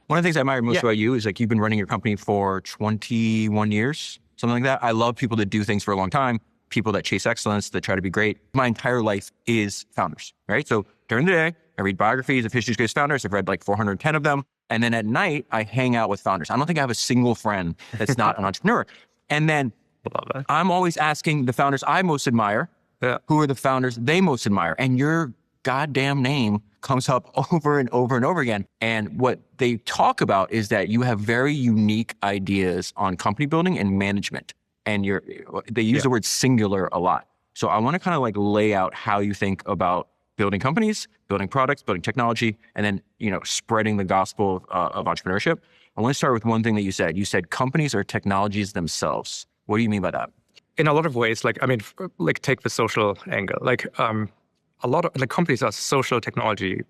One of the things I admire most about you is like you've been running your company for 21 years, something like that. I love people that do things for a long time, people that chase excellence, that try to be great. My entire life is founders, right? So during the day, I read biographies of history's greatest founders. I've read like 410 of them. And then at night, I hang out with founders. I don't think I have a single friend that's not an entrepreneur. And then I'm always asking the founders I most admire, who are the founders they most admire? And your goddamn name comes up over and over and over again. And what they talk about is that you have very unique ideas on company building and management. And they use the word singular a lot. So I want to kind of like lay out how you think about building companies, building products, building technology, and then, spreading the gospel of entrepreneurship. I want to start with one thing that you said. You said companies are technologies themselves. What do you mean by that? In a lot of ways, take the social angle. A lot of companies are social technology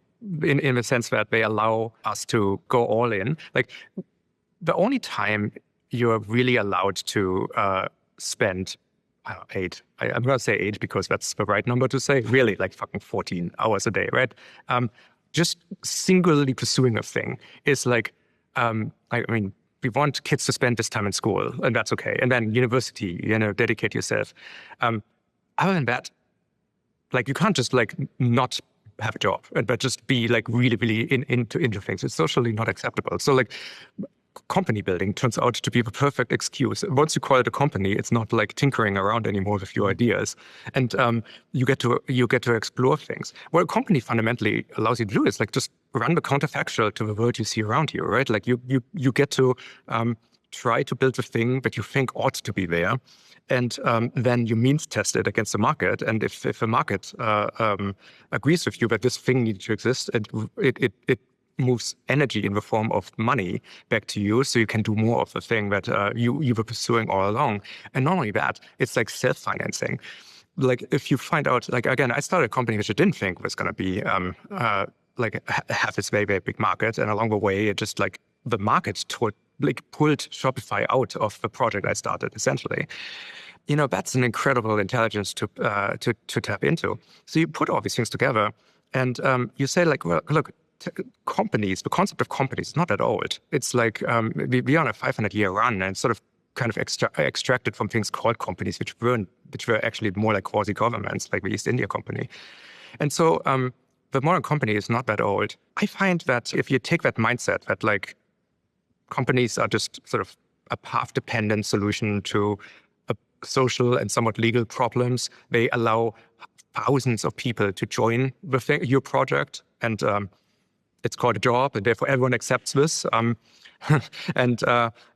in the sense that they allow us to go all in. Like the only time you're really allowed to spend, I'm going to say 8 because that's the right number to say, really like fucking 14 hours a day, right? Just singularly pursuing a thing is like, we want kids to spend this time in school, and that's okay. And then university, dedicate yourself. Other than that, you can't just not have a job, but just be really, really into things. It's socially not acceptable. So company building turns out to be the perfect excuse. Once you call it a company, it's not like tinkering around anymore with your ideas, and you get to explore things. What a company fundamentally allows you to do is just run the counterfactual to the world you see around you, right? You get to try to build the thing that you think ought to be there, and then you means test it against the market. And if the market agrees with you that this thing needs to exist, it moves energy in the form of money back to you, so you can do more of the thing that you were pursuing all along. And not only that, it's like self-financing. If you find out, again, I started a company which I didn't think was going to be have this very, very big market, and along the way, it just the market pulled Shopify out of the project I started, essentially. That's an incredible intelligence to tap into. So you put all these things together, and you say well, look. Companies, the concept of companies is not that old. It's we are on a 500-year run, and sort of kind of extracted from things called companies, which were actually more like quasi-governments, like the East India Company. And so the modern company is not that old. I find that if you take that mindset that companies are just sort of a path-dependent solution to a social and somewhat legal problems, they allow thousands of people to join your project, and it's called a job, and therefore everyone accepts this. And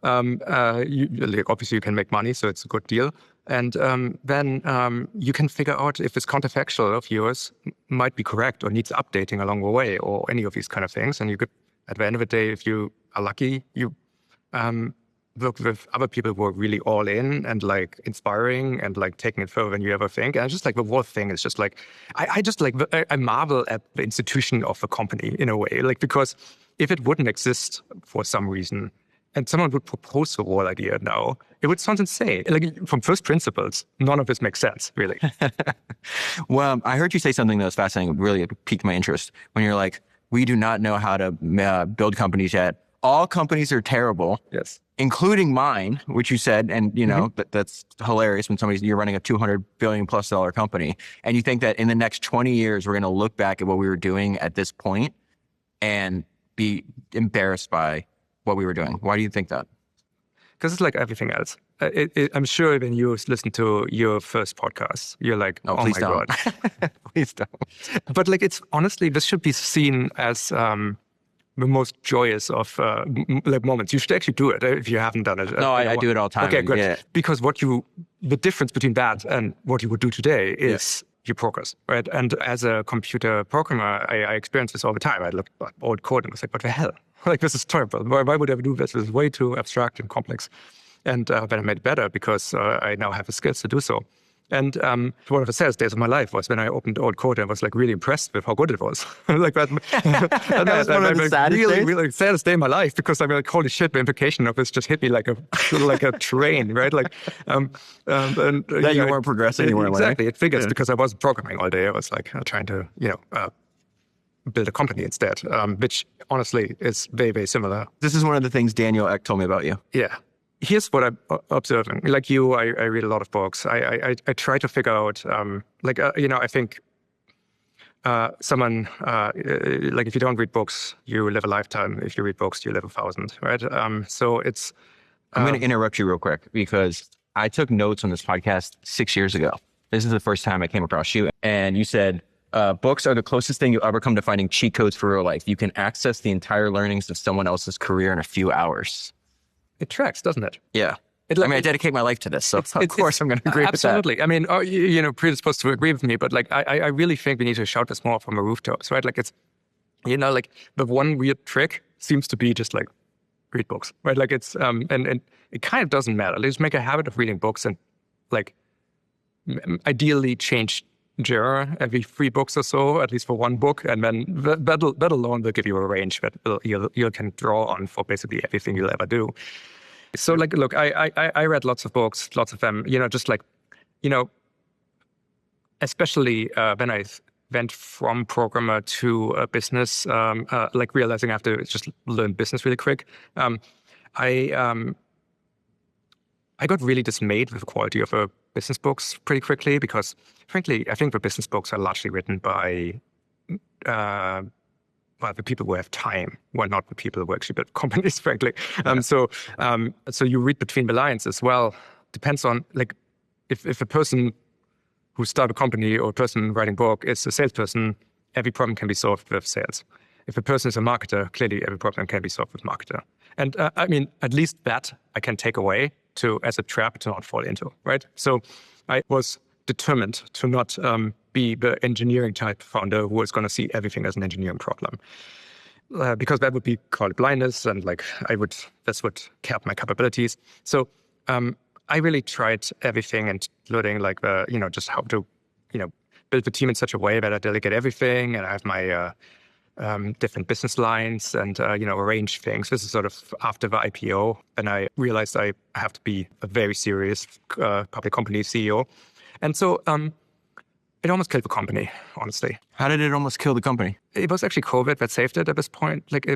obviously you can make money, so it's a good deal. And then you can figure out if this counterfactual of yours might be correct or needs updating along the way, or any of these kind of things. And you could, at the end of the day, if you are lucky, you work with other people who are really all in and inspiring and taking it further than you ever think. And just the whole thing is just I marvel at the institution of the company in a way, because if it wouldn't exist for some reason and someone would propose the whole idea now, it would sound insane. From first principles, none of this makes sense, really. Well, I heard you say something that was fascinating, really piqued my interest when you're we do not know how to build companies yet. All companies are terrible. Yes. Including mine, which you said, and that's hilarious when you're running a $200 billion+ company, and you think that in the next 20 years we're going to look back at what we were doing at this point and be embarrassed by what we were doing. Why do you think that? Because it's like everything else. I'm sure when you listen to your first podcast, you're like, oh my God. Please don't. But it's honestly, this should be seen as the most joyous of moments. You should actually do it if you haven't done it. No, I do it all the time. Okay, good. Yeah. Because the difference between that and what you would do today is your progress, right? And as a computer programmer, I experience this all the time. I look at old code and was like, what the hell? This is terrible. Why would I ever do this? This is way too abstract and complex. And then I made it better because I now have the skills to do so. And one of the saddest days of my life was when I opened old code and was really impressed with how good it was. That was one of the saddest days? Really saddest day of my life, because I'm holy shit, the implication of this just hit me like a train, right? That you weren't progressing anywhere. Exactly. It figures because I wasn't programming all day. I was trying to, build a company instead, which honestly is very, very similar. This is one of the things Daniel Ek told me about you. Yeah. Here's what I'm observing. Like you, I read a lot of books. I try to figure out, I think someone, like if you don't read books, you live a lifetime. If you read books, you live 1,000, right? So it's... I'm going to interrupt you real quick because I took notes on this podcast 6 years ago. This is the first time I came across you. And you said, books are the closest thing you'll ever come to finding cheat codes for real life. You can access the entire learnings of someone else's career in a few hours. It tracks, doesn't it? Yeah. I dedicate my life to this, so of course I'm going to agree with that. Absolutely. I mean, predisposed to agree with me, but like I really think we need to shout this more from the rooftops, right? Like it's, like the one weird trick seems to be just like read books, right? Like it's, and it kind of doesn't matter. Let's make a habit of reading books and like ideally change genre every 3 books or so, at least for one book, and then that alone will give you a range that you can draw on for basically everything you'll ever do. So like, look, I read lots of books, lots of them, just like, especially when I went from programmer to a business, like realizing I have to just learn business really quick. I got really dismayed with the quality of business books pretty quickly because, frankly, I think the business books are largely written by the people who have time, well, not the people who actually build companies, frankly. So you read between the lines as well. Depends on, like, if a person who started a company or a person writing a book is a salesperson, every problem can be solved with sales. If a person is a marketer, clearly every problem can be solved with marketer. And I mean, at least that I can take away as a trap to not fall into, right? So I was determined to not be the engineering type founder who is going to see everything as an engineering problem. Because that would be called blindness, and like that's what cap my capabilities. So I really tried everything, including like just how to, build the team in such a way that I delegate everything, and I have my different business lines and, arrange things. This is sort of after the IPO, and I realized I have to be a very serious public company CEO. And so it almost killed the company, honestly. How did it almost kill the company? It was actually COVID that saved it at this point. Like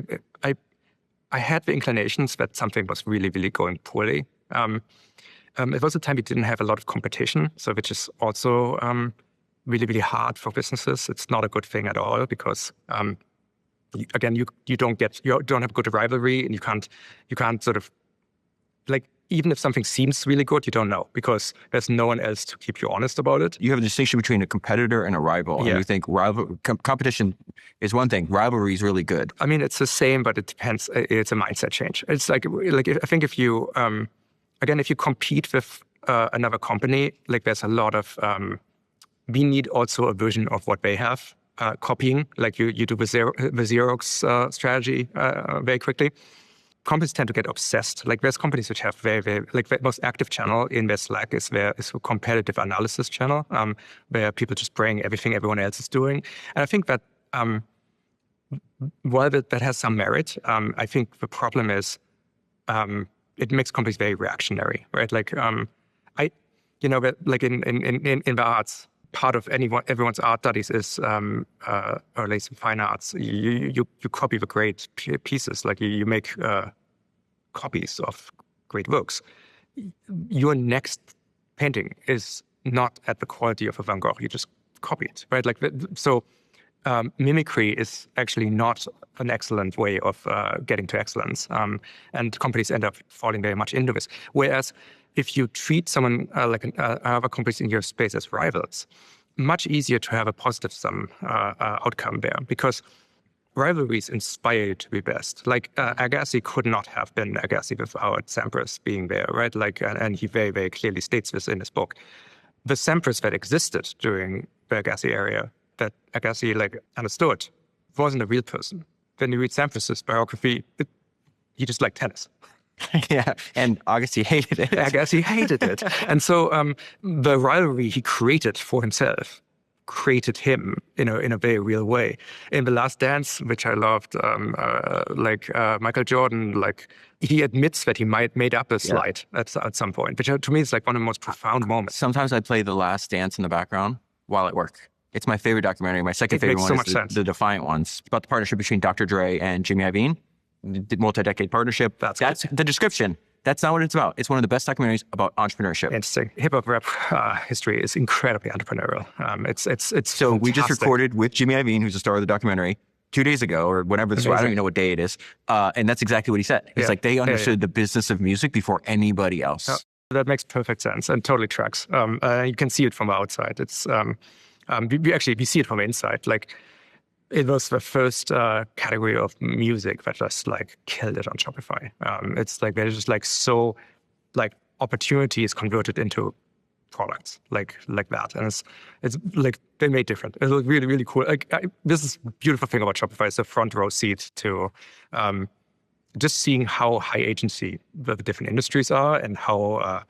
I had the inclinations that something was really, really going poorly. It was a time we didn't have a lot of competition, so which is also really, really hard for businesses. It's not a good thing at all because, again, you don't have good rivalry, and you can't sort of, like, even if something seems really good, you don't know because there's no one else to keep you honest about it. You have a distinction between a competitor and a rival. Yeah. And you think competition is one thing, rivalry is really good. I mean, it's the same, but it depends. It's a mindset change. It's like I think if you, again, if you compete with another company, like there's a lot of, we need also a version of what they have, copying, like you do the Xerox strategy very quickly. Companies tend to get obsessed. Like there's companies which have very, very, like the most active channel in their Slack is a competitive analysis channel, where people just bring everything everyone else is doing. And I think that while that has some merit, I think the problem is it makes companies very reactionary, right? Like like in the arts, part of everyone's art studies is, or at least fine arts, you copy the great pieces, like you make copies of great works. Your next painting is not at the quality of a Van Gogh. You just copy it, right? Like so, mimicry is actually not an excellent way of getting to excellence, and companies end up falling very much into this. Whereas if you treat someone like other companies in your space as rivals, much easier to have a positive sum outcome there because rivalries inspire you to be best. Like Agassi could not have been Agassi without Sampras being there, right? Like, and he very, very clearly states this in his book. The Sampras that existed during the Agassi era, that Agassi like understood, wasn't a real person. When you read Sampras's biography, he just liked tennis. Yeah, and Agassi hated it. Agassi hated it. And so the rivalry he created for himself created him in a very real way. In The Last Dance, which I loved, Michael Jordan, like he admits that he made up a slide at some point, which to me is like one of the most profound moments. Sometimes I play The Last Dance in the background while at work. It's my favorite documentary. My second favorite one is the Defiant ones. It's about the partnership between Dr. Dre and Jimmy Iovine, the multi-decade partnership. That's the description. That's not what it's about. It's one of the best documentaries about entrepreneurship. Interesting. Hip-hop rap history is incredibly entrepreneurial. It's so fantastic. We just recorded with Jimmy Iovine, who's the star of the documentary, 2 days ago or whenever this was. I don't even know what day it is. And that's exactly what he said. It's like they understood the business of music before anybody else. That makes perfect sense and totally tracks. You can see it from outside. It's we see it from inside. Like, it was the first category of music that just like killed it on Shopify. It's like there's just like so like opportunity is converted into products like that, and it's like they made different. It's really, really cool. Like this is a beautiful thing about Shopify. It's a front row seat to just seeing how high agency the different industries are and how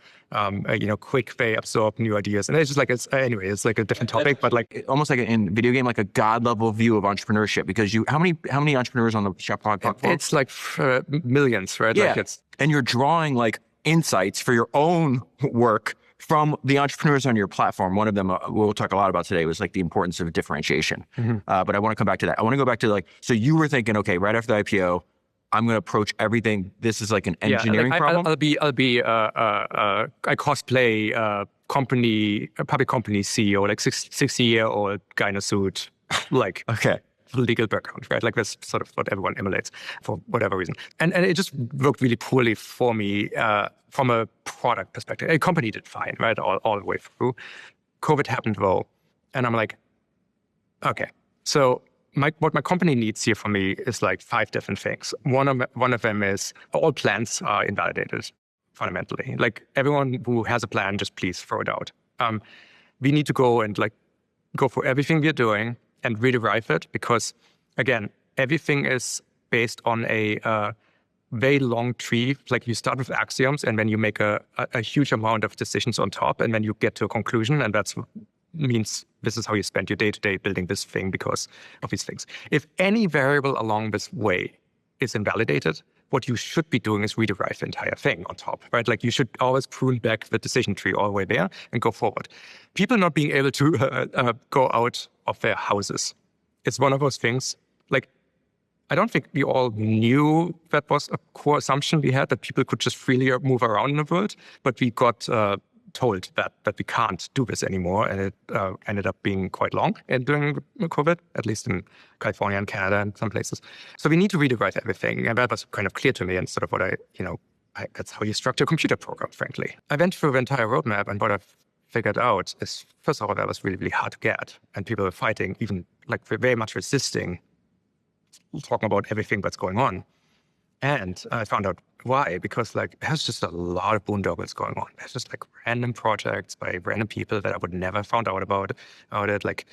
quick they absorb new ideas. And it's just like it's like a different topic, but like almost like in video game, like a god level view of entrepreneurship. Because how many entrepreneurs on the Shopify platform? It's like millions, right? Yeah, like and you're drawing like insights for your own work from the entrepreneurs on your platform. One of them we'll talk a lot about today was like the importance of differentiation. But I want to come back to that. I want to go back to like, so you were thinking, okay, right after the IPO, I'm going to approach everything. This is like an engineering problem. I'll be I cosplay public company CEO, like 60-year-old guy in a suit, like okay. Legal background, right? Like that's sort of what everyone emulates for whatever reason. And it just worked really poorly for me from a product perspective. A company did fine, right? All the way through. COVID happened though. And I'm like, okay, so what my company needs here for me is like 5 different things. One of them is all plans are invalidated fundamentally. Like everyone who has a plan, just please throw it out. We need to go and like go for everything we're doing and rederive it, because again, everything is based on a very long tree. Like you start with axioms and then you make a huge amount of decisions on top, and then you get to a conclusion, and that's means this is how you spend your day-to-day building this thing because of these things. If any variable along this way is invalidated, what you should be doing is rederive the entire thing on top, right? Like you should always prune back the decision tree all the way there and go forward. People not being able to go out of their houses, it's one of those things. Like, I don't think we all knew that was a core assumption we had, that people could just freely move around in the world, but we got told that we can't do this anymore, and it ended up being quite long during COVID, at least in California and Canada and some places. So we need to rederive everything, and that was kind of clear to me, and sort of what that's how you structure a computer program, frankly. I went through the entire roadmap, and what I've figured out is, first of all, that was really, really hard to get, and people were fighting, even like very much resisting talking about everything that's going on. And I found out why, because like there's just a lot of boondoggles going on. There's just like random projects by random people that I would never found out about it. Like,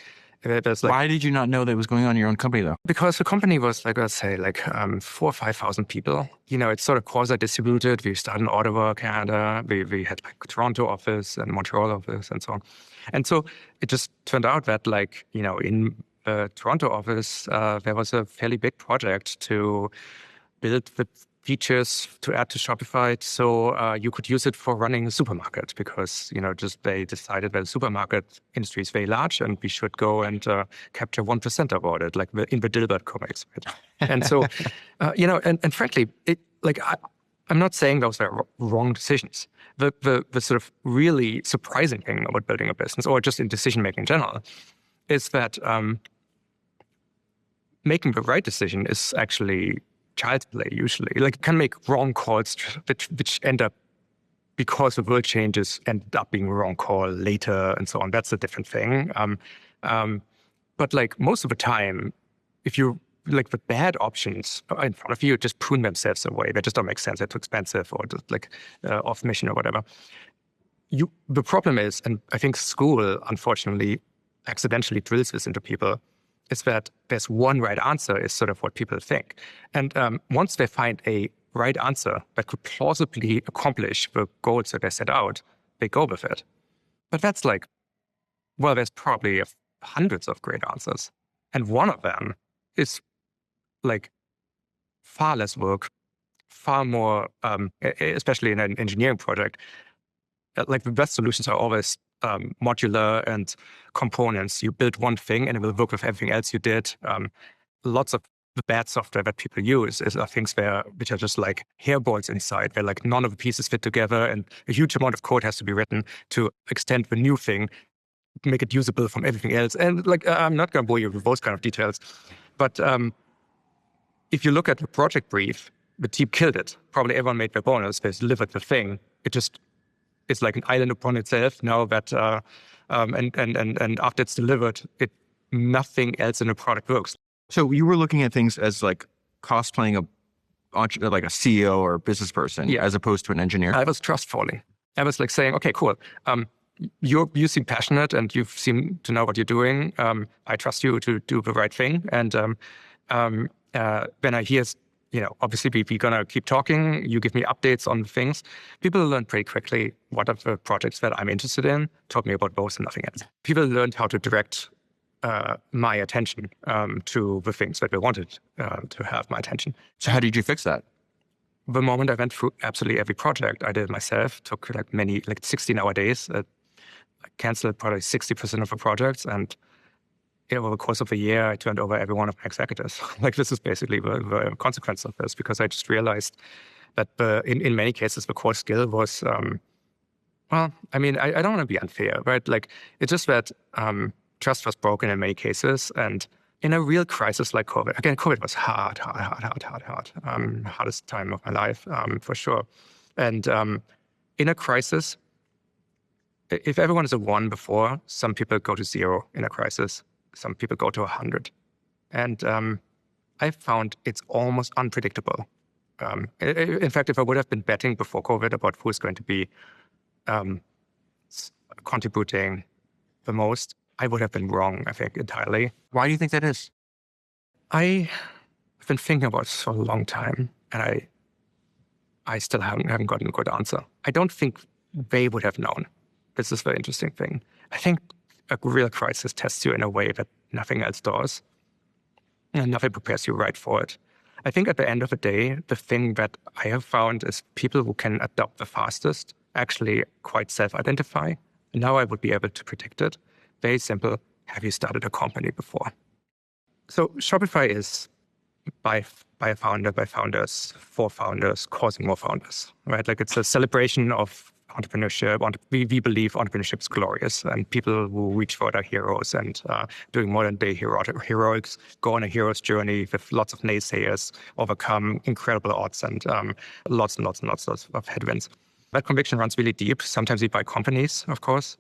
there's like, why did you not know that was going on in your own company though? Because the company was like, let's say like 4,000 or 5,000 people. You know, it's sort of quasi-distributed. We started in Ottawa, Canada. We had like Toronto office and Montreal office and so on. And so it just turned out that like, you know, in the Toronto office, there was a fairly big project to build the features to add to Shopify so you could use it for running a supermarket, because, you know, just they decided that the supermarket industry is very large and we should go and capture 1% about it, like in the Dilbert comics. Right? And so, you know, and frankly, I'm not saying those are wrong decisions. The sort of really surprising thing about building a business, or just in decision-making in general, is that making the right decision is actually child's play usually. Like, you can make wrong calls which end up, because the world changes, end up being a wrong call later and so on. That's a different thing. But like most of the time, if you like the bad options in front of you just prune themselves away. They just don't make sense. They're too expensive or just like off mission or whatever. The problem is, and I think school unfortunately accidentally drills this into people, is that there's one right answer is sort of what people think. And once they find a right answer that could plausibly accomplish the goals that they set out, they go with it. But that's like, well, there's probably hundreds of great answers. And one of them is like far less work, far more, especially in an engineering project, like the best solutions are always modular and components. You build one thing and it will work with everything else you did. Lots of the bad software that people use are things which are just like hairballs inside, where like none of the pieces fit together and a huge amount of code has to be written to extend the new thing, make it usable from everything else. And like, I'm not going to bore you with those kind of details, but if you look at the project brief, the team killed it. Probably everyone made their bonus. They delivered the thing. It's like an island upon itself now that, and after it's delivered, nothing else in the product works. So you were looking at things as like cosplaying like a CEO or a business person as opposed to an engineer? I was trust falling. I was like saying, okay, cool. You seem passionate and you seem to know what you're doing. I trust you to do the right thing. And when I hear, obviously we're going to keep talking. You give me updates on things. People learn pretty quickly what are the projects that I'm interested in. Told me about those and nothing else. People learned how to direct my attention to the things that they wanted to have my attention. So how did you fix that? The moment I went through absolutely every project, I did it myself. Took like 16-hour days. I canceled probably 60% of the projects, and over the course of a year, I turned over every one of my executives. Like this is basically the consequence of this, because I just realized that in many cases the core skill was, I don't want to be unfair, right? Like it's just that trust was broken in many cases, and in a real crisis like COVID, again, COVID was hard. Hardest time of my life, for sure. And in a crisis, if everyone is a 1 before, some people go to 0 in a crisis. Some people go to 100. And I found it's almost unpredictable. In fact, if I would have been betting before COVID about who's going to be contributing the most, I would have been wrong, I think, entirely. Why do you think that is? I've been thinking about this for a long time, and I still haven't gotten a good answer. I don't think they would have known. This is the interesting thing. I think a real crisis tests you in a way that nothing else does, and nothing prepares you right for it. I think at the end of the day, the thing that I have found is people who can adapt the fastest actually quite self-identify. Now I would be able to predict it. Very simple. Have you started a company before? So Shopify is by a founder, by founders, for founders, causing more founders, right? Like it's a celebration of entrepreneurship. We believe entrepreneurship is glorious, and people who reach for it are heroes, and doing modern day heroics, go on a hero's journey with lots of naysayers, overcome incredible odds, and lots and lots and lots of headwinds. That conviction runs really deep. Sometimes we buy companies, of course.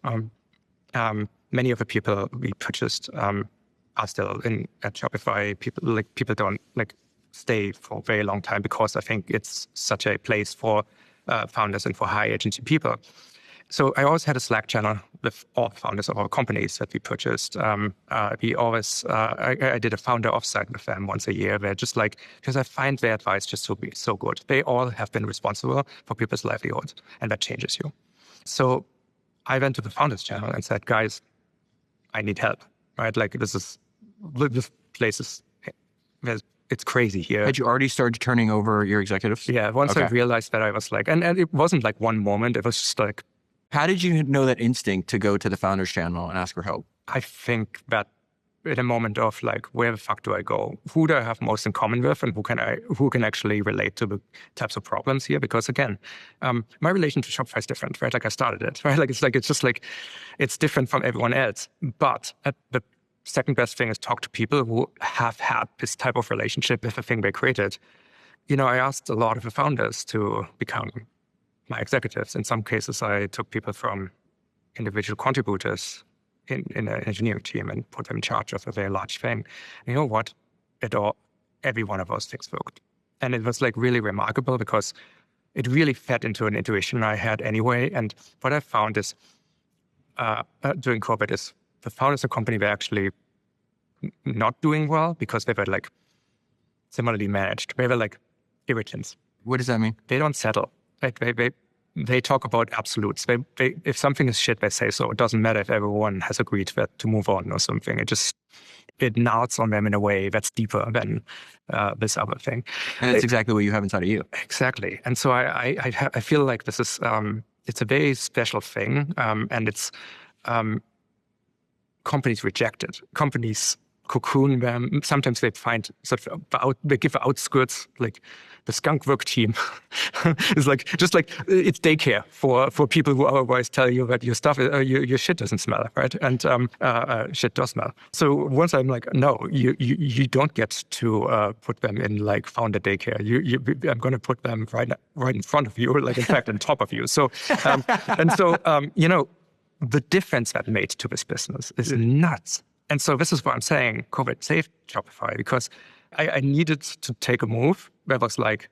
Many of the people we purchased are still at Shopify. People don't stay for a very long time because I think it's such a place for founders and for high agency people. So I always had a Slack channel with all founders of our companies that we purchased. I did a founder offsite with them once a year. They're just because I find their advice just to be so good. They all have been responsible for people's livelihoods, and that changes you. So I went to the founders channel and said, guys, I need help, right? Like this place is, it's crazy here. Had you already started turning over your executives? Yeah, once I realized that, I was like, and it wasn't like one moment, it was just like. How did you know that instinct to go to the founders channel and ask for help? I think that in a moment of where the fuck do I go? Who do I have most in common with, and who can actually relate to the types of problems here? Because again, my relation to Shopify is different, right? Like I started it, right? It's different from everyone else. But the second best thing is talk to people who have had this type of relationship with the thing they created. I asked a lot of the founders to become my executives. In some cases, I took people from individual contributors in an engineering team and put them in charge of a very large thing. And you know what? Every one of those things worked. And it was really remarkable because it really fed into an intuition I had anyway. And what I found is during COVID is the founders of the company were actually not doing well because they were similarly managed. They were irritants. What does that mean? They don't settle. They talk about absolutes. If something is shit, they say so. It doesn't matter if everyone has agreed to move on or something. It gnaws on them in a way that's deeper than this other thing. And it's exactly what you have inside of you. Exactly. And so I feel like this is it's a very special thing, and it's companies reject it. Companies cocoon them. Sometimes they find they give outskirts, like the skunk work team. It's like just like it's daycare for people who otherwise tell you that your stuff, your shit doesn't smell, right? And shit does smell. So once I'm like, no, you don't get to put them in like founder daycare. I'm going to put them right in front of you, like in fact on top of you. So the difference that made to this business is nuts. And so this is what I'm saying, COVID saved Shopify, because I needed to take a move that was like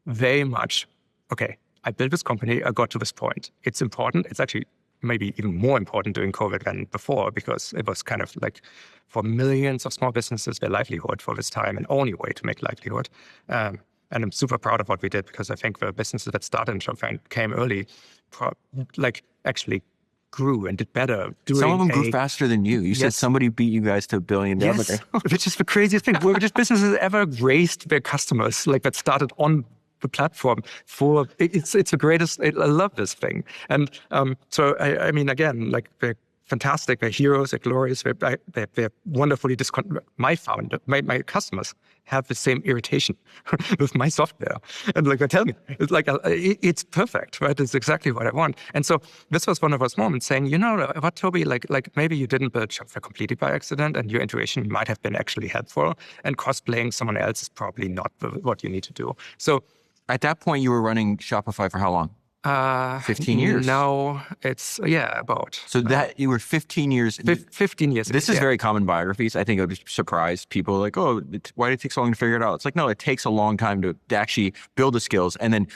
very much, okay, I built this company, I got to this point. It's important. It's actually maybe even more important during COVID than before, because it was kind of like for millions of small businesses, their livelihood for this time and only way to make livelihood. And I'm super proud of what we did, because I think the businesses that started in Shopify came early, actually grew and did better. Some of them grew faster than you. You said somebody beat you guys to $1 billion. Yes, which is the craziest thing. Were just businesses ever raised their customers like that started on the platform for it's the greatest. I love this thing. And so I mean, again, like they're fantastic, they're heroes, they're glorious, they're wonderfully my customers have the same irritation with my software. And like they tell me, it's like, it's perfect, right? It's exactly what I want. And so this was one of those moments saying, you know what, Tobi, like maybe you didn't build Shopify completely by accident, and your intuition might have been actually helpful, and cosplaying someone else is probably not what you need to do. So at that point, you were running Shopify for how long? 15 years? No, it's, about. So that you were 15 years. 15 years. This is very common biographies. I think it would surprise people like, oh, why did it take so long to figure it out? It's like, no, it takes a long time to actually build the skills. And then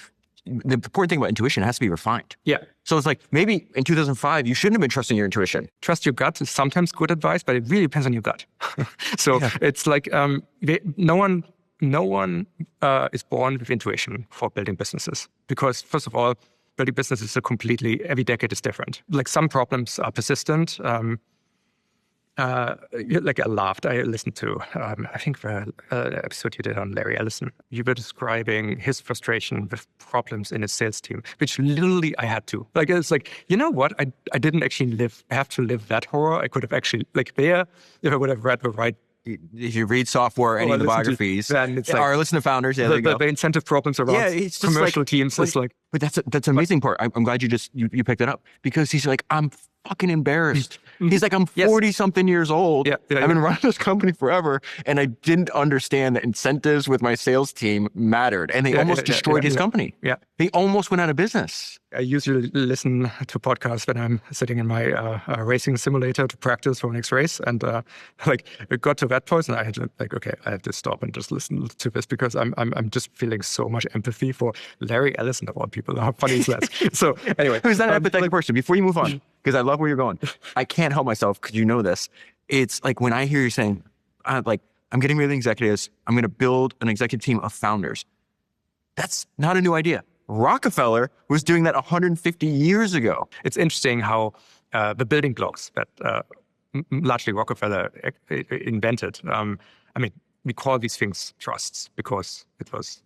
the important thing about intuition, it has to be refined. Yeah. So it's like, maybe in 2005, you shouldn't have been trusting your intuition. Trust your gut is sometimes good advice, but it really depends on your gut. So it's like, no one is born with intuition for building businesses, because first of all, building businesses are every decade is different. Like some problems are persistent. Like I laughed. I listened to, I think the episode you did on Larry Ellison. You were describing his frustration with problems in his sales team, which literally I had to. Like, it's like, you know what? I didn't actually have to live that horror. I could have actually, like if I would have read the right. If you read software, any of the biographies, or listen to founders, the incentive problems around it's just commercial teams. It's like, but that's an amazing part. I'm glad you picked it up, because he's like, I'm fucking embarrassed. He's like, I'm 40 something years old. I've been running this company forever, and I didn't understand that incentives with my sales team mattered, and they almost destroyed his company. They almost went out of business. I usually listen to podcasts when I'm sitting in my racing simulator to practice for the next race, and like it got to that point, and I had to okay, I have to stop and just listen to this, because I'm just feeling so much empathy for Larry Ellison of all people. How funny is that? So anyway, who's that empathetic person? Before you move on, because I love where you're going, I can't help myself, because you know this. It's like when I hear you saying, I'm getting rid of the executives, I'm going to build an executive team of founders. That's not a new idea. Rockefeller was doing that 150 years ago. It's interesting how the building blocks that largely Rockefeller invented. I mean, we call these things trusts because it was,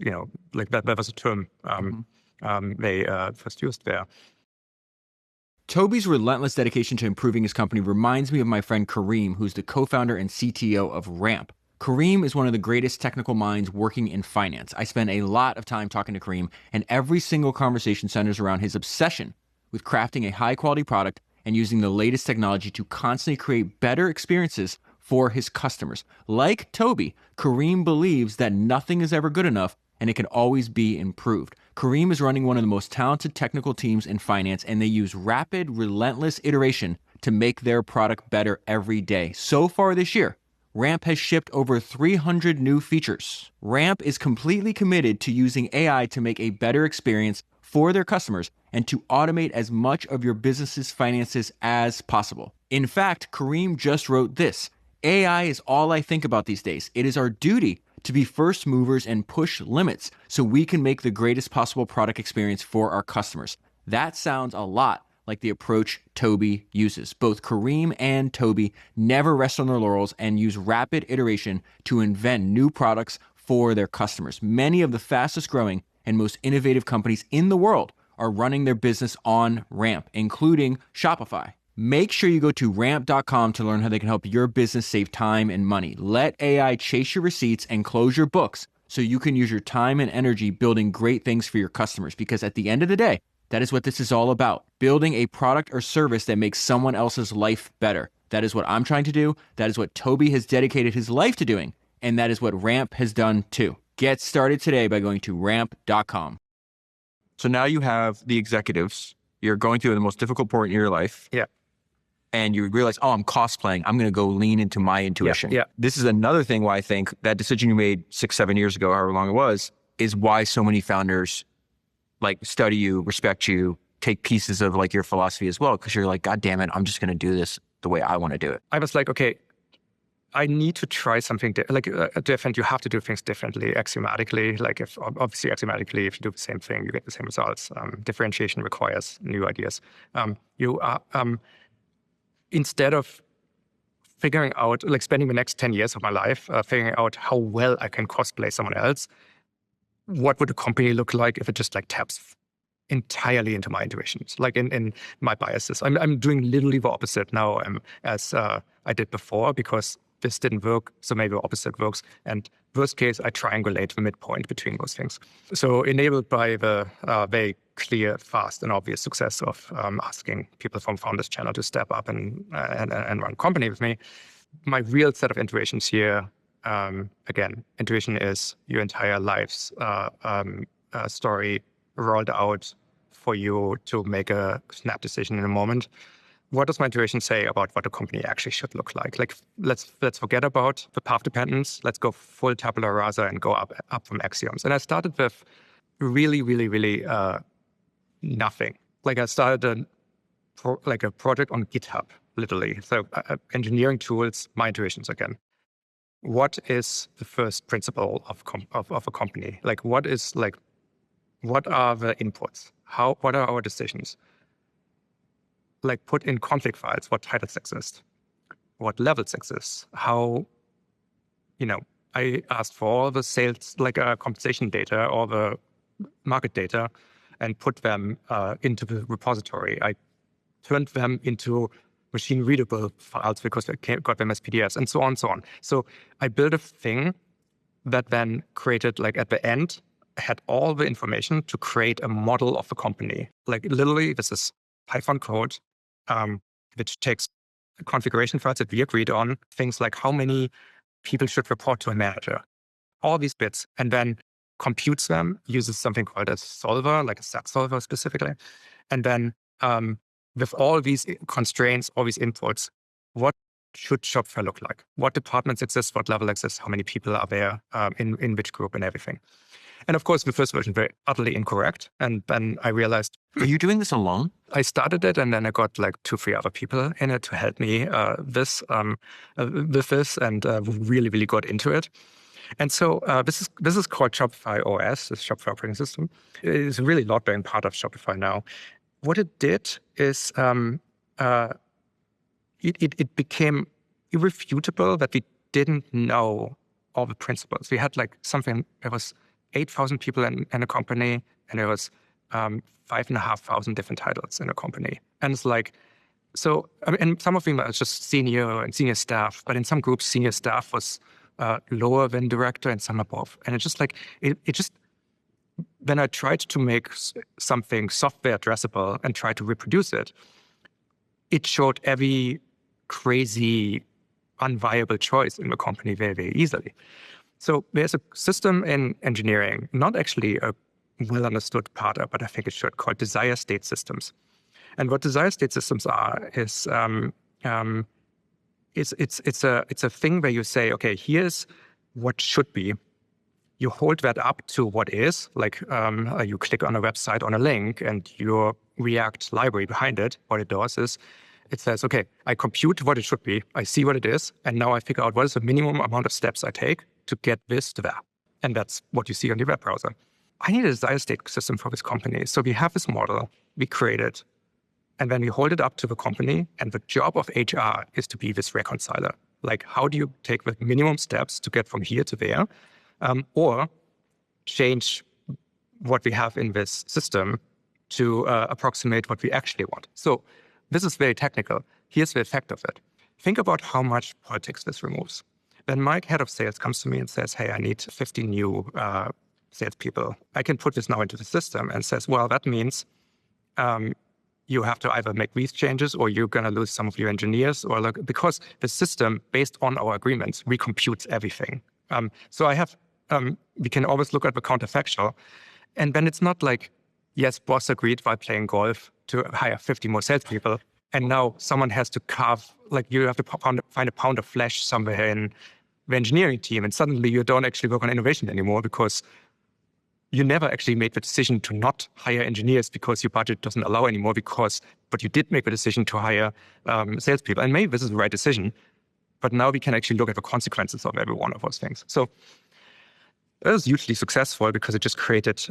like that was a term they first used there. Tobi's relentless dedication to improving his company reminds me of my friend Kareem, who's the co-founder and CTO of Ramp. Kareem is one of the greatest technical minds working in finance. I spend a lot of time talking to Kareem, and every single conversation centers around his obsession with crafting a high-quality product and using the latest technology to constantly create better experiences for his customers. Like Tobi, Kareem believes that nothing is ever good enough and it can always be improved. Kareem is running one of the most talented technical teams in finance, and they use rapid, relentless iteration to make their product better every day. So far this year, Ramp has shipped over 300 new features. Ramp is completely committed to using AI to make a better experience for their customers and to automate as much of your business's finances as possible. In fact, Kareem just wrote this: AI is all I think about these days. It is our duty to be first movers and push limits so we can make the greatest possible product experience for our customers. That sounds a lot like the approach Tobi uses. Both Kareem and Tobi never rest on their laurels and use rapid iteration to invent new products for their customers. Many of the fastest growing and most innovative companies in the world are running their business on Ramp, including Shopify. Make sure you go to ramp.com to learn how they can help your business save time and money. Let AI chase your receipts and close your books so you can use your time and energy building great things for your customers. Because at the end of the day, that is what this is all about. Building a product or service that makes someone else's life better. That is what I'm trying to do. That is what Tobi has dedicated his life to doing. And that is what Ramp has done too. Get started today by going to ramp.com. So now you have the executives. You're going through the most difficult point in your life. Yeah. And you realize, oh, I'm cosplaying. I'm going to go lean into my intuition. Yeah. This is another thing why I think that decision you made 6-7 years ago, however long it was, is why so many founders like study you, respect you, take pieces of like your philosophy as well. Because you're like, God damn it, I'm just going to do this the way I want to do it. I was like, okay, I need to try something different. You have to do things differently, axiomatically. Like if axiomatically, if you do the same thing, you get the same results. Differentiation requires new ideas. Instead of figuring out, like spending the next 10 years of my life figuring out how well I can cosplay someone else, what would a company look like if it just like taps entirely into my intuitions, like in my biases? I'm doing literally the opposite now as I did before, because this didn't work, so maybe the opposite works. And worst case, I triangulate the midpoint between those things. So enabled by the very clear, fast, and obvious success of asking people from Founders Channel to step up and run company with me, my real set of intuitions here, again, intuition is your entire life's story rolled out for you to make a snap decision in a moment. What does my intuition say about what a company actually should look like? Like, let's forget about the path dependence. Let's go full tabula rasa and go up from axioms. And I started with really nothing. Like I started a project on GitHub, literally. So engineering tools, my intuitions again. What is the first principle of a company? Like, what are the inputs? What are our decisions? Like, put in config files, what titles exist, what levels exist, how, I asked for all the sales, compensation data, all the market data, and put them into the repository. I turned them into machine-readable files because I got them as PDFs, and so on and so on. So I built a thing that then created, like at the end, had all the information to create a model of the company. Like literally, this is Python code, which takes configuration files that we agreed on, things like how many people should report to a manager, all these bits, and then computes them, uses something called a solver, like a SAT solver specifically. And then with all these constraints, all these inputs, what should Shopify look like? What departments exist? What level exists? How many people are there in which group and everything? And of course, the first version very utterly incorrect. And then I realized, are you doing this alone? I started it, and then I got like 2-3 other people in it to help me with this, and really got into it. And so this is called Shopify OS, the Shopify operating system. It is a really load-bearing part of Shopify now. What it did is it became irrefutable that we didn't know all the principles. We had like something, it was 8,000 people in a company, and there was 5,500 different titles in a company. And it's like, so, and some of them are just senior staff, but in some groups, senior staff was lower than director and some above. And it's just like, it just, when I tried to make something software addressable and try to reproduce it, it showed every crazy, unviable choice in the company very, very easily. So there's a system in engineering, not actually a well understood part of, but I think it should, called desire state systems. And what desire state systems are is it's a thing where you say, okay, here's what should be. You hold that up to what is, like you click on a website on a link, and your React library behind it, what it does is it says, okay, I compute what it should be, I see what it is, and now I figure out what is the minimum amount of steps I take to get this to that. And that's what you see on the web browser. I need a desire state system for this company. So we have this model, we create it, and then we hold it up to the company, and the job of HR is to be this reconciler. Like, how do you take the minimum steps to get from here to there, or change what we have in this system to approximate what we actually want? So this is very technical. Here's the effect of it. Think about how much politics this removes. When my head of sales comes to me and says, hey, I need 50 new salespeople, I can put this now into the system and says, well, that means you have to either make these changes or you're going to lose some of your engineers, or because the system, based on our agreements, recomputes everything. So we can always look at the counterfactual. And then it's not like, yes, boss agreed while playing golf to hire 50 more salespeople. And now someone has to you have to find a pound of flesh somewhere in the engineering team. And suddenly you don't actually work on innovation anymore because you never actually made the decision to not hire engineers because your budget doesn't allow anymore, but you did make the decision to hire salespeople. And maybe this is the right decision, but now we can actually look at the consequences of every one of those things. So it was hugely successful because it just created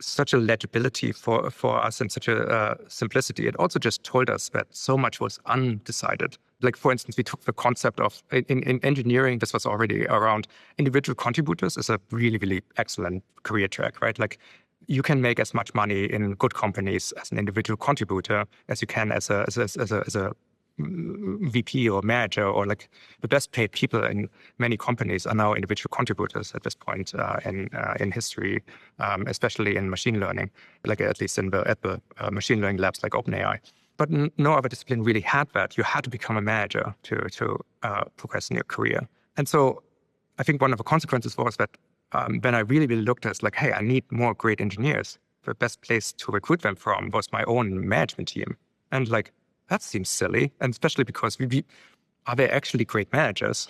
such a legibility for us and such a simplicity. It also just told us that so much was undecided. Like, for instance, we took the concept of, in engineering, this was already around, individual contributors is a really, really excellent career track, right? Like, you can make as much money in good companies as an individual contributor as you can as a VP or manager, or like the best paid people in many companies are now individual contributors at this point in history, especially in machine learning, like at least at the machine learning labs like OpenAI. But no other discipline really had that. You had to become a manager to progress in your career. And so I think one of the consequences was that when I really looked at like, hey, I need more great engineers, the best place to recruit them from was my own management team. And like, that seems silly, and especially because are they actually great managers?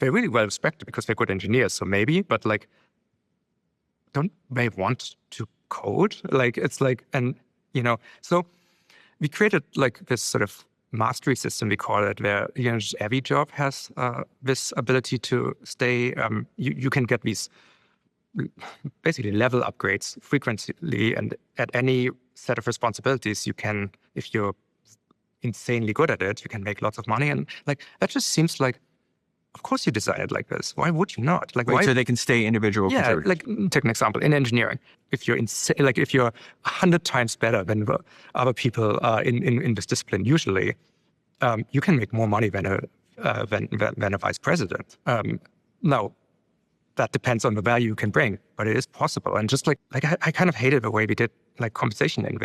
They're really well respected because they're good engineers, so maybe, but like, don't they want to code? Like, it's like, and so we created like this sort of mastery system, we call it, where just every job has this ability to stay. You can get these basically level upgrades frequently, and at any set of responsibilities, you can, if you're insanely good at it, you can make lots of money. And like, that just seems like, of course you design it like this. Why would you not? Like, why? So they can stay individual contributors. Like, take an example in engineering. If you're if you're 100 times better than the other people in this discipline, usually you can make more money than a vice president. Now, that depends on the value you can bring, but it is possible. And just like I kind of hated the way we did like compensation in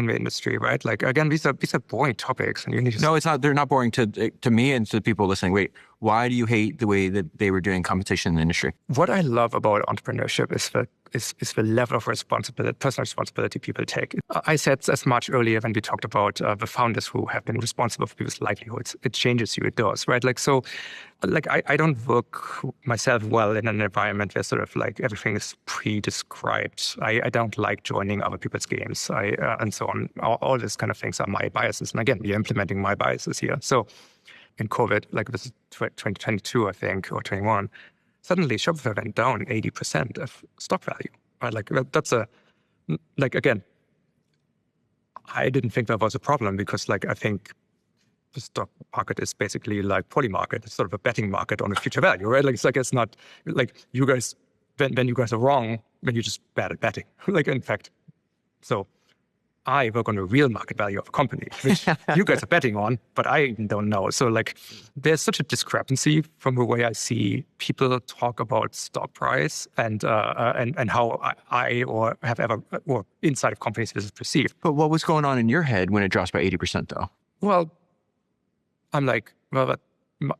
the industry, right? Like, again, these are boring topics, and you need to. No, it's not. They're not boring to me and to the people listening. Wait, why do you hate the way that they were doing compensation in the industry? What I love about entrepreneurship is the level of responsibility, personal responsibility people take. I said as much earlier when we talked about the founders who have been responsible for people's livelihoods. It changes you, it does, right? Like, so, like, I don't work myself well in an environment where sort of like everything is pre-described. I don't like joining other people's games, and so on. All these kind of things are my biases. And again, we're implementing my biases here. So in COVID, like this is 2022, I think, or 21, suddenly Shopify went down 80% of stock value. Right? Like, that's again, I didn't think that was a problem because, like, I think the stock market is basically like poly market. It's sort of a betting market on a future value, right? Like, it's not like you guys, when you guys are wrong, then you're just bad at betting. Like, in fact, so I work on the real market value of a company, which you guys are betting on, but I even don't know. So like, there's such a discrepancy from the way I see people talk about stock price and how I or have ever, or inside of companies this is perceived. But what was going on in your head when it drops by 80% though? Well, I'm like, well,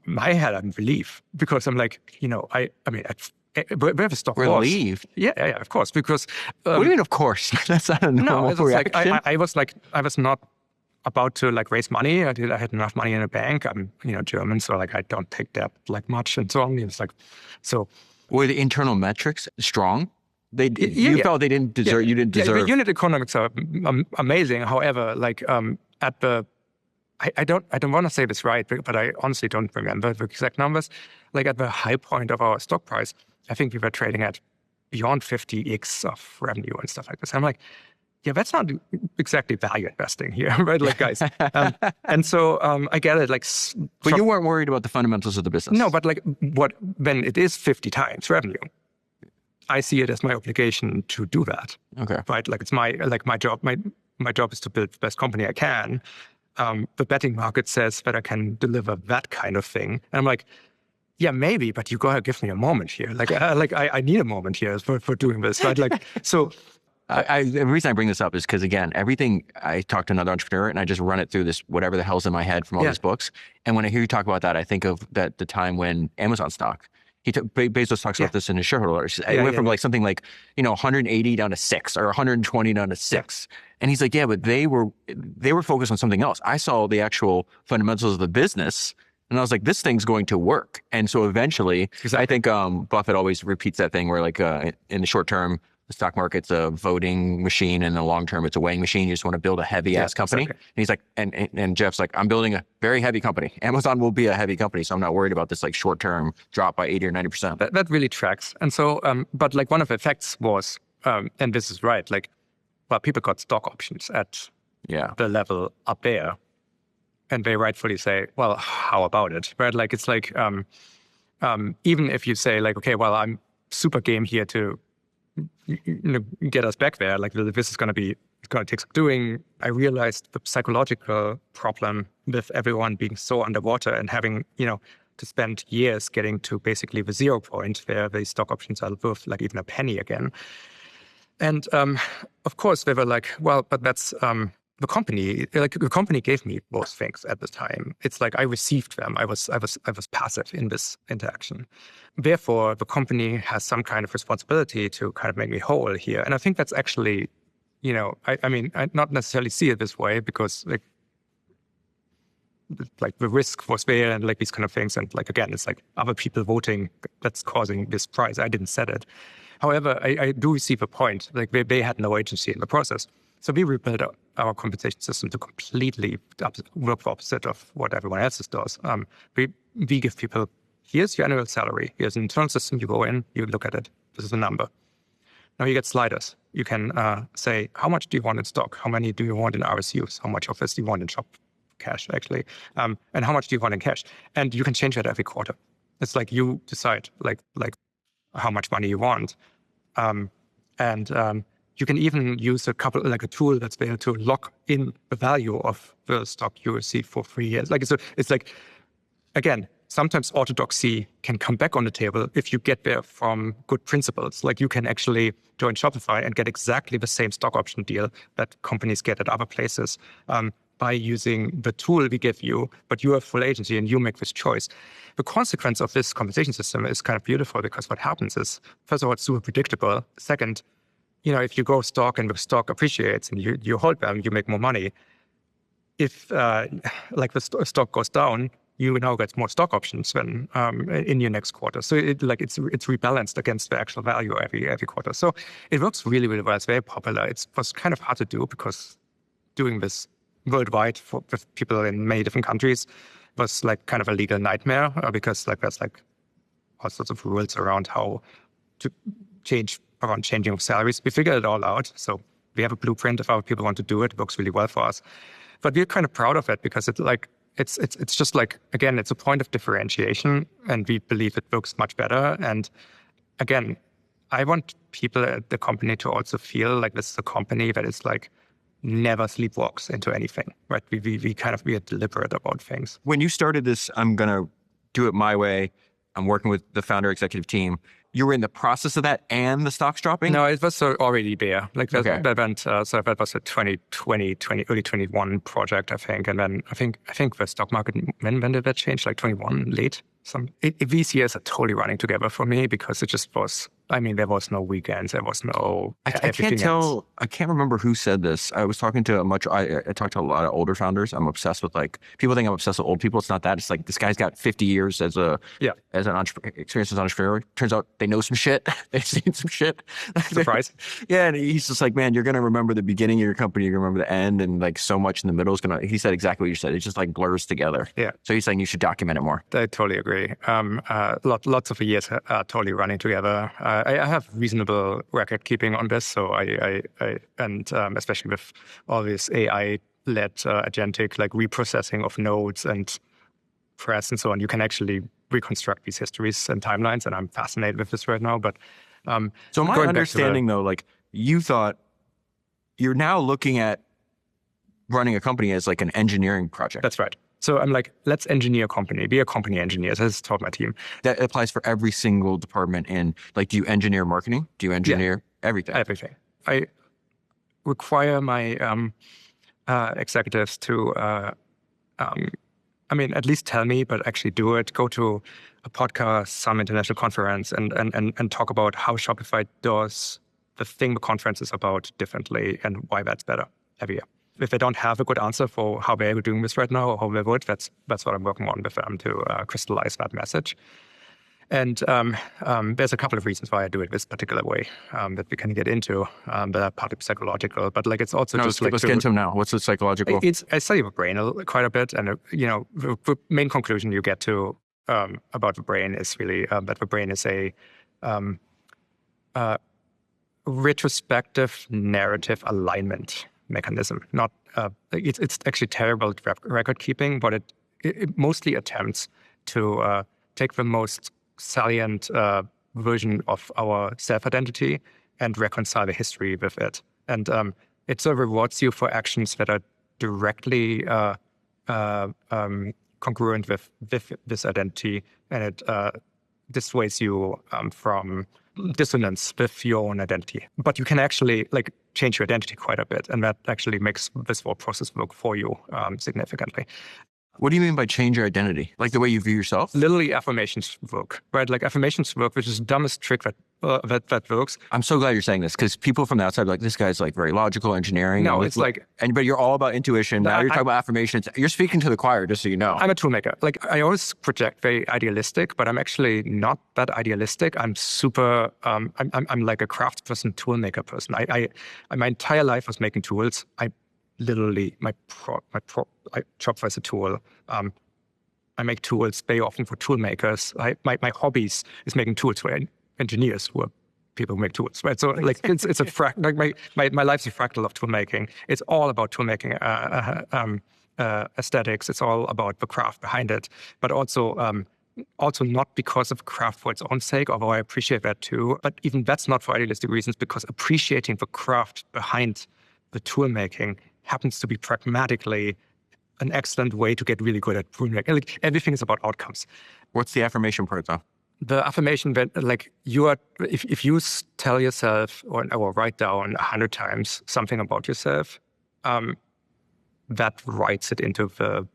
my head, I'm relief because I'm like, I mean, where the stock was. Relieved? Yeah, of course. Because what do you mean, of course? That's not a normal reaction. Like, I was not about to like raise money. I had enough money in a bank. I'm German, so like I don't take debt like much and so on. It's like, so were the internal metrics strong? You felt they didn't deserve. You didn't deserve. Yeah, unit economics are amazing. However, like at the I don't want to say this right, but I honestly don't remember the exact numbers. Like at the high point of our stock price, I think we were trading at beyond 50x of revenue and stuff like this. I'm like, yeah, that's not exactly value investing here, right? Like, guys. And so I get it. Like, but you weren't worried about the fundamentals of the business. No, but like when it is 50 times revenue, I see it as my obligation to do that. Okay. Right? Like, it's my job. My job is to build the best company I can. the betting market says that I can deliver that kind of thing. And I'm like, yeah, maybe, but you gotta give me a moment here. I need a moment here for doing this, right? The reason I bring this up is because, again, everything, I talk to another entrepreneur and I just run it through this, whatever the hell's in my head from all these books. And when I hear you talk about that, I think of the time when Amazon stock, Bezos talks about this in his shareholder letters. It went from like something like, 180 down to 6 or 120 down to 6. And he's like, yeah, but they were focused on something else. I saw the actual fundamentals of the business and I was like, this thing's going to work. And so eventually, I think Buffett always repeats that thing where like in the short term, the stock market's a voting machine, and in the long term, it's a weighing machine. You just want to build a heavy ass company. Exactly. And he's like, and Jeff's like, I'm building a very heavy company. Amazon will be a heavy company, so I'm not worried about this like short term drop by 80 or 90%. That really tracks. And so, but like one of the effects was, and this is right, like, well, people got stock options at the level up there, and they rightfully say, well, how about it? Right? Like it's like, even if you say like, okay, well, I'm super game here to get us back there. Like this is going to take some doing. I realized the psychological problem with everyone being so underwater and having, to spend years getting to basically the 0 point where the stock options are worth like even a penny again. And of course they were like, well, but that's the company. Like the company gave me those things at the time. It's like I received them. I was passive in this interaction. Therefore, the company has some kind of responsibility to kind of make me whole here. And I think that's actually, I not necessarily see it this way because like the risk was there and like these kind of things. And like, again, it's like other people voting that's causing this price. I didn't set it. However, I do receive a point. Like they had no agency in the process. So we rebuilt our compensation system to completely work the opposite of what everyone else's does. We give people, here's your annual salary. Here's an internal system. You go in, you look at it. This is a number. Now you get sliders. You can say, how much do you want in stock? How many do you want in RSUs? How much of this do you want in shop cash, actually? And how much do you want in cash? And you can change that every quarter. It's like you decide like how much money you want. You can even use a tool that's there to lock in the value of the stock you receive for 3 years. Like it's like, again, sometimes orthodoxy can come back on the table if you get there from good principles. Like you can actually join Shopify and get exactly the same stock option deal that companies get at other places by using the tool we give you, but you have full agency and you make this choice. The consequence of this compensation system is kind of beautiful because what happens is, first of all, it's super predictable. Second, if you go stock and the stock appreciates and you hold them, you make more money. If the stock goes down, you now get more stock options than in your next quarter. So it's rebalanced against the actual value every quarter. So it works really, really well. It's very popular. It was kind of hard to do because doing this worldwide with people in many different countries was like kind of a legal nightmare because like there's like all sorts of rules around how to changing of salaries. We figured it all out. So we have a blueprint if other people want to do it. It works really well for us. But we're kind of proud of it because it's just like, again, it's a point of differentiation and we believe it works much better. And again, I want people at the company to also feel like this is a company that is like never sleepwalks into anything, right? We are deliberate about things. When you started this, I'm going to do it my way. I'm working with the founder executive team. You were in the process of that and the stock's dropping? No, it was already there. Like that went, so that was a 2020, early 21 project, I think. And then I think the stock market, when did that change? Like 21 late? These years are totally running together for me because it just was, there was no weekends. There was no, I can't remember who said this. I was talking to I talked to a lot of older founders. I'm obsessed with people think I'm obsessed with old people. It's not that. It's like, this guy's got 50 years as an experience as an entrepreneur. Turns out they know some shit. They've seen some shit. Surprise. Yeah. And he's just like, man, you're going to remember the beginning of your company. You're going to remember the end. And like so much in the middle is he said exactly what you said. It just like blurs together. Yeah. So he's saying you should document it more. I totally agree. Lots of years are totally running together. I have reasonable record keeping on this, so especially with all this AI-led agentic like reprocessing of nodes and press and so on, you can actually reconstruct these histories and timelines, and I'm fascinated with this right now. But so my understanding though, like you thought, you're now looking at running a company as like an engineering project. That's right. So I'm like, let's engineer a company, be a company engineer. So that's taught my team. That applies for every single department. And like, do you engineer marketing? Do you engineer everything? Everything. I require my executives to, at least tell me, but actually do it. Go to a podcast, some international conference, and talk about how Shopify does the thing the conference is about differently and why that's better every year. If they don't have a good answer for how they're doing this right now or how they would, that's what I'm working on with them to crystallize that message. And there's a couple of reasons why I do it this particular way that we can get into that are partly psychological, but like it's also let's get into them now. What's the psychological? I study the brain quite a bit, and the main conclusion you get to about the brain is really that the brain is a retrospective narrative alignment mechanism. Not it's actually terrible at record keeping, but it mostly attempts to take the most salient version of our self-identity and reconcile the history with it. And it sort of rewards you for actions that are directly congruent with this identity, and it dissuades you from dissonance with your own identity. But you can actually like change your identity quite a bit, and that actually makes this whole process work for you significantly. What do you mean by change your identity? Like the way you view yourself? Literally affirmations work, right? Like affirmations work, which is the dumbest trick that works. I'm so glad you're saying this, because people from the outside are like, this guy's like very logical engineering. No, it's like... But you're all about intuition. Now you're talking about affirmations. You're speaking to the choir, just so you know. I'm a toolmaker. Like I always project very idealistic, but I'm actually not that idealistic. I'm super, I'm like a craftsperson, toolmaker person. My entire life was making tools. Literally, my Shopify is a tool. I make tools very often for tool makers. My hobbies is making tools for engineers who are people who make tools, right? So like it's a like my life's a fractal of tool making. It's all about tool making aesthetics. It's all about the craft behind it, but also not because of craft for its own sake, although I appreciate that too. But even that's not for idealistic reasons, because appreciating the craft behind the tool making happens to be pragmatically an excellent way to get really good at tool making. Like everything is about outcomes. What's the affirmation part though? The affirmation that like you are, if you tell yourself or write down 100 times something about yourself, that writes it into the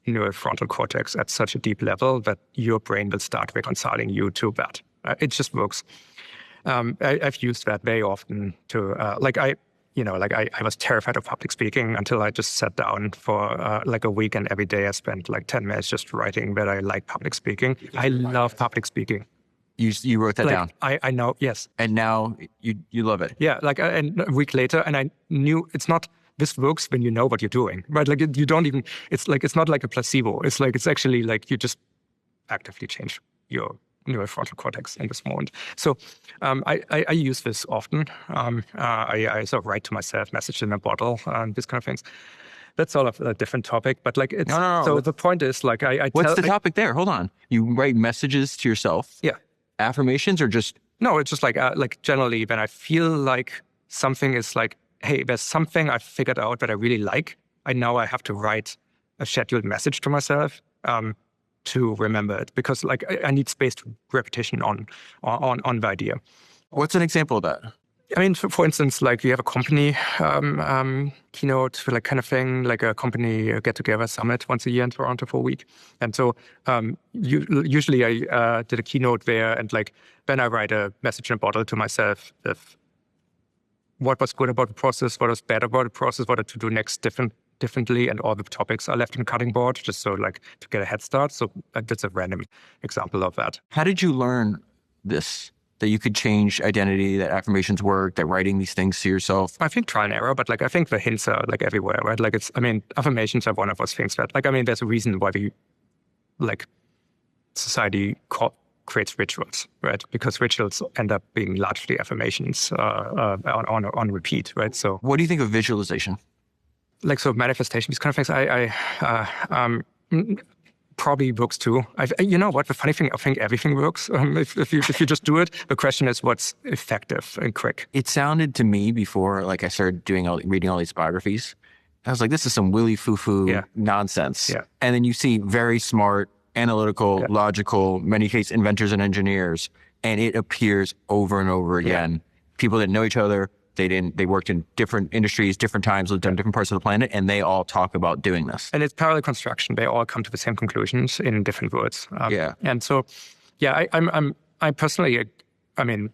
neurofrontal cortex at such a deep level that your brain will start reconciling you to that. It just works. I've used that very often to I was terrified of public speaking until I just sat down for like a week, and every day I spent like 10 minutes just writing that I like public speaking. I love public speaking. You wrote that down? I know, yes. And now you love it? Yeah, like and a week later, and I knew it's not, this works when you know what you're doing, right? Like you don't even, it's not like a placebo. It's like, it's actually like you just actively change your neurofrontal cortex in this moment. So I use this often. I sort of write to myself, message in a bottle, these kind of things. That's sort of a different topic, but like it's... No. So the point is like What's the topic there? Hold on. You write messages to yourself? Yeah. Affirmations or just... No, it's just like generally when I feel like something is like, hey, there's something I figured out that I really like. I have to write a scheduled message to myself to remember it, because like I need space to repetition on the idea. What's an example of that? I mean, for instance, like you have a company keynote for like kind of thing, like a company get-together summit once a year in Toronto for a week. And so usually I did a keynote there, and like then I write a message in a bottle to myself of what was good about the process, what was bad about the process, what to do next differently, and all the topics are left on the cutting board, just so like to get a head start. So that's a random example of that. How did you learn this? That you could change identity, that affirmations work, that writing these things to yourself? I think trial and error, but like I think the hints are like everywhere, right? Like affirmations are one of those things that there's a reason why society creates rituals, right? Because rituals end up being largely affirmations on repeat, right? So what do you think of visualization? Like so manifestation, these kind of things, probably works too. You know what? The funny thing, I think everything works if you just do it. The question is what's effective and quick. It sounded to me before, like I started reading all these biographies, I was like, this is some willy foo-foo nonsense. Yeah. And then you see very smart, analytical, logical, many case inventors and engineers, and it appears over and over again. People didn't know each other. They worked in different industries, different times, lived on different parts of the planet, and they all talk about doing this. And it's parallel construction. They all come to the same conclusions in different words. And so, I personally, I mean,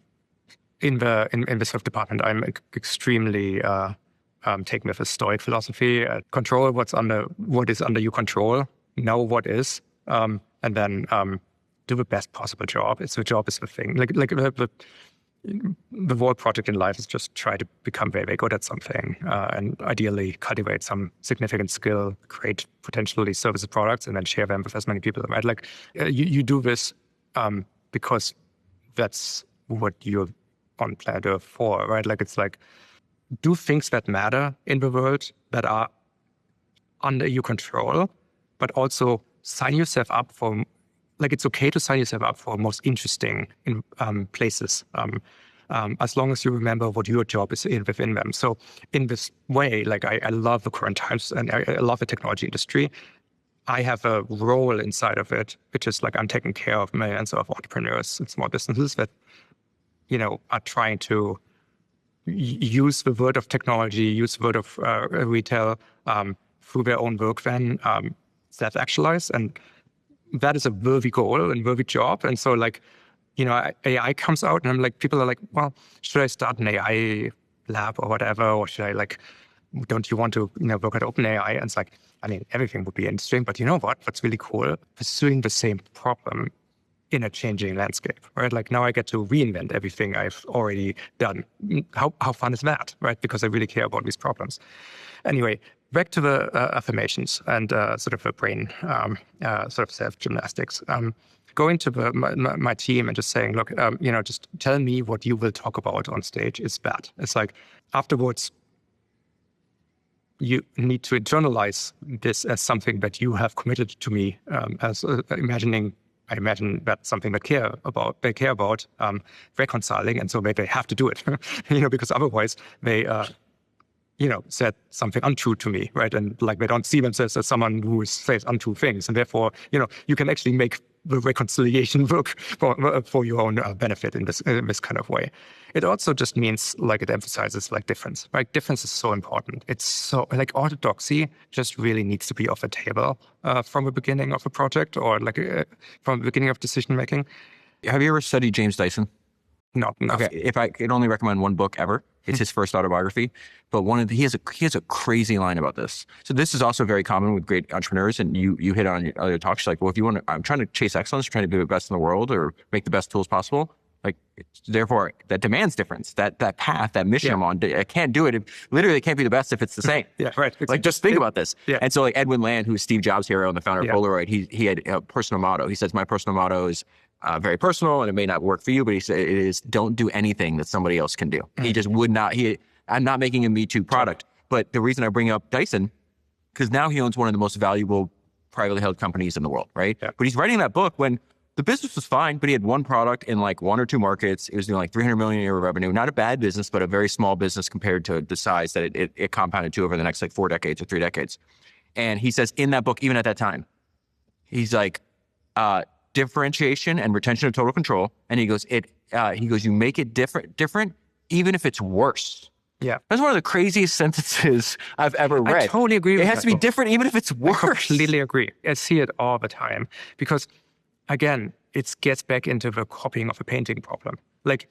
in the sort of department, I'm extremely taken with a Stoic philosophy. Control what is under your control. Know what is, and then do the best possible job. The job is the thing. The whole project in life is just try to become very, very good at something, and ideally cultivate some significant skill, create potentially services products, and then share them with as many people. Right? Like you do this because that's what you're on planet Earth for, right? Like it's like do things that matter in the world that are under your control, but also sign yourself up for. Like it's okay to sign yourself up for most interesting places, as long as you remember what your job is within them. So in this way, like I love the current times and I love the technology industry. I have a role inside of it, which is like I'm taking care of millions of entrepreneurs and small businesses that, are trying to use the word of technology, use the word of retail through their own work, then self-actualize. And that is a worthy goal and worthy job. And so like, AI comes out and I'm like, people are like, well, should I start an AI lab or whatever? Or should I don't you want to, work at OpenAI? And it's like, I mean, everything would be interesting, but you know what? What's really cool? Pursuing the same problem in a changing landscape, right? Like now I get to reinvent everything I've already done. How fun is that, right? Because I really care about these problems. Anyway, back to the affirmations and sort of a brain sort of self-gymnastics. Going to my team and just saying, look, just tell me what you will talk about on stage is bad. It's like afterwards, you need to internalize this as something that you have committed to me as I imagine that's something they care about reconciling, and so they have to do it, because otherwise they, said something untrue to me, right? And like they don't see themselves as someone who says untrue things, and therefore, you can actually make the reconciliation work for your own benefit in this kind of way. It also just means like it emphasizes like difference, right? Difference is so important. It's so like orthodoxy just really needs to be off the table from the beginning of a project or like from the beginning of decision making. Have you ever studied James Dyson? No. Okay, if I could only recommend one book ever, it's his first autobiography. But he has a crazy line about this. So this is also very common with great entrepreneurs, and you hit on your other talks. Like, well, if you want to, I'm trying to chase excellence, trying to be the best in the world, or make the best tools possible. Like, therefore, that demands difference. That path, that mission I'm on, I can't do it. Literally, it can't be the best if it's the same. Yeah, right. Like, just think about this. Yeah. And so, like Edwin Land, who's Steve Jobs' hero and the founder of Polaroid, he had a personal motto. He says, "My personal motto is." Very personal, and it may not work for you, but he said it is don't do anything that somebody else can do. He just would not. I'm not making a Me Too product, but the reason I bring up Dyson, because now he owns one of the most valuable privately held companies in the world, right? Yeah. But he's writing that book when the business was fine, but he had one product in like one or two markets. It was doing like 300 million a year of revenue. Not a bad business, but a very small business compared to the size that it compounded to over the next like 4 decades or 3 decades. And he says in that book, even at that time, he's like, differentiation and retention of total control. And he goes, you make it different, even if it's worse. Yeah. That's one of the craziest sentences I've ever read. I totally agree with that. It has to be different, even if it's worse. I completely agree. I see it all the time because, again, it gets back into the copying of a painting problem. Like,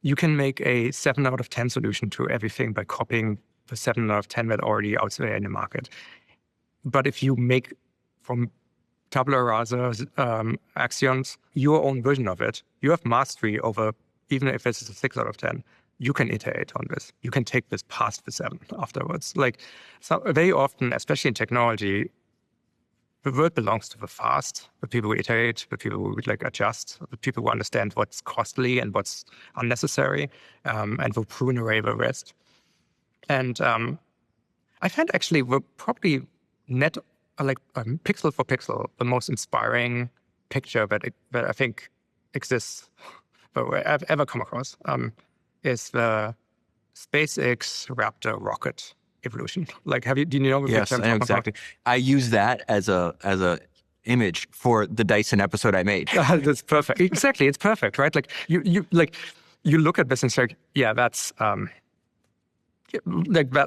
you can make a 7 out of 10 solution to everything by copying the 7 out of 10 that already out there in the market. But if you make from tabula rasa axioms your own version of it, you have mastery over, even if this is a 6 out of 10, you can iterate on this. You can take this past the 7 afterwards. Like, so very often, especially in technology, the word belongs to the fast, the people who iterate, the people who like adjust, the people who understand what's costly and what's unnecessary, and will prune away the rest. And I find actually we're probably pixel for pixel, the most inspiring picture that I think exists, that I've ever come across, is the SpaceX Raptor rocket evolution. Like, do you know what Yes, I'm I know talking exactly. I use that as a image for the Dyson episode I made. about? That's perfect. Exactly, it's perfect, right? Like you look at this and say, yeah, that's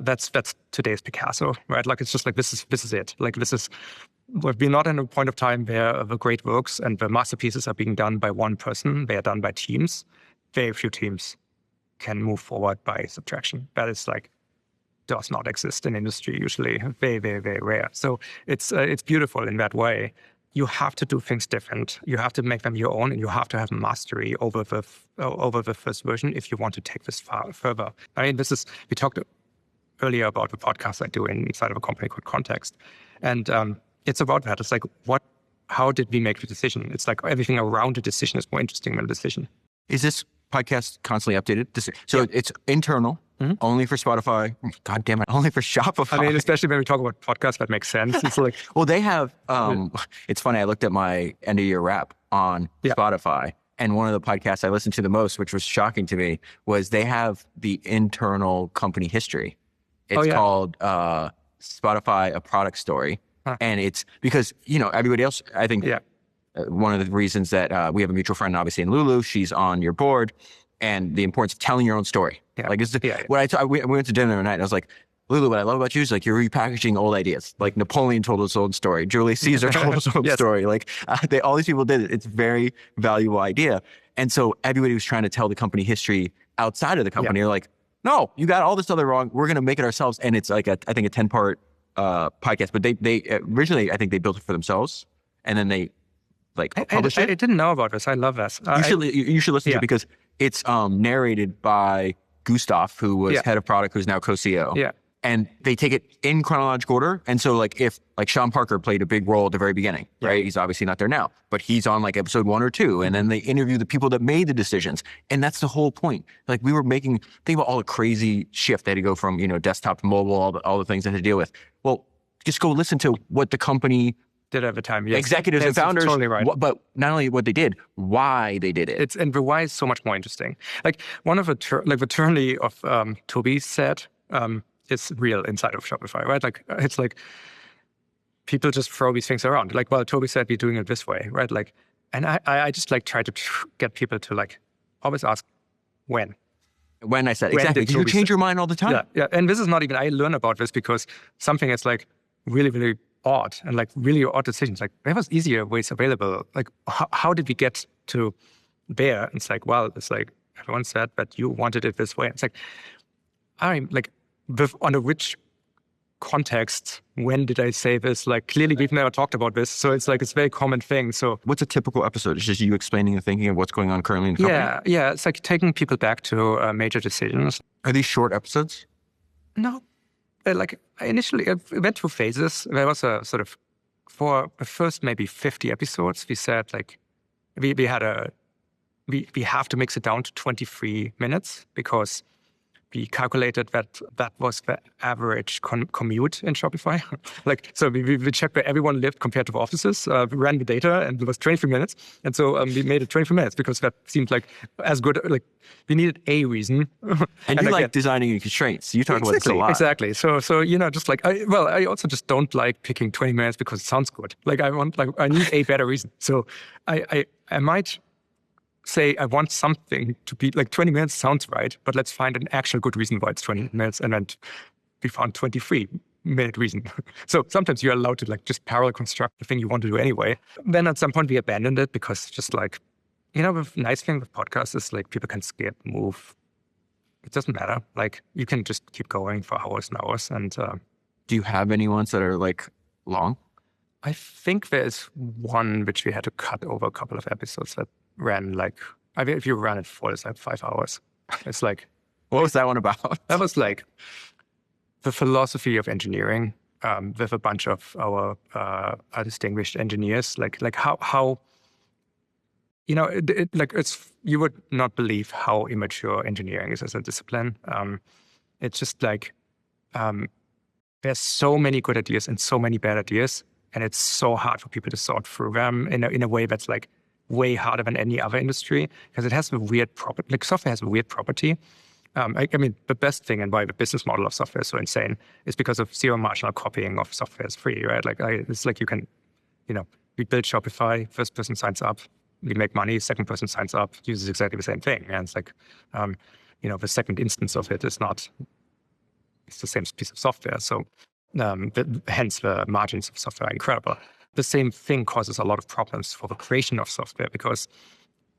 that's today's Picasso, right? Like it's just like this is it. Like we're not in a point of time where the great works and the masterpieces are being done by one person. They are done by teams. Very few teams can move forward by subtraction. That is like does not exist in industry usually. Very, very, very rare. So it's beautiful in that way. You have to do things different. You have to make them your own, and you have to have mastery over the first version if you want to take this further. I mean, we talked earlier about the podcast I do inside of a company called Context, and it's about that. It's like how did we make the decision? It's like everything around the decision is more interesting than the decision. Is this podcast constantly updated? So it's internal, only for Spotify. God damn it, only for Shopify. I mean, especially when we talk about podcasts, that makes sense. It's like, well, they have. It's funny. I looked at my end of year wrap on Spotify, and one of the podcasts I listened to the most, which was shocking to me, was they have the internal company history. It's called Spotify: A Product Story, and it's because everybody else. I think. Yeah. One of the reasons that we have a mutual friend, obviously, in Lulu, she's on your board, and the importance of telling your own story. Yeah. Like, we went to dinner the other night, and I was like, Lulu, what I love about you is like you're repackaging old ideas. Like Napoleon told his old story, Julius Caesar told his old story. Like all these people did it. It's a very valuable idea, and so everybody was trying to tell the company history outside of the company. They're like, no, you got all this other wrong. We're going to make it ourselves, and it's like I think a 10-part podcast. But they originally, I think they built it for themselves, and then they. Publish it? I didn't know about this. I love this. You should listen to it because it's narrated by Gustav, who was head of product, who's now co-CEO. Yeah. And they take it in chronological order. And so if Sean Parker played a big role at the very beginning, right? He's obviously not there now, but he's on episode 1 or 2. And then they interview the people that made the decisions. And that's the whole point. Like we were think about all the crazy shift they had to go from, desktop to mobile, all the things they had to deal with. Well, just go listen to what the company did at the time, yes. Executives and founders, totally right. But not only what they did, why they did it. And the why is so much more interesting. Like one of the termly of Tobi said is real inside of Shopify, right? Like it's like people just throw these things around. Like, well, Tobi said we're doing it this way, right? Like, and I just try to get people to always ask when. When I said exactly, you change your mind all the time. Yeah. And this is not even. I learn about this because something is really, really odd and really odd decisions. Like there was easier ways available. Like how did we get to there? It's everyone said that you wanted it this way. It's under which context, when did I say this? Clearly we've never talked about this. So it's a very common thing. So what's a typical episode? It's just you explaining and thinking of what's going on currently in the company? Yeah. It's taking people back to major decisions. Are these short episodes? No. Initially, it went through phases. There was a sort of, for the first maybe 50 episodes, we said we have to mix it down to 23 minutes because we calculated that was the average commute in Shopify. So we checked where everyone lived compared to the offices. We ran the data and it was 23 minutes. And so we made it 23 minutes because that seemed as good. We needed a reason. And you designing constraints. You talk about this a lot. Exactly. So I also just don't like picking 20 minutes because it sounds good. I need a better reason. So I might say I want something to be 20 minutes sounds right, but let's find an actual good reason why it's 20 minutes. And then we found 23-minute reason. So sometimes you're allowed to just parallel construct the thing you want to do anyway. Then at some point we abandoned it because just the nice thing with podcasts is people can skip, move. It doesn't matter. You can just keep going for hours and hours. And do you have any ones that are long? I think there's one which we had to cut over a couple of episodes that ran if you run it full, it's 5 hours. It's what was that one about? That was the philosophy of engineering with a bunch of our distinguished engineers. How it's you would not believe how immature engineering is as a discipline. It's just there's so many good ideas and so many bad ideas, and it's so hard for people to sort through them in a way that's way harder than any other industry because it has a weird property. Software has a weird property I mean, the best thing and why the business model of software is so insane is because of zero marginal copying of software is free, right? Like it's like you can, we build Shopify, first person signs up, we make money, second person signs up, uses exactly the same thing. And it's like, the second instance of it is not, it's the same piece of software. So hence the margins of software are incredible. The same thing causes a lot of problems for the creation of software because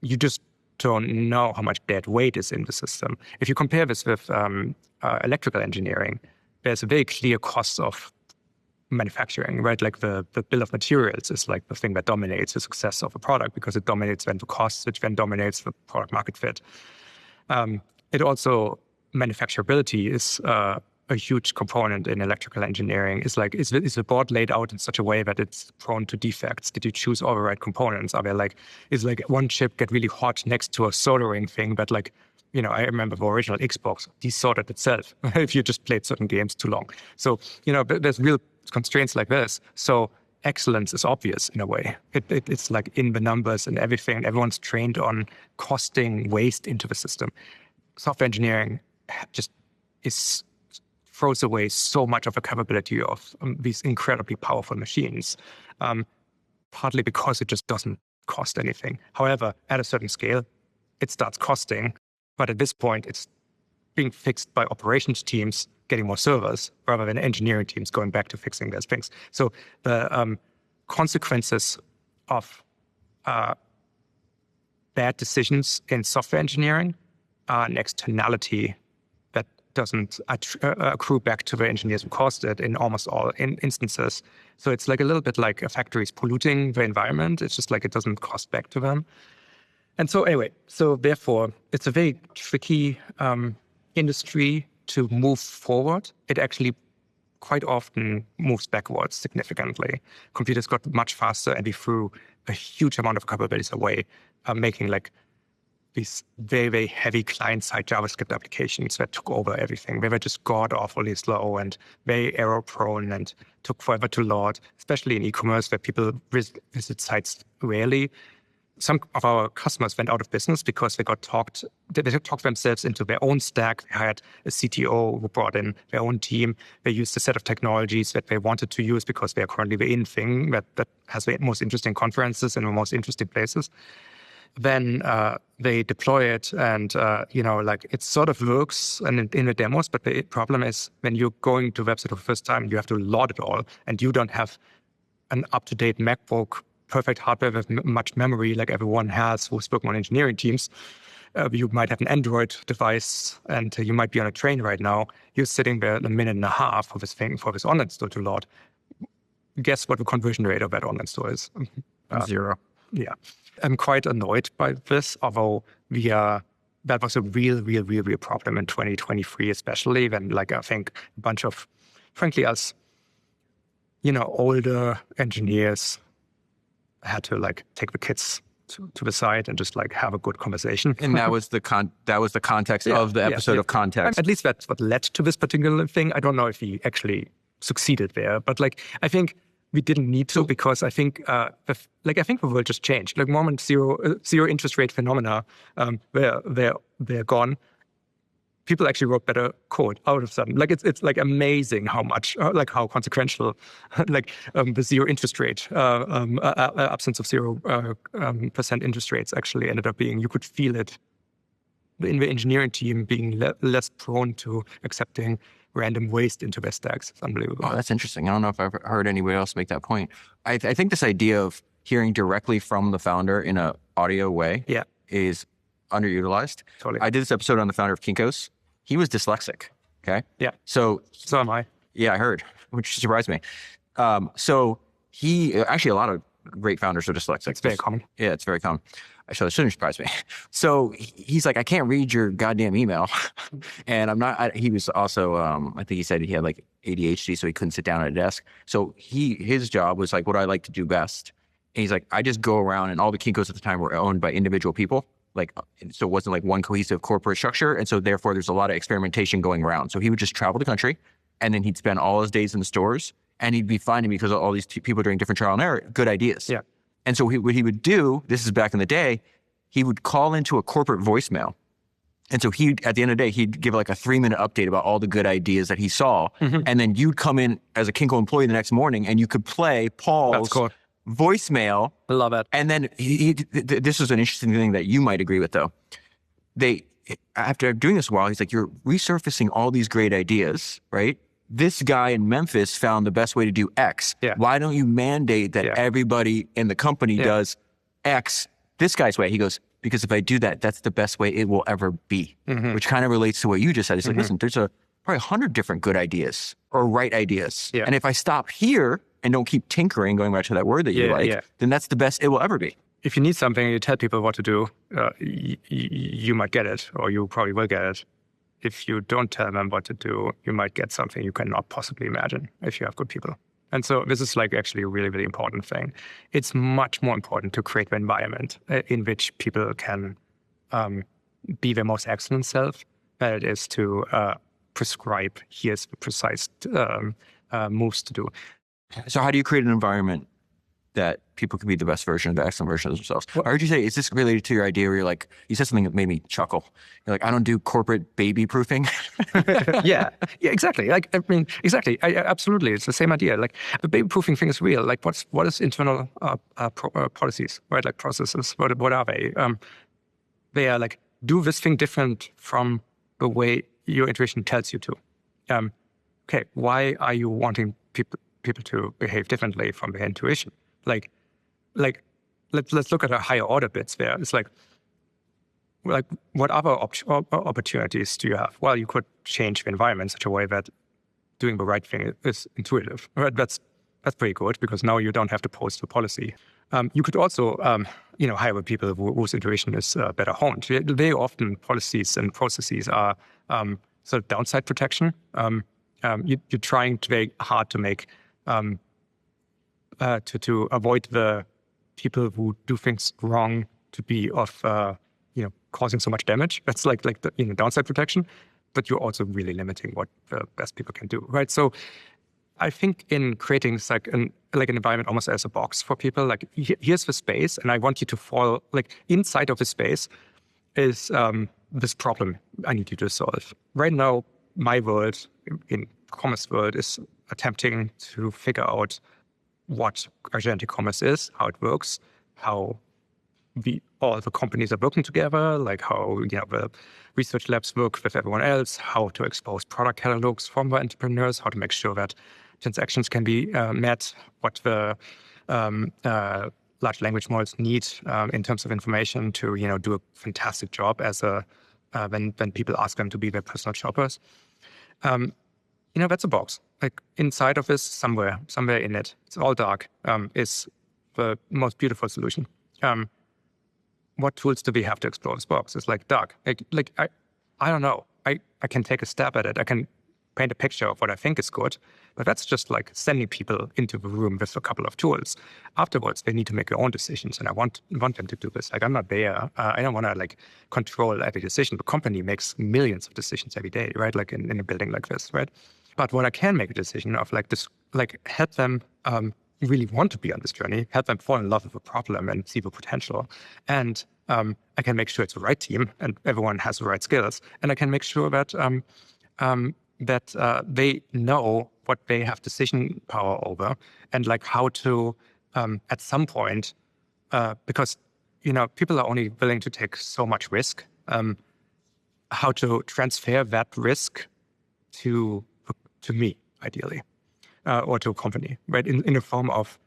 you just don't know how much dead weight is in the system. If you compare this with electrical engineering, there's a very clear cost of manufacturing, right? Like the bill of materials is like the thing that dominates the success of a product because it dominates then the cost, which then dominates the product market fit. It also, manufacturability is a huge component in electrical engineering. Is the board laid out in such a way that it's prone to defects? Did you choose all the right components? Is one chip get really hot next to a soldering thing that I remember the original Xbox desoldered itself if you just played certain games too long. So, there's real constraints like this. So excellence is obvious in a way. It's like in the numbers and everything. Everyone's trained on costing waste into the system. Software engineering just throws away so much of the capability of these incredibly powerful machines, partly because it just doesn't cost anything. However, at a certain scale, it starts costing. But at this point, it's being fixed by operations teams getting more servers rather than engineering teams going back to fixing those things. So the consequences of bad decisions in software engineering are an externality that doesn't accrue back to the engineers who caused it in almost all instances. So it's like a little bit like a factory is polluting the environment. It's just like it doesn't cost back to them. And so anyway, therefore, it's a very tricky industry to move forward. It actually quite often moves backwards significantly. Computers got much faster and we threw a huge amount of capabilities away, making these very, very heavy client-side JavaScript applications that took over everything. They were just god-awfully slow and very error-prone and took forever to load, especially in e-commerce where people visit sites rarely. Some of our customers went out of business because they talked themselves into their own stack. They hired a CTO who brought in their own team. They used a set of technologies that they wanted to use because they are currently the in thing that has the most interesting conferences in the most interesting places. Then they deploy it and, it sort of works and in the demos. But the problem is when you're going to website for the first time, you have to load it all and you don't have an up-to-date MacBook, perfect hardware with much memory like everyone has who's working on engineering teams. You might have an Android device and you might be on a train right now. You're sitting there a minute and a half for this online store to load. Guess what the conversion rate of that online store is? 0. Yeah. I'm quite annoyed by this, although that was a real problem in 2023, especially when I think a bunch of, frankly, us, older engineers had to take the kids to the side and just have a good conversation. And that was the context of the episode of Context. At least that's what led to this particular thing. I don't know if he actually succeeded there, but I think we didn't need to because I think the world just changed. Moment zero interest rate phenomena, they're gone. People actually wrote better code out of sudden. It's amazing how much, how consequential, the zero interest rate, absence of 0% interest rates actually ended up being. You could feel it in the engineering team being less prone to accepting random waste into their stacks. It's unbelievable. Oh, that's interesting. I don't know if I've heard anybody else make that point. I think this idea of hearing directly from the founder in an audio way is underutilized. Totally. I did this episode on the founder of Kinko's. He was dyslexic. Okay. Yeah. So am I. Yeah, I heard, which surprised me. So he actually a lot of great founders are dyslexic. It's very common. Yeah, it's very common. So it shouldn't surprise me. So he's like, I can't read your goddamn email, and I'm not. He was also, I think he said he had ADHD, so he couldn't sit down at a desk. So his job was what I like to do best. And he's like, I just go around, and all the Kinko's at the time were owned by individual people. So it wasn't one cohesive corporate structure. And so therefore there's a lot of experimentation going around. So he would just travel the country and then he'd spend all his days in the stores and he'd be finding, because all these people doing different trial and error, good ideas. Yeah. And so what he would do, this is back in the day, he would call into a corporate voicemail And so at the end of the day, he'd give like a 3-minute update about all the good ideas that he saw. And then you'd come in as a Kinko employee the next morning and you could play Paul's voicemail. I love it. And then this was an interesting thing that you might agree with though. After doing this a while, he's like, you're resurfacing all these great ideas, right? This guy in Memphis found the best way to do X. Yeah. Why don't you mandate that everybody in the company does X this guy's way? He goes, because if I do that, that's the best way it will ever be, which kind of relates to what you just said. He's like, listen, there's probably 100 different good ideas or right ideas. Yeah. And if I stop here and don't keep tinkering, going back to that word that you like, then that's the best it will ever be. If you need something and you tell people what to do, you might get it, or you probably will get it. If you don't tell them what to do, you might get something you cannot possibly imagine if you have good people. And so this is like actually a really, really important thing. It's much more important to create an environment in which people can be their most excellent self than it is to prescribe here's the precise moves to do. So how do you create an environment that people can be the best version, the excellent version of themselves? I heard you say, is this related to your idea where you're like, you said something that made me chuckle. You're like, I don't do corporate baby proofing. yeah, exactly. Like, I mean, exactly. Absolutely. It's the same idea. Like the baby proofing thing is real. Like what is internal policies, right? Like processes, what are they? They are like, do this thing different from the way your intuition tells you to. Okay, why are you wanting people to behave differently from their intuition? Like, let's look at a higher order bits there. It's like what other opportunities do you have? Well, you could change the environment in such a way that doing the right thing is intuitive. Right? That's pretty good because now you don't have to post the policy. You could also, hire people whose intuition is better honed. Very often policies and processes are sort of downside protection. You're trying very hard to make to avoid the people who do things wrong to be of causing so much damage. That's like the downside protection, but you're also really limiting what the best people can do, right? So I think in creating like an environment almost as a box for people, like here's the space, and I want you to fall like inside of the space is this problem I need you to solve. Right now, my world in commerce world is attempting to figure out what agentic commerce is, how it works, how all the companies are working together, like how the research labs work with everyone else, how to expose product catalogs from the entrepreneurs, how to make sure that transactions can be met, what the large language models need in terms of information to do a fantastic job as when people ask them to be their personal shoppers. That's a box. Like inside of this, somewhere in it, it's all dark, is the most beautiful solution. What tools do we have to explore this box? It's like dark. I don't know. I can take a stab at it. I can paint a picture of what I think is good, but that's just like sending people into the room with a couple of tools. Afterwards, they need to make their own decisions, and I want them to do this. Like I'm not there. I don't want to like control every decision. The company makes millions of decisions every day, right? Like in a building like this, right? But what I can make a decision of like this, like help them really want to be on this journey, help them fall in love with the problem and see the potential. And I can make sure it's the right team and everyone has the right skills. And I can make sure that they know what they have decision power over and like how to, at some point, because, people are only willing to take so much risk, how to transfer that risk to me, ideally, or to a company, right? In the form of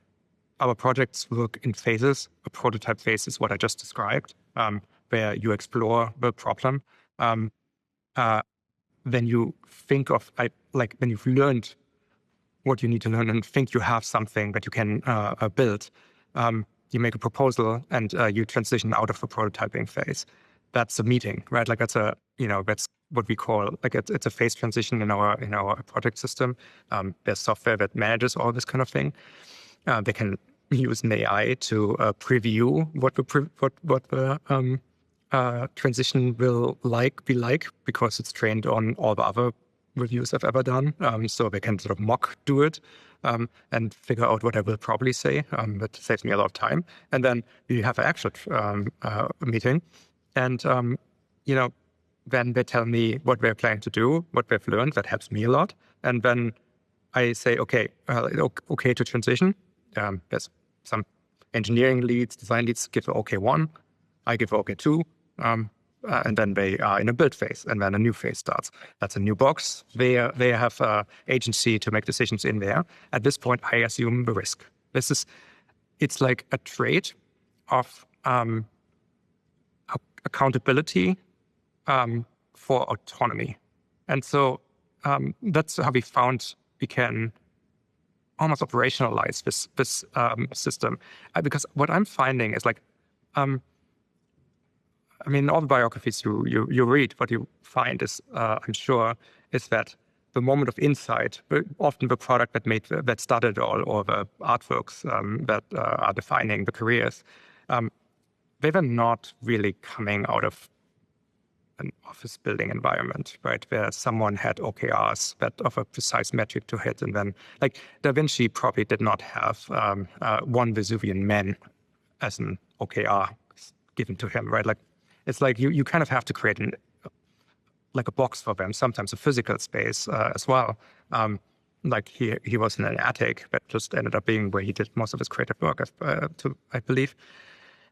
our projects work in phases. A prototype phase is what I just described, where you explore the problem. Then you think of, when you've learned what you need to learn and think you have something that you can build, you make a proposal and you transition out of the prototyping phase. That's a meeting, right? Like that's what we call it's a phase transition in our project system. There's software that manages all this kind of thing. They can use an AI to preview what the transition will be like because it's trained on all the other reviews I've ever done. So they can sort of mock do it and figure out what I will probably say. That saves me a lot of time. And then you have an actual meeting. And, then they tell me what they're planning to do, what they've learned. That helps me a lot. And then I say, okay to transition. There's some engineering leads, design leads give OK 1. I give OK 2. And then they are in a build phase, and then a new phase starts. That's a new box. They have agency to make decisions in there. At this point, I assume the risk. It's like a trade of accountability for autonomy. And so that's how we found we can almost operationalize this system. Because what I'm finding is like, all the biographies you read, what you find is, I'm sure, is that the moment of insight, often the product that started all, or the artworks that are defining the careers, they were not really coming out of an office building environment, right? Where someone had OKRs that of a precise metric to hit. And then, like, Da Vinci probably did not have one Vesuvian man as an OKR given to him, right? Like, it's like you kind of have to create a box for them, sometimes a physical space as well. Like he was in an attic that just ended up being where he did most of his creative work, I believe.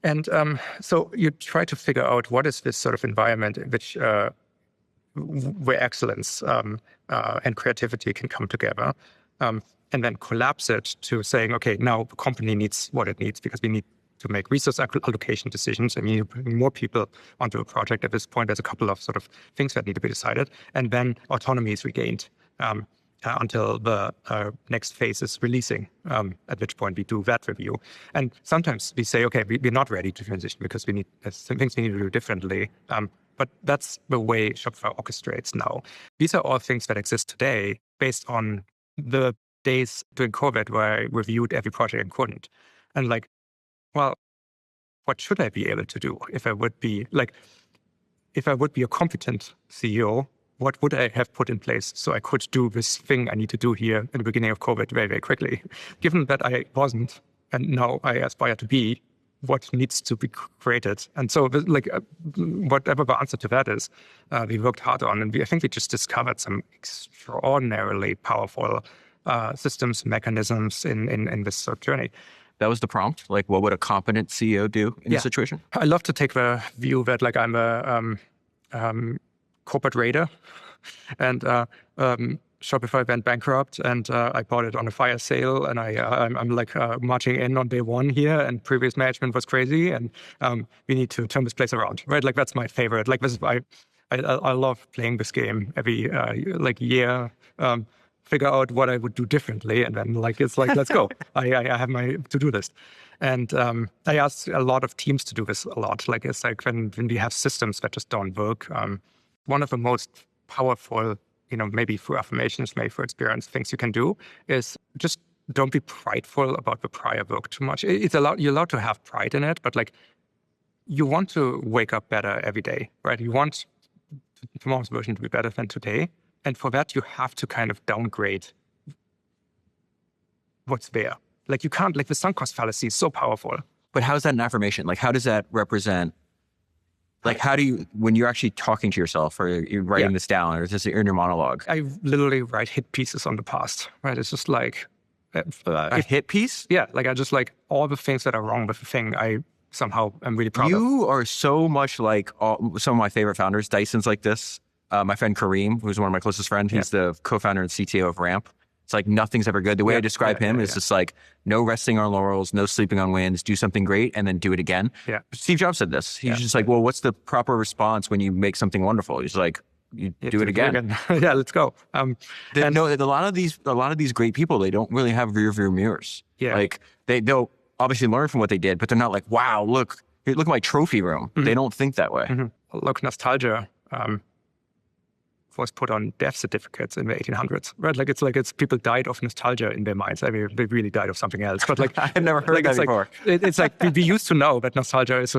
And so you try to figure out what is this sort of environment in which where excellence and creativity can come together, and then collapse it to saying, okay, now the company needs what it needs because we need to make resource allocation decisions. And you bring more people onto a project. At this point, there's a couple of sort of things that need to be decided. And then autonomy is regained until the next phase is releasing, at which point we do that review. And sometimes we say, okay, we're not ready to transition because there's some things we need to do differently. But that's the way Shopify orchestrates now. These are all things that exist today based on the days during COVID where I reviewed every project and couldn't. And like, well, what should I be able to do if I would be a competent CEO? What would I have put in place so I could do this thing I need to do here in the beginning of COVID very, very quickly? Given that I wasn't, and now I aspire to be, what needs to be created? And so, whatever the answer to that is, we worked hard on, and I think we just discovered some extraordinarily powerful systems, mechanisms in this sort of journey. That was the prompt? Like, what would a competent CEO do in this situation? I love to take the view that, like, I'm a corporate raider, and Shopify went bankrupt, and I bought it on a fire sale, and I'm like marching in on day one here, and previous management was crazy, and we need to turn this place around, right? Like, that's my favorite. Like, this is I love playing this game every year. Figure out what I would do differently, and then it's like let's go. I have my to-do list, and I ask a lot of teams to do this a lot. Like, it's like when we have systems that just don't work. One of the most powerful, maybe through affirmations, maybe through experience, things you can do is just don't be prideful about the prior work too much. You're allowed to have pride in it, but like, you want to wake up better every day, right? You want tomorrow's version to be better than today. And for that, you have to kind of downgrade what's there. Like, you can't, like, the sunk cost fallacy is so powerful. But how is that an affirmation? Like, how does that represent, like, how do you, when you're actually talking to yourself or you're writing this down, or is this in your monologue? I literally write hit pieces on the past, right? It's just like... a hit piece? Yeah, like, I just, like, all the things that are wrong with the thing I somehow am really proud of. You are so much like some of my favorite founders. Dyson's like this. My friend Kareem, who's one of my closest friends, he's the co-founder and CTO of Ramp. It's like nothing's ever good. The way I describe him is just like no resting on laurels, no sleeping on wins, do something great and then do it again. Yeah. Steve Jobs said this. He's just like, well, what's the proper response when you make something wonderful? He's like, you do it again. Yeah, let's go. A lot of these great people, they don't really have rear view mirrors. Yeah. Like they'll obviously learn from what they did, but they're not like, wow, look at my trophy room. Mm-hmm. They don't think that way. Mm-hmm. Look, nostalgia. Was put on death certificates in the 1800s, right? Like, it's people died of nostalgia in their minds. I mean, they really died of something else. But like, I've never heard that before. It's like we used to know that nostalgia is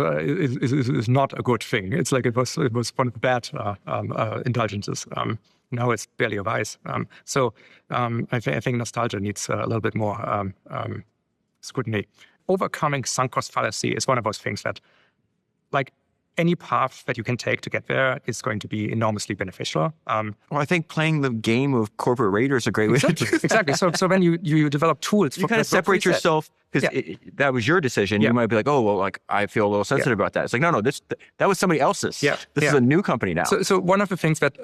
not a good thing. It's like it was one of the bad indulgences. Now it's barely a vice. So I think nostalgia needs a little bit more scrutiny. Overcoming sunk cost fallacy is one of those things that, like, any path that you can take to get there is going to be enormously beneficial. Well, I think playing the game of corporate Raider is a great way to do that. Exactly. So when you develop tools, you kind of separate yourself because that was your decision. You might be like, oh, well, like I feel a little sensitive about that. It's like, no, that was somebody else's. This is a new company now. So one of the things that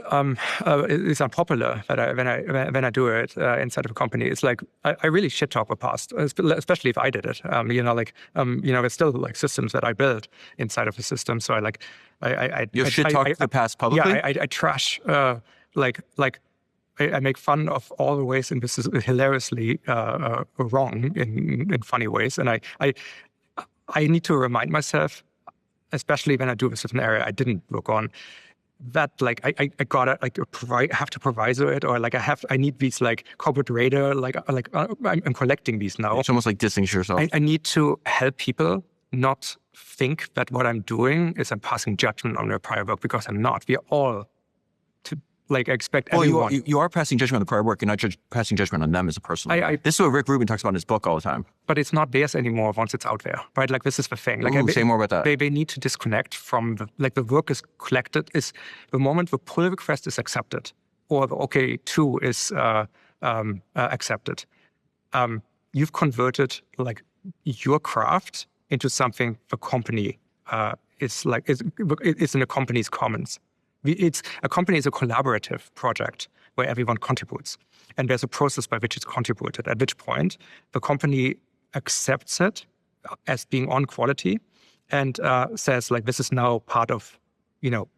is unpopular that when I do it inside of a company is like I really shit talk the past, especially if I did it. There's still like systems that I built inside of the system. So I shit talk the past publicly. Yeah, I trash I make fun of all the ways in this is hilariously wrong in funny ways, and I need to remind myself, especially when I do this with an area I didn't work on, that like I gotta have to proviso it, or like I need these like corporate radar, I'm collecting these now. It's almost like dissing yourself. I need to help people not think that what I'm doing is I'm passing judgment on their prior work, because I'm not. We are all I expect everyone. You are passing judgment on the prior work. You're not passing judgment on them as a person. This is what Rick Rubin talks about in his book all the time. But it's not theirs anymore once it's out there, right? Like this is the thing. Say more about that. They need to disconnect from the work is collected. Is the moment the pull request is accepted, or the OK2 is accepted. You've converted like your craft into something the company is in the company's commons. A company is a collaborative project where everyone contributes. And there's a process by which it's contributed, at which point the company accepts it as being on quality and says, like, this is now part of, the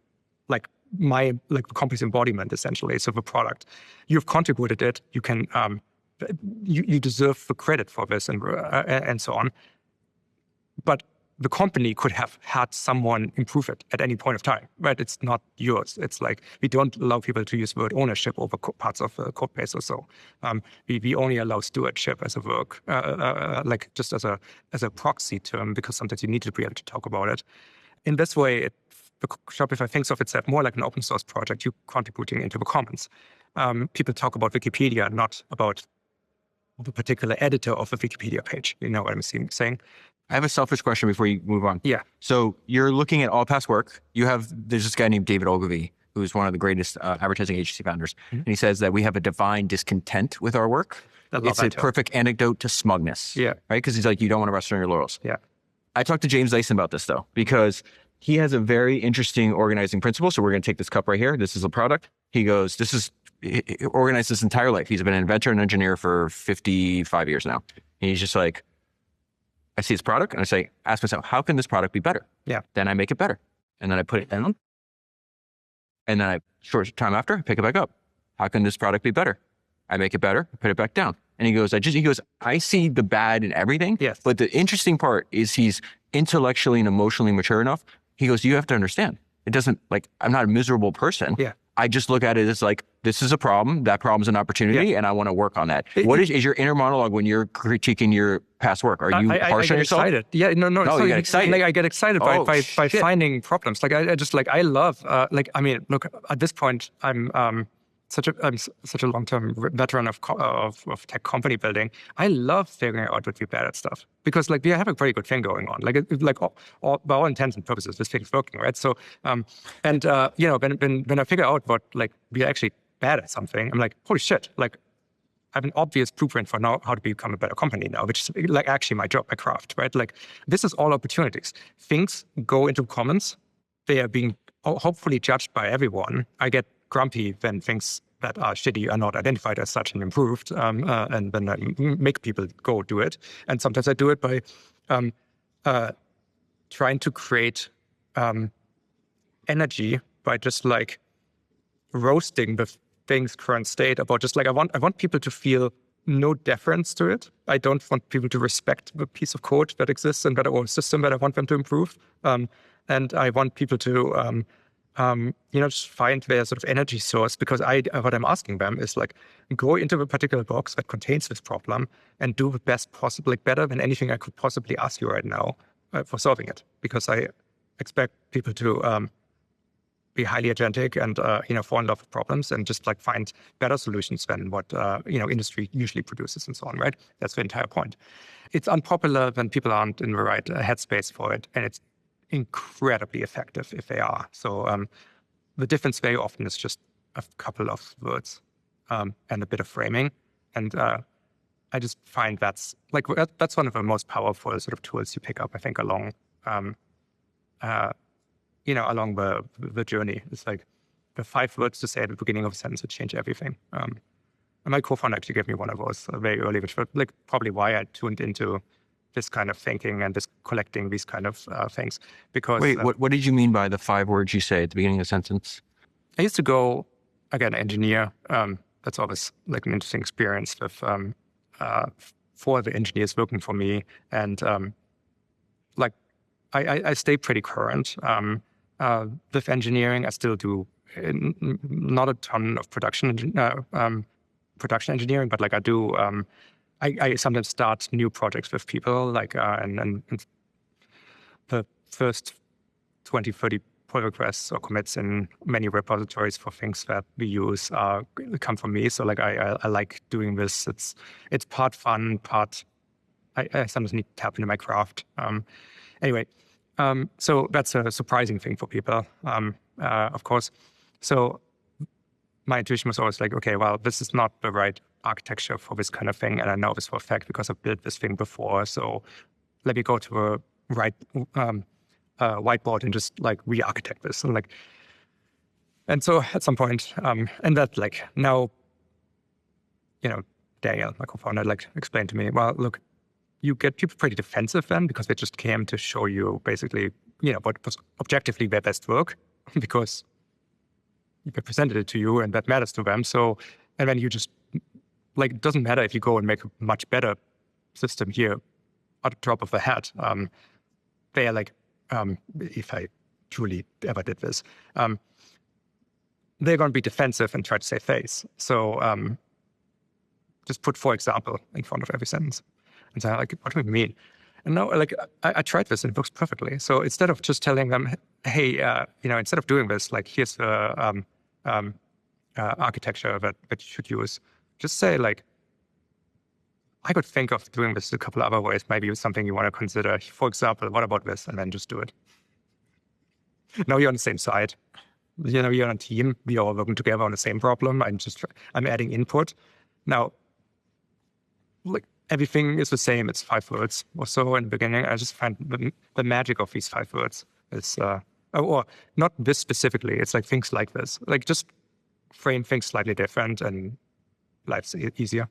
company's embodiment, essentially, so the product. You've contributed it. You can, you deserve the credit for this and so on. But the company could have had someone improve it at any point of time, right? It's not yours. It's like we don't allow people to use word ownership over parts of the code base or so. We only allow stewardship as a work, just as a proxy term, because sometimes you need to be able to talk about it. In this way, Shopify thinks of itself more like an open source project, you contributing into the commons. People talk about Wikipedia, not about the particular editor of a Wikipedia page. You know what I'm saying? I have a selfish question before you move on. Yeah. So you're looking at all past work. There's this guy named David Ogilvy, who's one of the greatest advertising agency founders. Mm-hmm. And he says that we have a divine discontent with our work. It's a perfect antidote to smugness. Yeah. Right? Because he's like, you don't want to rest on your laurels. Yeah. I talked to James Dyson about this though, because he has a very interesting organizing principle. So we're going to take this cup right here. This is a product. He goes, he organized his entire life. He's been an inventor and engineer for 55 years now. And he's just like, I see this product and I ask myself, how can this product be better? Yeah. Then I make it better. And then I put it down. And then short time after, I pick it back up. How can this product be better? I make it better, I put it back down. And he goes, I see the bad in everything. Yes. But the interesting part is he's intellectually and emotionally mature enough. He goes, you have to understand. It doesn't I'm not a miserable person. Yeah. I just look at it as like, this is a problem, that problem's an opportunity, and I want to work on that. What is your inner monologue when you're critiquing your past work? Are you harsh on yourself? Excited. Yeah, no. You get excited. I get excited by finding problems. I love, look, at this point, I'm such a long-term veteran of tech company building. I love figuring out what we're bad at stuff, because we have a very good thing going on. By all intents and purposes, this thing's working, right? So, when I figure out what we're actually bad at something, I'm like, holy shit! I have an obvious blueprint for now how to become a better company now, which is actually my job, my craft, right? This is all opportunities. Things go into commons. They are being hopefully judged by everyone. I get grumpy when things that are shitty are not identified as such and improved, and then I make people go do it. And sometimes I do it by trying to create energy by just roasting the thing's current state about just I want people to feel no deference to it. I don't want people to respect the piece of code that exists and or system that I want them to improve. And I want people to just find their sort of energy source, because what I'm asking them is go into a particular box that contains this problem and do the best possible, better than anything I could possibly ask you right now for solving it. Because I expect people to be highly agentic and fall in love with problems and just find better solutions than what industry usually produces and so on. Right? That's the entire point. It's unpopular when people aren't in the right headspace for it, and it's incredibly effective if they are. So the difference very often is just a couple of words and a bit of framing. And I just find that's one of the most powerful sort of tools you pick up, I think, along along the journey. It's like the 5 words to say at the beginning of a sentence would change everything. And my co-founder actually gave me one of those very early, which was like probably why I tuned into this kind of thinking and this collecting these kind of things. Because wait, what did you mean by the 5 words you say at the beginning of a sentence? I used to go, again, engineer. That's always like an interesting experience with for the engineers working for me. And I stay pretty current with engineering. I still do not a ton of production engineering, but like I do. I sometimes start new projects with people, like and the first 20, 30 pull requests or commits in many repositories for things that we use come from me. So like I like doing this. It's part fun, part I sometimes need to tap into my craft. Anyway, so that's a surprising thing for people, of course. So my intuition was always like, okay, well, this is not the right architecture for this kind of thing, and I know this for a fact because I've built this thing before. So let me go to a right whiteboard and just like re-architect this. And so at some point, and that like now, Daniel, my co-founder, like explained to me, well, look, you get people pretty defensive then because they just came to show you basically, what was objectively their best work because they presented it to you and that matters to them. So, and then you just like, it doesn't matter if you go and make a much better system here at the drop of the hat. They are like, if I truly ever did this, they're going to be defensive and try to save face. So just put, for example, in front of every sentence. And so like, what do we mean? And now, like, I tried this and it works perfectly. So instead of just telling them, hey, instead of doing this, like, here's the architecture that you should use, just say, like, I could think of doing this a couple other ways. Maybe it's something you want to consider. For example, what about this? And then just do it. Now you're on the same side. You're on a team. We are all working together on the same problem. I'm adding input. Now, like, everything is the same. It's 5 words or so in the beginning. I just find the magic of these 5 words is, or not this specifically. It's like things like this. Like, just frame things slightly different and life's easier.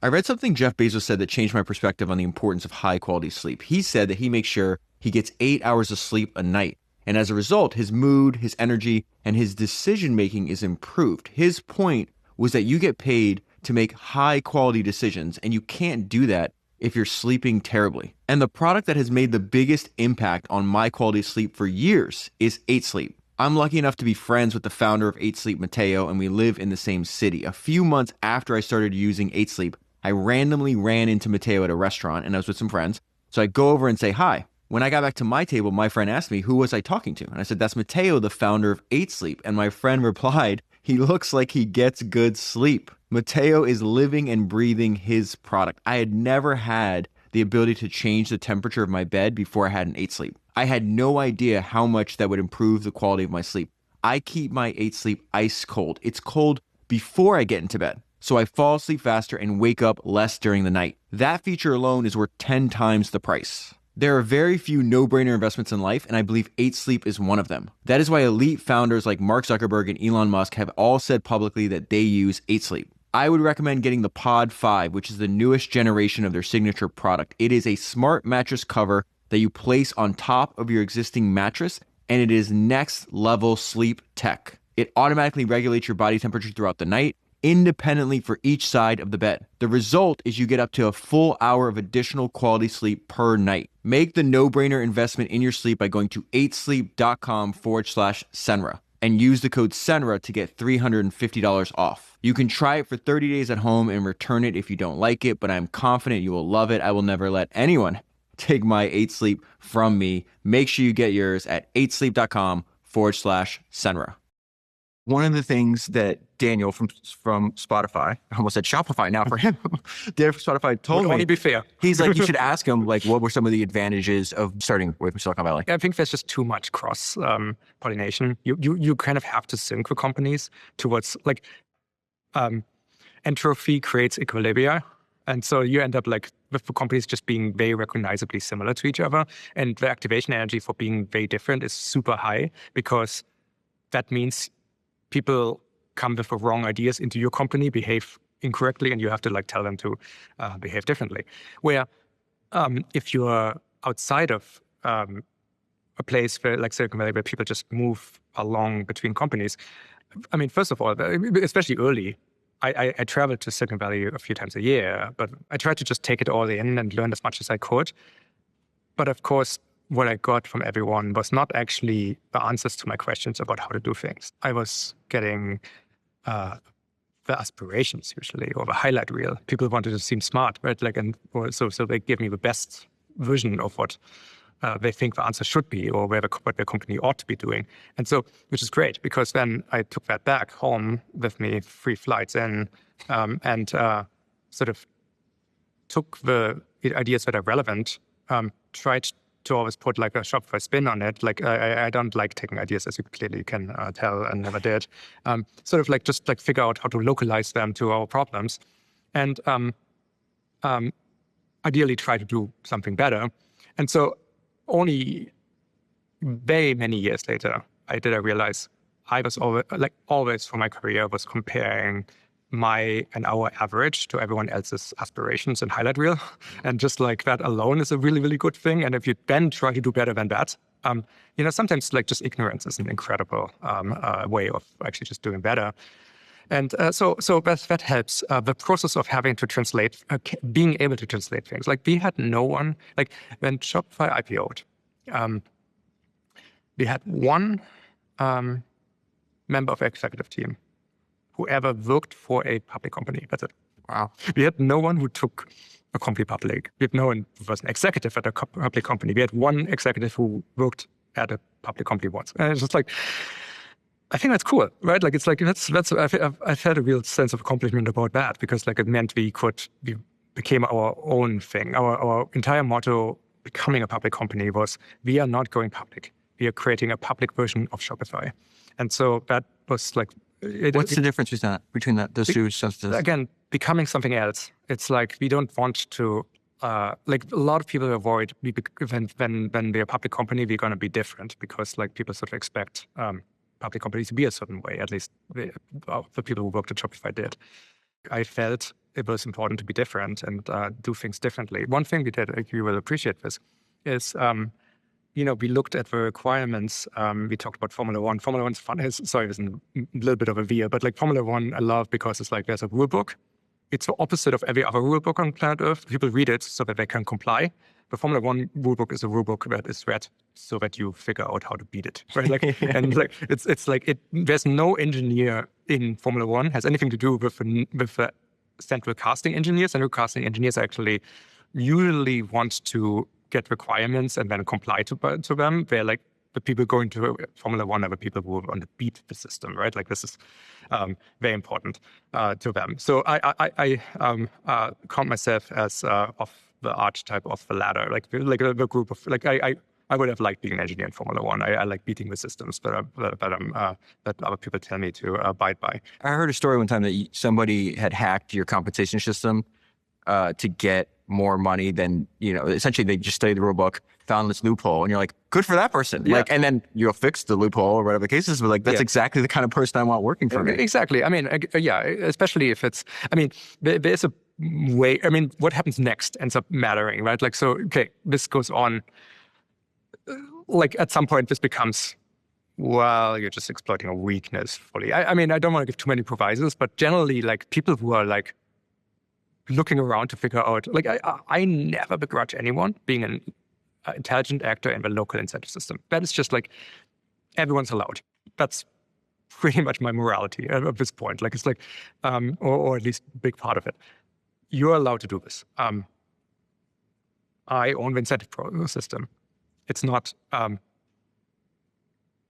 I read something Jeff Bezos said that changed my perspective on the importance of high quality sleep. He said that he makes sure he gets 8 hours of sleep a night. And as a result, his mood, his energy, and his decision making is improved. His point was that you get paid to make high quality decisions, and you can't do that if you're sleeping terribly. And the product that has made the biggest impact on my quality of sleep for years is 8 Sleep. I'm lucky enough to be friends with the founder of 8 Sleep, Matteo, and we live in the same city. A few months after I started using 8 Sleep, I randomly ran into Matteo at a restaurant and I was with some friends. So I go over and say hi. When I got back to my table, my friend asked me, who was I talking to? And I said, that's Matteo, the founder of 8 Sleep. And my friend replied, he looks like he gets good sleep. Matteo is living and breathing his product. I had never had the ability to change the temperature of my bed before I had an 8 Sleep. I had no idea how much that would improve the quality of my sleep. I keep my 8 Sleep ice cold. It's cold before I get into bed, so I fall asleep faster and wake up less during the night. That feature alone is worth 10 times the price. There are very few no-brainer investments in life, and I believe 8 Sleep is one of them. That is why elite founders like Mark Zuckerberg and Elon Musk have all said publicly that they use 8 Sleep. I would recommend getting the Pod 5, which is the newest generation of their signature product. It is a smart mattress cover that you place on top of your existing mattress, and it is next level sleep tech. It automatically regulates your body temperature throughout the night, independently for each side of the bed. The result is you get up to a full hour of additional quality sleep per night. Make the no-brainer investment in your sleep by going to 8sleep.com/Senra and use the code Senra to get $350 off. You can try it for 30 days at home and return it if you don't like it, but I'm confident you will love it. I will never let anyone take my 8 Sleep from me. Make sure you get yours at 8sleep.com/Senra. one of the things that Daniel from Spotify, I almost said Shopify now for him, Daniel from Spotify told me. Would only be fair. He's like, you should ask him, like, what were some of the advantages of starting with Silicon Valley? I think there's just too much cross pollination. You kind of have to sync the companies towards like entropy creates equilibria. And so you end up like with the companies just being very recognizably similar to each other. And the activation energy for being very different is super high because that means people come with the wrong ideas into your company, behave incorrectly, and you have to like tell them to behave differently. Where if you're outside of a place where, like Silicon Valley, where people just move along between companies, I mean, first of all, especially early, I traveled to Silicon Valley a few times a year, but I tried to just take it all in and learn as much as I could. But of course, what I got from everyone was not actually the answers to my questions about how to do things. I was getting the aspirations usually, or the highlight reel. People wanted to seem smart, right? Like, and so they give me the best version of what they think the answer should be, or what their company ought to be doing. And so, which is great, because then I took that back home with me, 3 flights in, and sort of took the ideas that are relevant, tried to always put like a Shopify spin on it. Like I don't like taking ideas, as you clearly can tell, and never did. Sort of like just like figure out how to localize them to our problems, and ideally try to do something better. And so only very many years later, I realize I was always for my career was comparing my and our average to everyone else's aspirations and highlight reel. And just like that alone is a really, really good thing. And if you then try to do better than that, sometimes like just ignorance is an incredible way of actually just doing better. And so that helps. The process of having to translate, being able to translate things. Like we had no one, like when Shopify IPO'd, we had one member of the executive team who ever worked for a public company. That's it. Wow. We had no one who took a company public. We had no one who was an executive at a public company. We had one executive who worked at a public company once. And it's just like, I think that's cool, right? Like, it's like, I felt a real sense of accomplishment about that, because like it meant we became our own thing. Our entire motto becoming a public company was, we are not going public. We are creating a public version of Shopify. And so that was like... What's the difference between those two sentences? Again, becoming something else. It's like, we don't want to... like a lot of people are worried when we're a public company, we're going to be different, because like people sort of expect... public companies to be a certain way, at least the people who worked at Shopify did. I felt it was important to be different and do things differently. One thing we did, you will appreciate this, is, we looked at the requirements. We talked about Formula One. Formula One's fun. Sorry, it was a little bit of a veer, but like Formula One I love because it's like there's a rule book. It's the opposite of every other rule book on planet Earth. People read it so that they can comply. The Formula One rulebook is a rulebook that is read so that you figure out how to beat it, right? Like, and like it's like there's no engineer in Formula One has anything to do with the central casting engineers. Central casting engineers actually usually want to get requirements and then comply to them. They're like the people going to Formula One are the people who want to beat the system, right? Like this is very important to them. So I count myself as of the archetype of the ladder, like the group of like I would have liked being an engineer in Formula One. I like beating the systems that other people tell me to abide by. I heard a story one time that somebody had hacked your compensation system to get more money than, essentially they just studied the rule book, found this loophole, and you're like, good for that person. Yeah. Like, and then you'll fix the loophole or whatever the case is, but like, that's exactly the kind of person I want working for me. Exactly. I mean, yeah, especially if it's, I mean, there's a way, I mean, what happens next ends up mattering, right? Like, so, okay, this goes on, like at some point this becomes, well, you're just exploiting a weakness fully. I mean, I don't want to give too many provisos, but generally like people who are like looking around to figure out, like I never begrudge anyone being an intelligent actor in the local incentive system. That is just like, everyone's allowed. That's pretty much my morality at this point. Like, it's like, or at least a big part of it. You're allowed to do this. I own the incentive system. It's not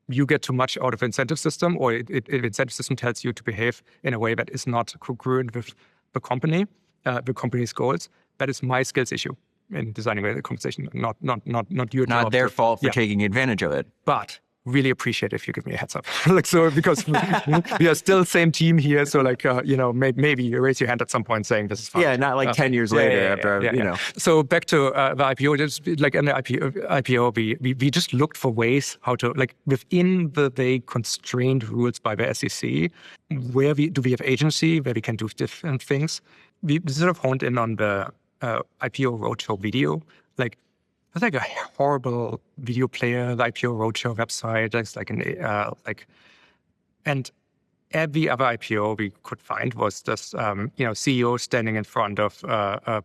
you get too much out of incentive system, or if incentive system tells you to behave in a way that is not congruent with the company's goals, that is my skills issue in designing the compensation, not your job. Not their fault for taking advantage of it. But really appreciate if you give me a heads up. Because we are still same team here. So maybe you raise your hand at some point saying this is fine. Yeah, not like 10 years later after. So back to the IPO, just like in the IPO, we just looked for ways how to, like within the constrained rules by the SEC, where do we have agency, where we can do different things. We sort of honed in on the IPO roadshow video. It's like a horrible video player, the IPO roadshow website. It's like and every other IPO we could find was just CEO standing in front of a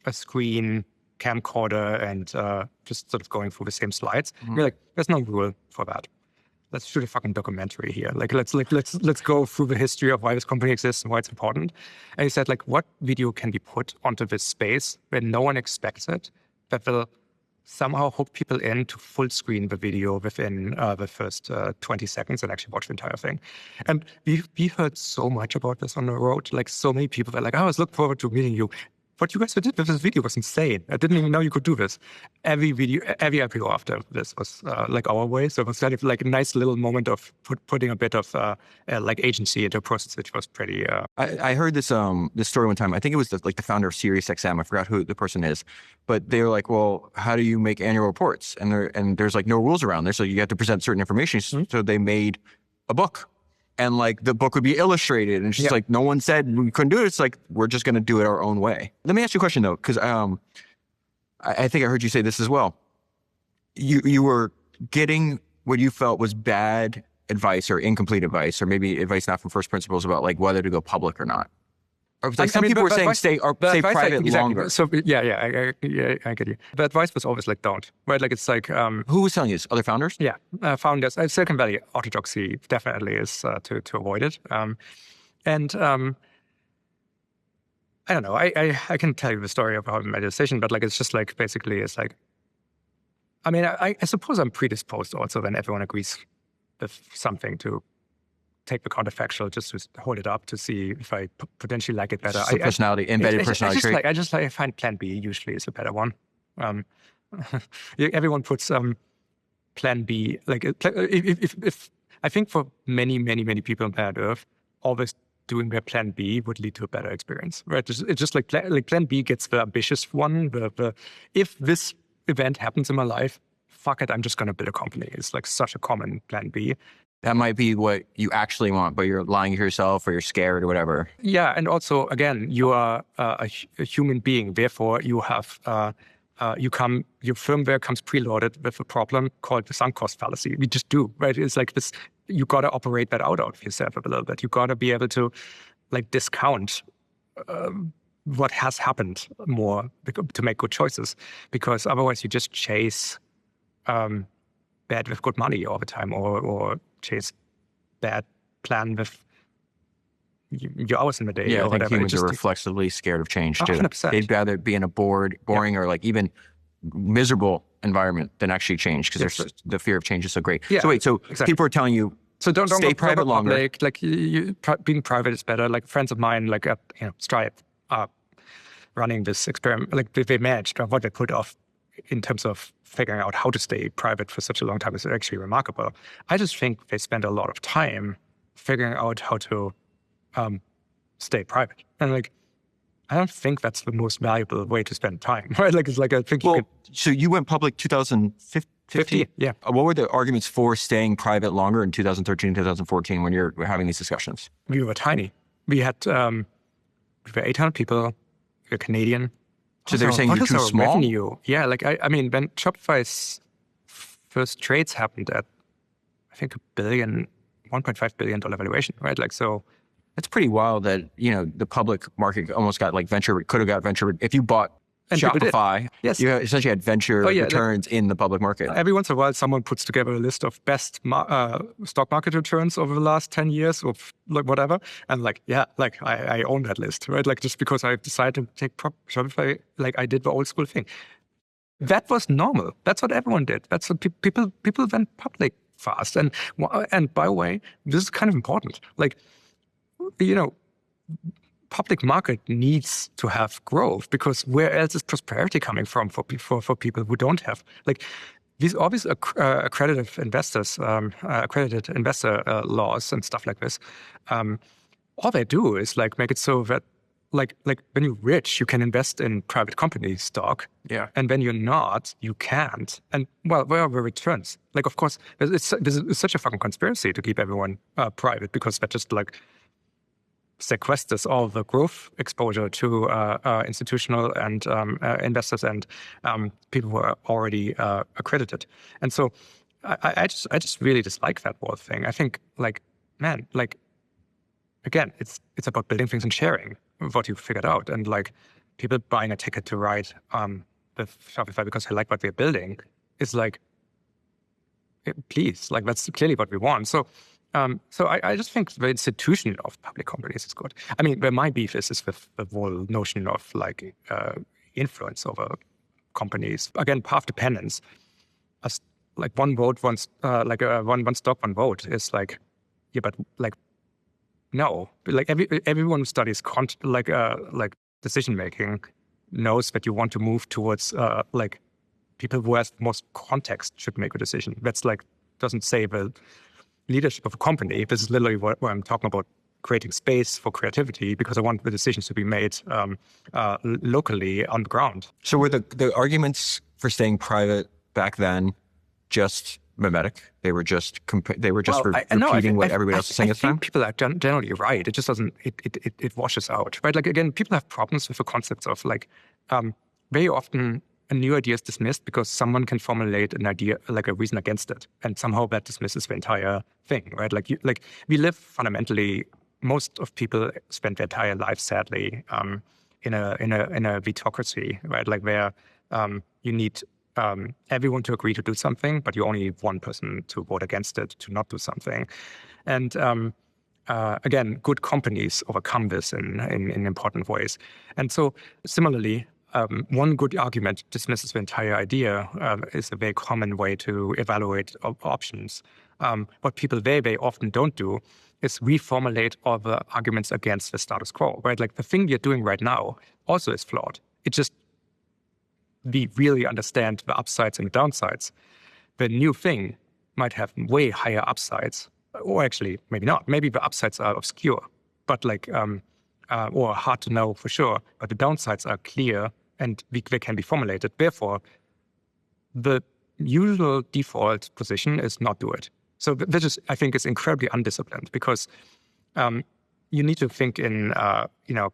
screen camcorder and just sort of going through the same slides. Mm-hmm. We're like, there's no rule for that. Let's shoot a fucking documentary here. Let's go through the history of why this company exists and why it's important. And he said, what video can be put onto this space where no one expects it, that will somehow hook people in to full screen the video within the first 20 seconds and actually watch the entire thing. And we heard so much about this on the road. So many people were like, I was looking forward to meeting you. What you guys did with this video was insane. I didn't even know you could do this. Every IPO after this was our way. So it was kind of like a nice little moment of putting a bit of agency into a process, which was pretty. I heard this story one time. I think it was the founder of SiriusXM. I forgot who the person is, but they were like, "Well, how do you make annual reports?" And there's no rules around there, so you have to present certain information. Mm-hmm. So they made a book. And the book would be illustrated. And she's no one said we couldn't do it. It's we're just going to do it our own way. Let me ask you a question though, because I think I heard you say this as well. You were getting what you felt was bad advice or incomplete advice, or maybe advice not from first principles about whether to go public or not. Or some people were saying stay private longer. So I get you. The advice was always don't. Right? Who was telling you this? Other founders? Yeah, founders. Silicon Valley orthodoxy definitely is to avoid it. I don't know. I can tell you the story of how I made a decision, but it's just basically it's I mean, I suppose I'm predisposed also when everyone agrees with something to take the counterfactual just to hold it up to see if I potentially like it better. Embedded personality trait. I find plan B usually is a better one. Everyone puts plan B, if I think for many people on planet Earth, always doing their plan B would lead to a better experience, right? It's just plan B gets the ambitious one. If this event happens in my life, fuck it, I'm just going to build a company. It's such a common plan B. That might be what you actually want, but you're lying to yourself or you're scared or whatever. Yeah, and also, again, you are a human being. Therefore, you have your firmware comes preloaded with a problem called the sunk cost fallacy. We just do, right? It's this. You got to operate that out of yourself a little bit. You got to be able to discount what has happened more to make good choices, because otherwise you just chase bad with good money all the time, or chase bad plan with your hours in the day. Yeah, or I think humans are reflexively scared of change too. 100%. They'd rather be in a boring or even miserable environment than actually change, because the fear of change is so great. Yeah, so exactly. People are telling you, so don't stay private longer. Being private is better. Friends of mine, at Stripe, running this experiment. They managed what they put off in terms of figuring out how to stay private for such a long time is actually remarkable. I just think they spend a lot of time figuring out how to stay private. And I don't think that's the most valuable way to spend time, right? I think you could... So you went public 2015? Yeah. What were the arguments for staying private longer in 2013, 2014 when you're having these discussions? We were tiny. We had, we were 800 people, we were Canadian. So they're saying you're too small? Revenue? Yeah, I mean, when Shopify's first trades happened at, I think, $1.5 billion valuation, right? So it's pretty wild that, the public market almost got could have got venture. If you bought Shopify, yes, you essentially had venture returns in the public market. Every once in a while, someone puts together a list of best stock market returns over the last 10 years or whatever. And I own that list, right? Just because I decided to take Shopify, I did the old school thing. That was normal. That's what everyone did. That's what people went public fast. And by the way, this is kind of important. Like, public market needs to have growth, because where else is prosperity coming from for people who don't have, like, these obvious accredited investor laws and stuff like this. All they do is like make it so that like when you're rich, you can invest in private company stock. Yeah. And when you're not, you can't. And well, where are the returns? Like, of course, it's such a fucking conspiracy to keep everyone private, because that just like sequesters all the growth exposure to institutional and investors and people who are already accredited. And so I just really dislike that whole thing. I think, like, man, like, again, it's about building things and sharing what you figured out. And like, people buying a ticket to ride with Shopify because they like what they're building is like, please, like, that's clearly what we want. So I just think the institution of public companies is good. I mean, where my beef is with the whole notion of like influence over companies. Again, path dependence. Like one vote, one stock, one vote is like, yeah, but like, no. Like everyone who studies decision making knows that you want to move towards like people who have most context should make a decision. That's like, doesn't say the leadership of a company. This is literally what I'm talking about, creating space for creativity, because I want the decisions to be made locally on the ground. So were the arguments for staying private back then just mimetic? They were just repeating what everybody else is saying at the time? I think people are generally right. It just doesn't, it washes out, right? Like, again, people have problems with the concepts of like, very often a new idea is dismissed because someone can formulate an idea, like a reason against it. And somehow that dismisses the entire thing, right? Like we live fundamentally, most of people spend their entire life, sadly, in a vitocracy, right? Like where you need everyone to agree to do something, but you only need one person to vote against it, to not do something. And again, good companies overcome this in important ways. And so similarly, one good argument dismisses the entire idea is a very common way to evaluate options. What people very often don't do is reformulate all the arguments against the status quo, right? Like the thing you're doing right now also is flawed. It just, we really understand the upsides and the downsides. The new thing might have way higher upsides, or actually maybe not. Maybe the upsides are obscure, but like, or hard to know for sure, but the downsides are clear and they can be formulated. Therefore, the usual default position is not do it. So this is, I think, is incredibly undisciplined, because you need to think in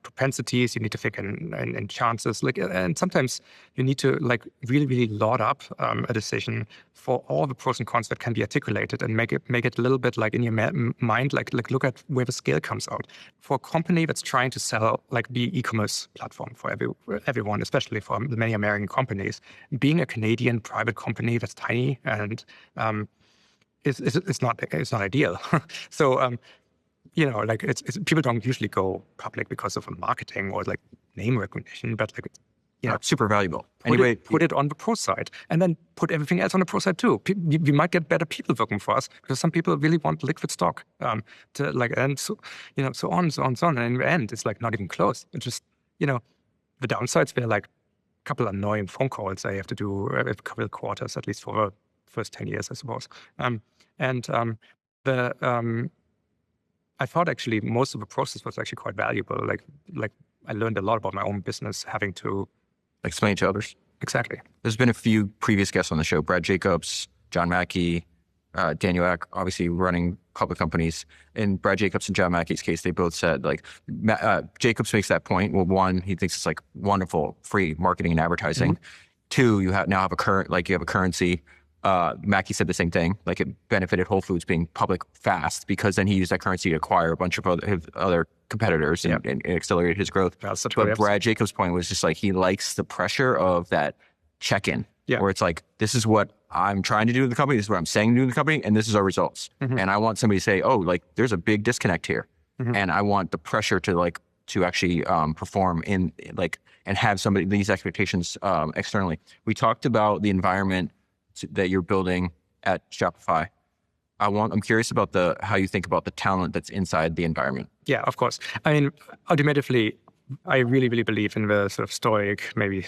propensities. You need to think in chances. Like, and sometimes you need to like really load up a decision for all the pros and cons that can be articulated, and make it a little bit like in your mind. Like look at where the scale comes out for a company that's trying to sell, like the e-commerce platform for everyone, especially for the many American companies. Being a Canadian private company that's tiny and it's not ideal. So. Like it's people don't usually go public because of marketing or like name recognition, but like, super valuable. Put it on the pro side, and then put everything else on the pro side too. We might get better people working for us, because some people really want liquid stock to like, and so so on. And in the end, it's like not even close. It's just the downsides were like a couple of annoying phone calls I have to do every couple of quarters, at least for the first 10 years, I suppose. I thought actually most of the process was actually quite valuable. Like I learned a lot about my own business, having to explain it to others. Exactly. There's been a few previous guests on the show: Brad Jacobs, John Mackey, Daniel Ek, obviously running public companies. In Brad Jacobs and John Mackey's case, they both said like Jacobs makes that point. Well, one, he thinks it's like wonderful free marketing and advertising. Mm-hmm. Two, you have a currency. Mackey said the same thing. Like it benefited Whole Foods being public fast, because then he used that currency to acquire a bunch of other competitors and accelerate his growth. But Brad Jacobs' point was just like he likes the pressure of that check-in, where it's like, this is what I'm trying to do in the company, this is what I'm saying to do in the company, and this is our results. Mm-hmm. And I want somebody to say, oh, like there's a big disconnect here, and I want the pressure to actually perform in like and have these expectations externally. We talked about the environment that you're building at Shopify. I'm curious about how you think about the talent that's inside the environment. Yeah, of course. I mean, ultimately, I really, really believe in the sort of Stoic, maybe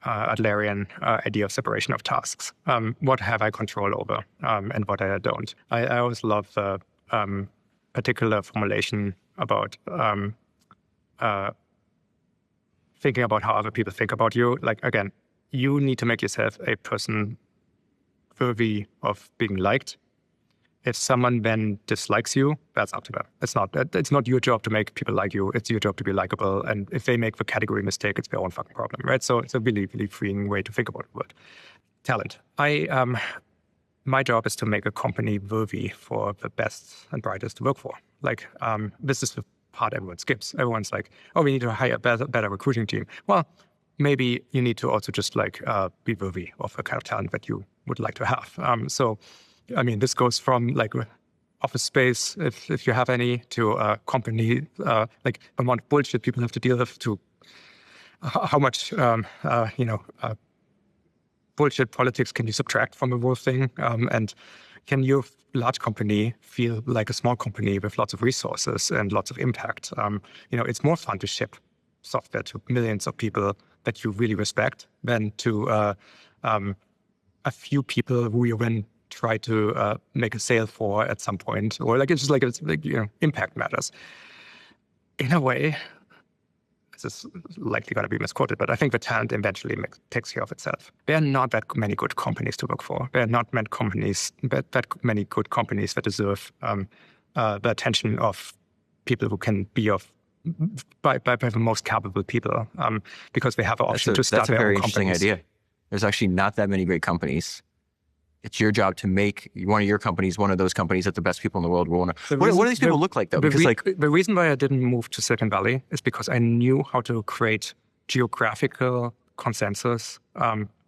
Adlerian idea of separation of tasks. What have I control over, and what I don't? I always love the particular formulation about thinking about how other people think about you. Like, again, you need to make yourself a person worthy of being liked. If someone then dislikes you, that's up to them. It's not your job to make people like you. It's your job to be likable. And if they make the category mistake, it's their own fucking problem, right? So it's a really, really freeing way to think about the word. Talent. My job is to make a company worthy for the best and brightest to work for. Like, this is the part everyone skips. Everyone's like, oh, we need to hire a better recruiting team. Well, maybe you need to also just like be worthy of the kind of talent that you would like to have. So, I mean, this goes from like office space, if you have any, to a company, like the amount of bullshit people have to deal with, to how much, bullshit politics can you subtract from the whole thing? And can your large company feel like a small company with lots of resources and lots of impact? It's more fun to ship software to millions of people that you really respect than to a few people who you then try to make a sale for at some point, or like it's impact matters. In a way, this is likely going to be misquoted, but I think the talent eventually takes care of itself. There are not that many good companies to work for. There are not many many good companies that deserve the attention of people who can be by the most capable people, because they have an option to start their own companies. That's a very interesting idea. There's actually not that many great companies. It's your job to make one of your companies one of those companies that the best people in the world will want to. What do these people look like, though? Because the reason why I didn't move to Silicon Valley is because I knew how to create geographical consensus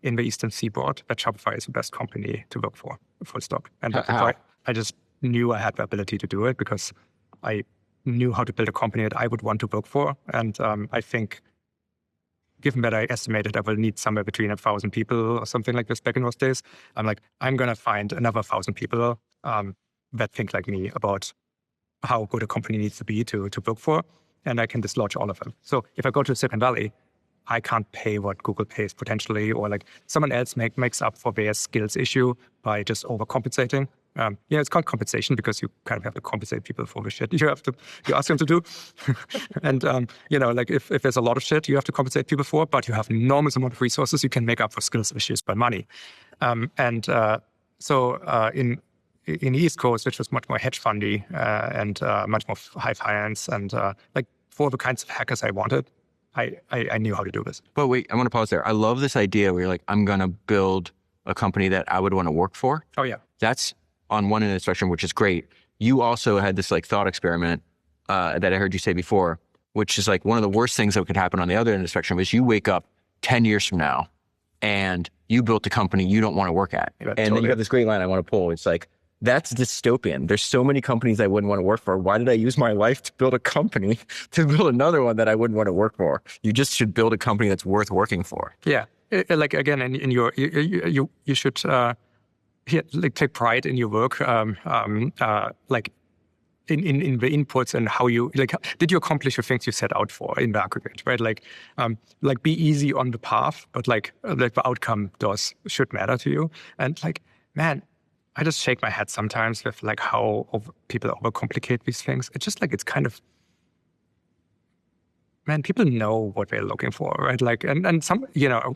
in the Eastern Seaboard that Shopify is the best company to work for, full stop. And I just knew I had the ability to do it because I knew how to build a company that I would want to work for. And I think, given that I estimated I will need somewhere between 1,000 people or something like this back in those days, I'm going to find another 1,000 people that think like me about how good a company needs to be to work for, and I can dislodge all of them. So if I go to Silicon Valley, I can't pay what Google pays potentially, or like someone else makes up for their skills issue by just overcompensating. It's called compensation because you kind of have to compensate people for the shit you ask them to do. And, if there's a lot of shit you have to compensate people for, but you have an enormous amount of resources, you can make up for skills issues by money. So in the East Coast, which was much more hedge fundy and much more high finance and for the kinds of hackers I wanted, I knew how to do this. But wait, I want to pause there. I love this idea where you're like, I'm going to build a company that I would want to work for. Oh, yeah. That's on one end of the spectrum, which is great. You also had this like thought experiment that I heard you say before, which is like one of the worst things that could happen on the other end of the spectrum is you wake up 10 years from now and you built a company you don't want to work at. Yeah, and then you have this great line I want to pull. It's like, that's dystopian. There's so many companies I wouldn't want to work for. Why did I use my life to build a company to build another one that I wouldn't want to work for? You just should build a company that's worth working for. Yeah. Like again, in your, you should, take pride in your work, in the inputs and how you did you accomplish the things you set out for in the aggregate, right? Like be easy on the path, but like the outcome should matter to you. And man, I just shake my head sometimes with how people overcomplicate these things. It's just it's kind of, man, people know what they're looking for, right? And some,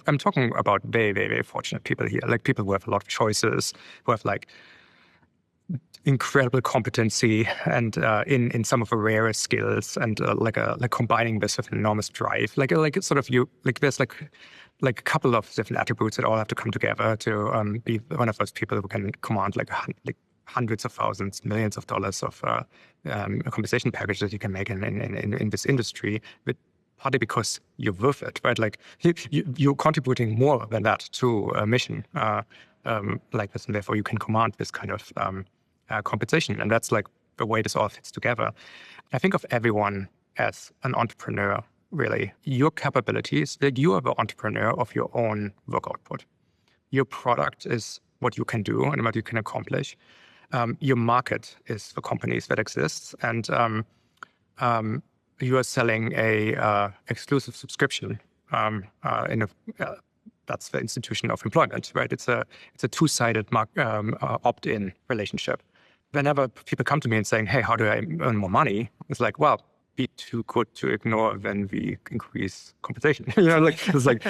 I'm talking about very, very, very fortunate people here, people who have a lot of choices, who have incredible competency and in some of the rarest skills, and combining this with an enormous drive. There's a couple of different attributes that all have to come together to be one of those people who can command hundreds of thousands, millions of dollars of compensation package that you can make in this industry, but partly because you're worth it, right? You're contributing more than that to a mission like this, and therefore you can command this kind of compensation. And that's the way this all fits together. I think of everyone as an entrepreneur, really. Your capabilities, you are the entrepreneur of your own work output. Your product is what you can do and what you can accomplish. your market is the companies that exist, and you are selling a exclusive subscription that's the institution of employment, right? It's a two-sided opt-in relationship. Whenever people come to me and saying, "Hey, how do I earn more money?" It's like, well, be too good to ignore when we increase compensation. It's like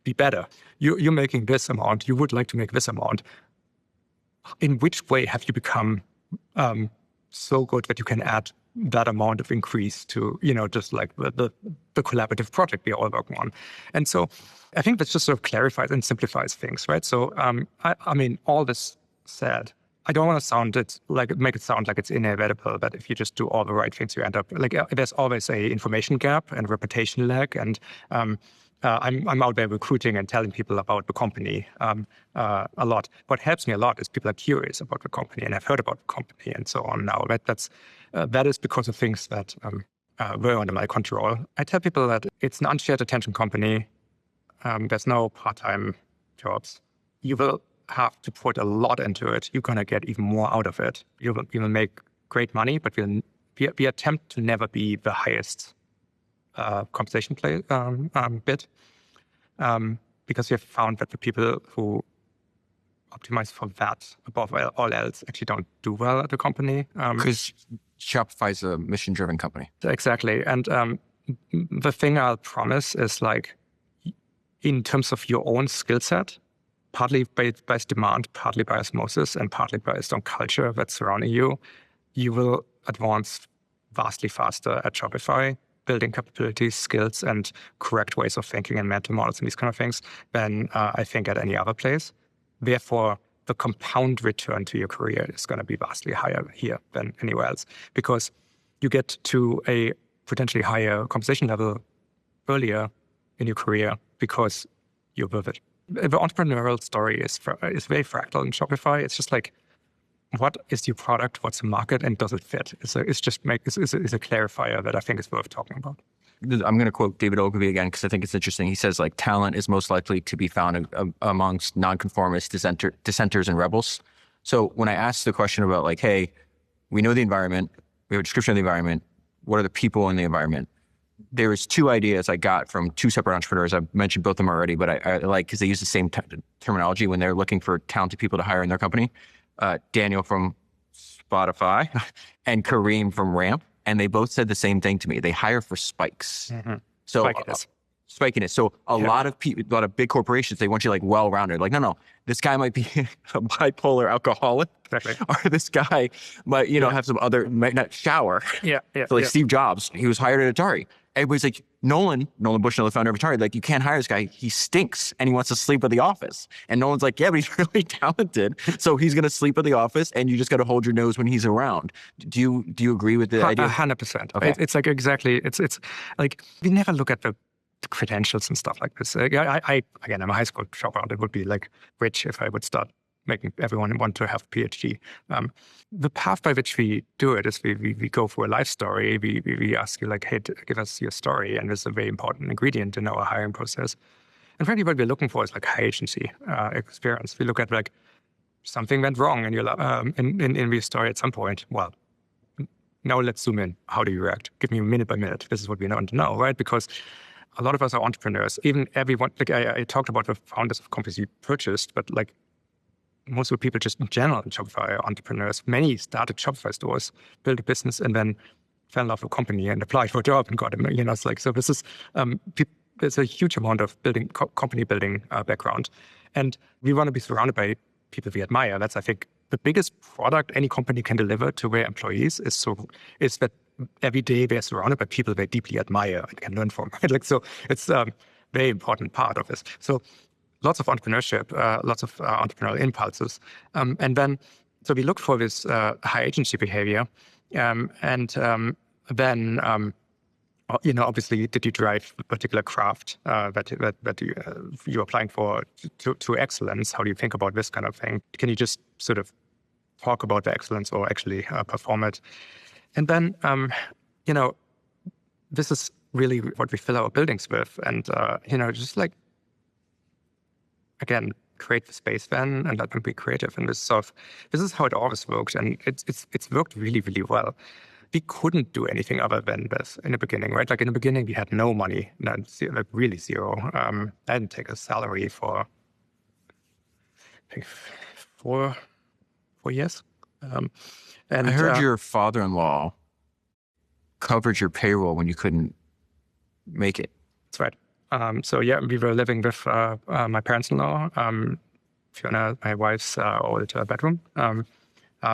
be better. You're making this amount. You would like to make this amount. In which way have you become so good that you can add that amount of increase to, just like the collaborative project we're all working on? And so I think that just sort of clarifies and simplifies things, right? So, I mean, all this said, I don't want to make it sound like it's inevitable that if you just do all the right things, you end up there's always a information gap and reputation lag. And I'm out there recruiting and telling people about the company a lot. What helps me a lot is people are curious about the company and have heard about the company and so on now. That is because of things that were under my control. I tell people that it's an unshared attention company. There's no part-time jobs. You will have to put a lot into it. You're going to get even more out of it. You will make great money, but we attempt to never be the highest compensation bit, because we have found that the people who optimize for that above all else actually don't do well at the company. Because Shopify is a mission-driven company. Exactly. And the thing I'll promise is in terms of your own skill set, partly based demand, partly by osmosis, and partly based on culture that's surrounding you, you will advance vastly faster at Shopify, building capabilities, skills, and correct ways of thinking and mental models and these kind of things than I think at any other place. Therefore, the compound return to your career is going to be vastly higher here than anywhere else, because you get to a potentially higher compensation level earlier in your career because you're with it. The entrepreneurial story is very fractal in Shopify. It's just like, what is your product? What's the market? And does it fit? It's a clarifier that I think is worth talking about. I'm going to quote David Ogilvy again because I think it's interesting. He says, talent is most likely to be found amongst nonconformists, dissenters, and rebels. So when I asked the question about hey, we know the environment, we have a description of the environment, what are the people in the environment? There was two ideas I got from two separate entrepreneurs. I've mentioned both of them already, but I like because they use the same terminology when they're looking for talented people to hire in their company. Daniel from Spotify and Kareem from Ramp. And they both said the same thing to me. They hire for spikes. Mm-hmm. So spikiness. So a lot of people, a lot of big corporations, they want you well-rounded. No, this guy might be a bipolar alcoholic. Exactly. Or this guy might, have some other, might not shower. Yeah. So Steve Jobs, he was hired at Atari. Everybody's like, Nolan Bushnell, the founder of Atari, you can't hire this guy. He stinks and he wants to sleep at the office. And Nolan's like, yeah, but he's really talented. So he's going to sleep at the office and you just got to hold your nose when he's around. Do you agree with the idea? 100%. Okay. It's exactly, it's we never look at the credentials and stuff like this. I'm a high school dropout. It would be rich if I would start making everyone want to have a PhD. The path by which we do it is we go through a life story. We ask you hey, give us your story. And this is a very important ingredient in our hiring process. And frankly, what we're looking for is high agency experience. We look at something went wrong in your story at some point. Well, now let's zoom in. How do you react? Give me minute by minute. This is what we want to know, right? Because a lot of us are entrepreneurs. Even everyone, I talked about the founders of companies you purchased, but most of the people just in general in Shopify are entrepreneurs. Many started Shopify stores, built a business, and then fell in love with a company and applied for a job and got it. So this is, there's a huge amount of company building background. And we want to be surrounded by people we admire. That's, I think, the biggest product any company can deliver to their employees is that every day they're surrounded by people they deeply admire and can learn from. So it's a very important part of this. So lots of entrepreneurship, lots of entrepreneurial impulses. And then, so we look for this high agency behavior. Then, obviously, did you drive a particular craft that you're applying for to excellence? How do you think about this kind of thing? Can you just sort of talk about the excellence or actually perform it? And then, this is really what we fill our buildings with. And, just again, create the space then and let them be creative. And this is how it always worked. And it's worked really, really well. We couldn't do anything other than this in the beginning, right? Like in the beginning, we had no money, like really zero. I didn't take a salary for, I think, 4 years. And I heard your father-in-law covered your payroll when you couldn't make it. That's right. So yeah, we were living with my parents-in-law, Fiona, my wife's old bedroom,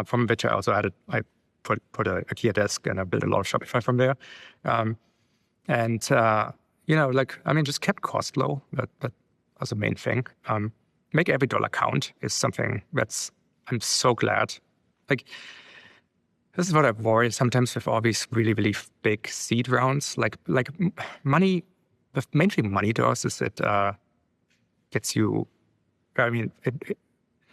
from which I also had I put a IKEA desk, and I built a lot of Shopify from there. Just kept cost low. That was the main thing. Make every dollar count is something I'm so glad. Like, this is what I worry sometimes with all these really, really big seed rounds. Like money, the main thing money does is it gets you,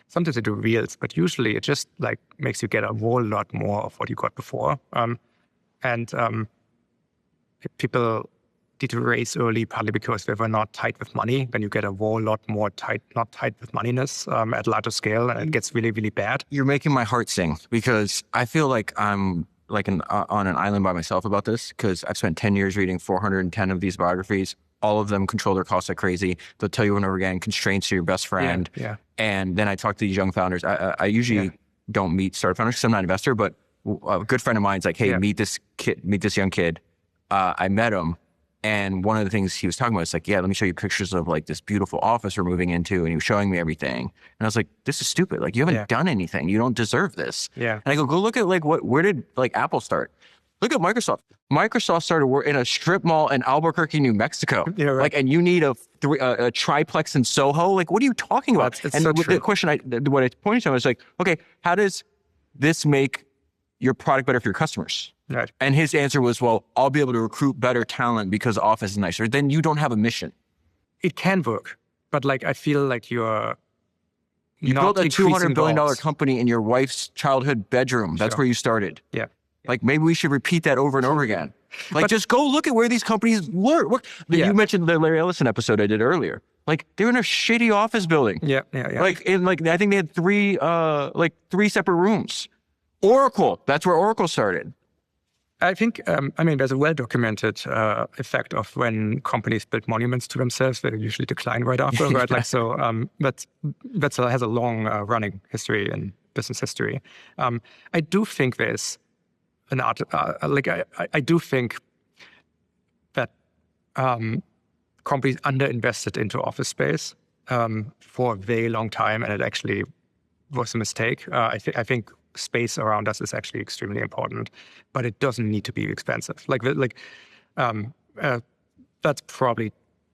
sometimes it reveals, but usually it just like makes you get a whole lot more of what you got before. If people need to raise early, partly because they were not tight with money, then you get a whole lot more not tight with moneyness at larger scale, and it gets really, really bad. You're making my heart sing, because I feel like I'm like on an island by myself about this, because I've spent 10 years reading 410 of these biographies. All of them control their costs like crazy. They'll tell you over and over again, constraints are your best friend. Yeah. And then I talk to these young founders. I usually don't meet startup founders because I'm not an investor, but a good friend of mine's like, hey, meet this young kid. I met him. And one of the things he was talking about is like, yeah, let me show you pictures of like this beautiful office we're moving into. And he was showing me everything. And I was like, this is stupid. Like, you haven't done anything. You don't deserve this. Yeah. And I go look at like where did like Apple start? Look at Microsoft. Microsoft started work in a strip mall in Albuquerque, New Mexico. Yeah, right. Like, and you need a triplex in Soho. Like, what are you talking about? It's and so the question what I pointed to him was like, okay, how does this make your product better for your customers? Right. And his answer was, well, I'll be able to recruit better talent because the office is nicer. Then you don't have a mission. It can work, but like I feel like you built a $200 billion company in your wife's childhood bedroom. That's where you started. Yeah. Like, maybe we should repeat that over and over again. Like, just go look at where these companies work. You mentioned the Larry Ellison episode I did earlier. Like, they're in a shitty office building. Yeah. Like, I think they had three separate rooms. Oracle, that's where Oracle started. I think, there's a well-documented effect of when companies build monuments to themselves, they usually decline right after, right? Like, so, that has a long running history in business history. I do think there's an art, I do think that companies underinvested into office space for a very long time, and it actually was a mistake. I think space around us is actually extremely important, but it doesn't need to be expensive. That's probably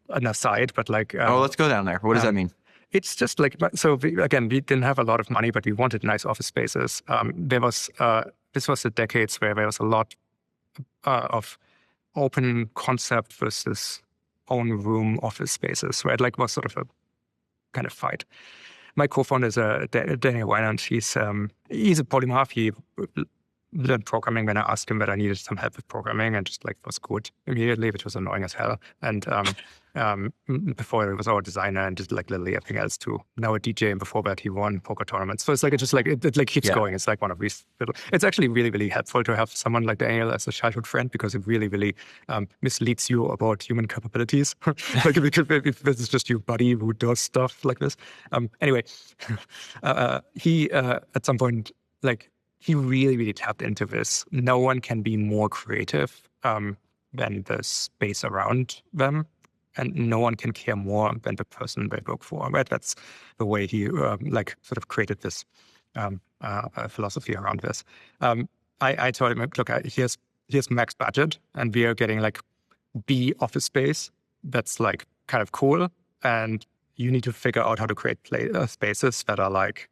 an aside, but like... let's go down there. What does that mean? It's just like, so we didn't have a lot of money, but we wanted nice office spaces. This was the decades where there was a lot of open concept versus own room office spaces, right? Like, was sort of a kind of fight. My co-founder is Daniel Weinand. He's a polymath. He learned programming when I asked him that I needed some help with programming, and just like was good immediately, which was annoying as hell. And before he was our designer and did like literally everything else too. Now a DJ, and before that he won poker tournaments. So it's like it keeps going. It's like one of these little. It's actually really, really helpful to have someone like Daniel as a childhood friend, because it really, really misleads you about human capabilities. Like, because if this is just your buddy who does stuff like this. Anyway, he at some point he really, really tapped into this. No one can be more creative than the space around them. And no one can care more than the person they work for, right? That's the way he sort of created this philosophy around this. I told him, look, here's max budget, and we are getting like B office space that's like kind of cool, and you need to figure out how to create spaces that are like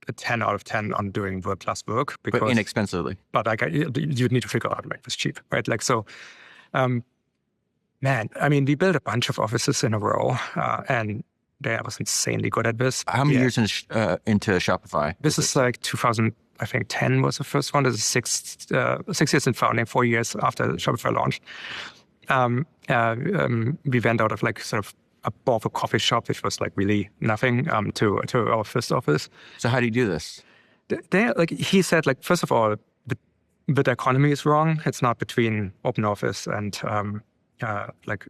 a 10 out of 10 on doing world-class work. But inexpensively. But like you need to figure out how to make this cheap, right? Like, so... we built a bunch of offices in a row, and I was insanely good at this. How many years into Shopify? This is like 2010 was the first one. This is 6 years in founding, 4 years after Shopify launched. We went out of like sort of above a coffee shop, which was like really nothing, to our first office. So how do you do this? He said, like, first of all, the economy is wrong. It's not between open office and like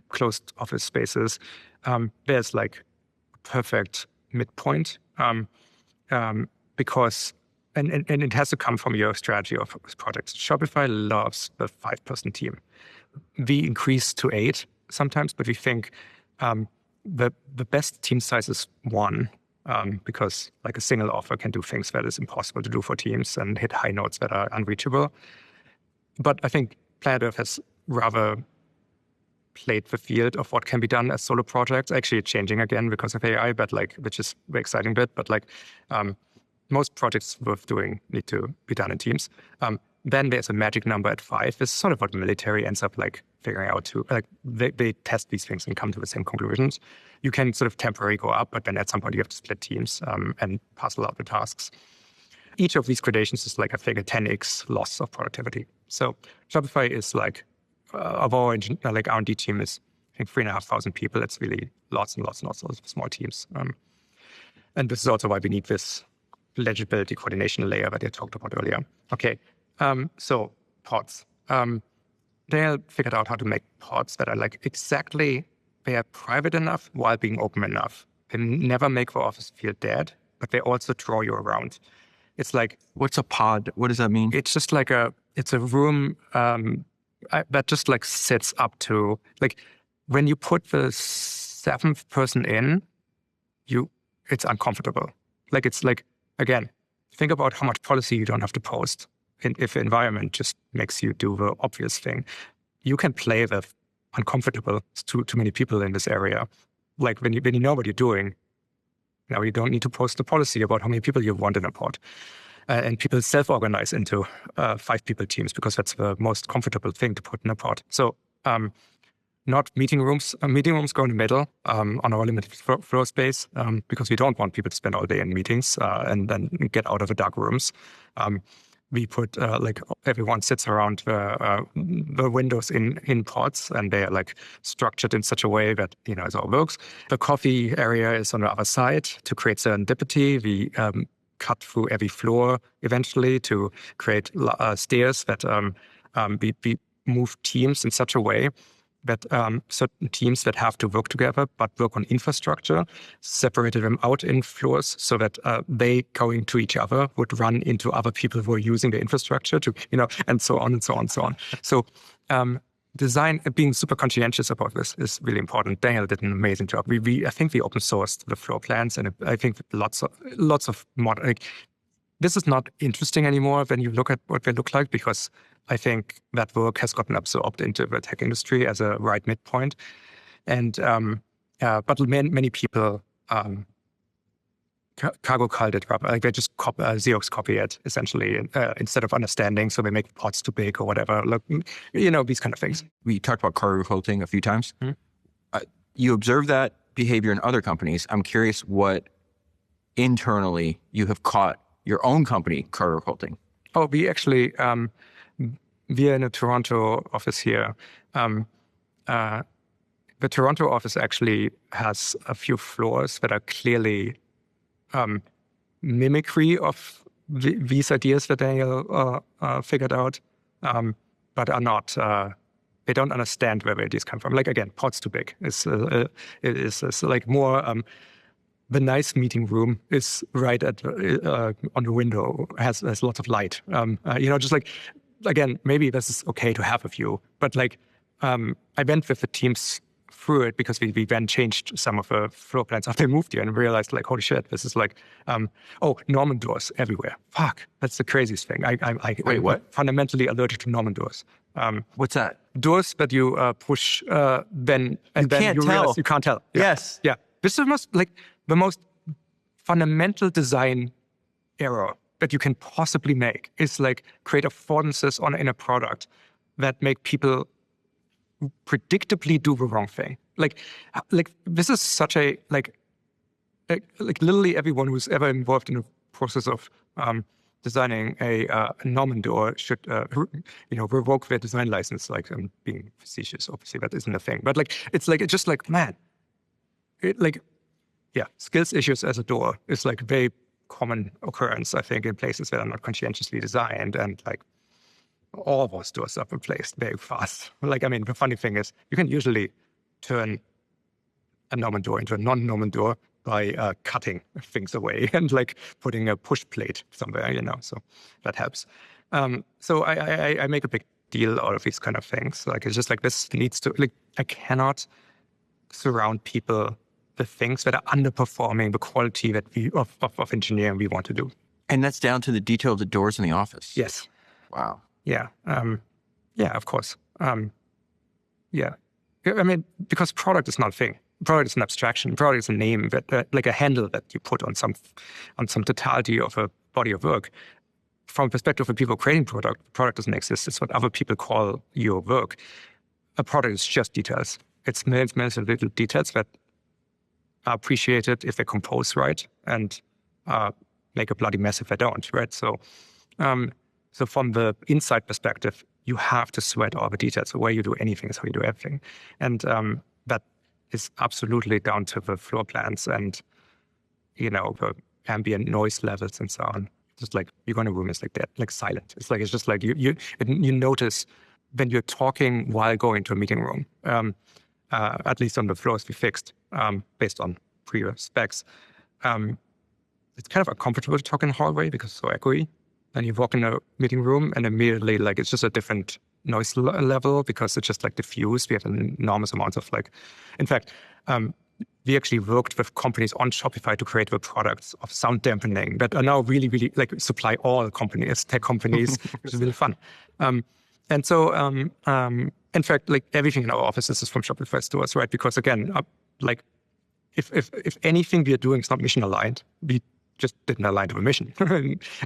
closed office spaces. There's like perfect midpoint, because and it has to come from your strategy of projects. Shopify loves the 5-person team. We increase to 8 sometimes, but we think the best team size is 1. Because like a single offer can do things that is impossible to do for teams and hit high notes that are unreachable. But I think Planet Earth has rather played the field of what can be done as solo projects. Actually, it's changing again because of AI, but like, which is the exciting bit. But like, most projects worth doing need to be done in teams. Then there's a magic number at 5. This is sort of what the military ends up like figuring out too. Like they test these things and come to the same conclusions. You can sort of temporarily go up, but then at some point you have to split teams and parcel out the tasks. Each of these gradations is like, I think, a 10x loss of productivity. So Shopify is like, of our like R&D team is, I think, 3,500 people. It's really lots and lots and lots of small teams. And this is also why we need this legibility coordination layer that I talked about earlier. Okay. So pods. They figured out how to make pods that are like exactly, they are private enough while being open enough. They never make the office feel dead, but they also draw you around. It's like, what's a pod? What does that mean? It's just like it's a room that just like sits up to, like when you put the 7th person in, it's uncomfortable. Like it's like, again, think about how much policy you don't have to post. If the environment just makes you do the obvious thing, you can play with uncomfortable. It's too many people in this area. Like when you know what you're doing, now you don't need to post a policy about how many people you want in a pod. And people self-organize into 5-people teams because that's the most comfortable thing to put in a pod. So not meeting rooms. Meeting rooms go in the middle on our limited floor space because we don't want people to spend all day in meetings and then get out of the dark rooms. We put like everyone sits around the windows in pods, and they're like structured in such a way that it all works. The coffee area is on the other side to create serendipity. We cut through every floor eventually to create stairs that we move teams in such a way that certain teams that have to work together but work on infrastructure, separated them out in floors so that they going to each other would run into other people who are using the infrastructure to, and so on and so on and so on. So design, being super conscientious about this is really important. Daniel did an amazing job. I think we open sourced the floor plans, and I think lots of modern. This is not interesting anymore when you look at what they look like, because I think that work has gotten absorbed into the tech industry as a right midpoint. And but many people cargo cult it, like they just Xerox copy it essentially instead of understanding. So they make pods too big or whatever. Look, these kind of things. We talked about cargo culting a few times. You observe that behavior in other companies. I'm curious what internally you have caught your own company cargo culting. Oh, we actually, we are in a Toronto office here. The Toronto office actually has a few floors that are clearly mimicry of these ideas that Daniel figured out, but are not. They don't understand where the ideas come from. Like again, pod's too big. It's like more. The nice meeting room is right at on the window, has lots of light. Just like, again, maybe this is okay to have a view, but like I went with the teams through it because we then changed some of the floor plans after I moved here and realized like, holy shit, this is like, Norman doors everywhere. Fuck, that's the craziest thing. Wait, what? I'm fundamentally allergic to Norman doors. What's that? Doors that you push, then you realize you can't tell. Yeah. Yes. Yeah. This is the most fundamental design error that you can possibly make is like create affordances in a product that make people predictably do the wrong thing. Like this is such a like literally everyone who's ever involved in a process of designing a Norman door should, revoke their design license. Like, I'm being facetious, obviously that isn't a thing, but it's just like, man, skills issues as a door is like a very common occurrence, I think, in places that are not conscientiously designed, and like all of those doors are replaced very fast. The funny thing is you can usually turn a Norman door into a non-Norman door by cutting things away and like putting a push plate somewhere, so that helps. So I make a big deal out of these kind of things. Like, it's just like, this needs to, like, I cannot surround people with things that are underperforming the quality that of engineering we want to do. And that's down to the detail of the doors in the office. Yes. Wow. Yeah. Of course. Because product is not a thing. Product is an abstraction. Product is a name that, like a handle that you put on some totality of a body of work. From the perspective of people creating product doesn't exist. It's what other people call your work. A product is just details. It's millions of little details that are appreciated if they're composed right, and make a bloody mess if they don't, right? So from the inside perspective, you have to sweat all the details. The way you do anything is how you do everything. And that is absolutely down to the floor plans and, the ambient noise levels and so on. Just like, you're going to room is like that, like silent. It's just like you notice when you're talking while going to a meeting room, at least on the floors we fixed, based on previous specs. It's kind of uncomfortable to talk in the hallway because it's so echoey. And you walk in a meeting room and immediately, like, it's just a different noise level because it's just like diffused. We have an enormous amount of in fact, we actually worked with companies on Shopify to create the products of sound dampening that are now really, really like supply all companies, tech companies, which is really fun. And so, in fact, like everything in our offices is from Shopify stores, right? Because again, if anything we are doing is not mission aligned, we just didn't align to a mission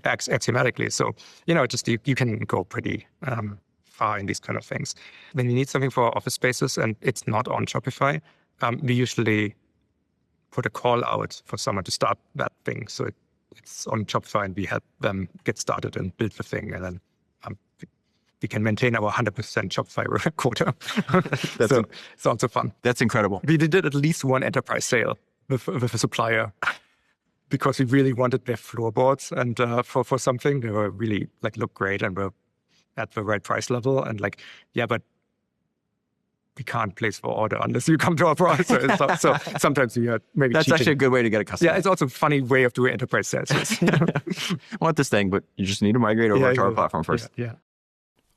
axiomatically. So, you can go pretty far in these kind of things. When we need something for our office spaces and it's not on Shopify, we usually put a call out for someone to start that thing. So it's on Shopify and we help them get started and build the thing. And then we can maintain our 100% Shopify quota. So it's also fun. That's incredible. We did at least one enterprise sale with a supplier because we really wanted their floorboards and for something. They were really look great and were at the right price level. And but we can't place the order unless you come to our price. So sometimes we are maybe That's cheating. actually a good way to get a customer. Yeah, it's also a funny way of doing enterprise sales. I want this thing, but you just need to migrate over to our platform first. Yeah.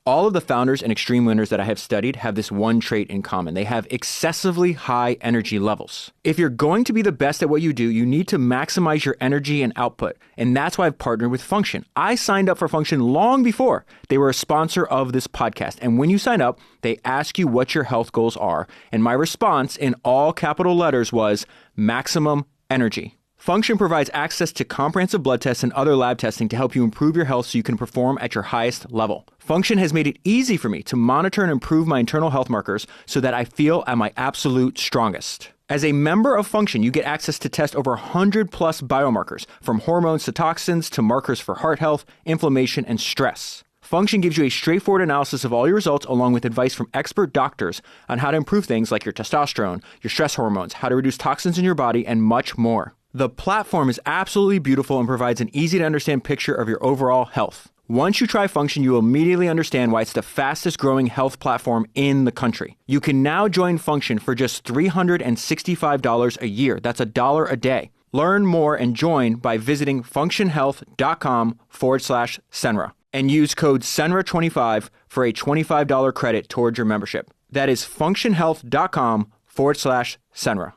All of the founders and extreme winners that I have studied have this one trait in common. They have excessively high energy levels. If you're going to be the best at what you do, you need to maximize your energy and output. And that's why I've partnered with Function. I signed up for Function long before they were a sponsor of this podcast. And when you sign up, they ask you what your health goals are. And my response in all capital letters was maximum energy. Function provides access to comprehensive blood tests and other lab testing to help you improve your health so you can perform at your highest level. Function has made it easy for me to monitor and improve my internal health markers so that I feel at my absolute strongest. As a member of Function, you get access to test over 100 plus biomarkers, from hormones to toxins to markers for heart health, inflammation, and stress. Function gives you a straightforward analysis of all your results along with advice from expert doctors on how to improve things like your testosterone, your stress hormones, how to reduce toxins in your body, and much more. The platform is absolutely beautiful and provides an easy-to-understand picture of your overall health. Once you try Function, you will immediately understand why it's the fastest growing health platform in the country. You can now join Function for just $365 a year. That's $1 a day. Learn more and join by visiting functionhealth.com/Senra and use code SENRA25 for a $25 credit towards your membership. That is functionhealth.com/Senra.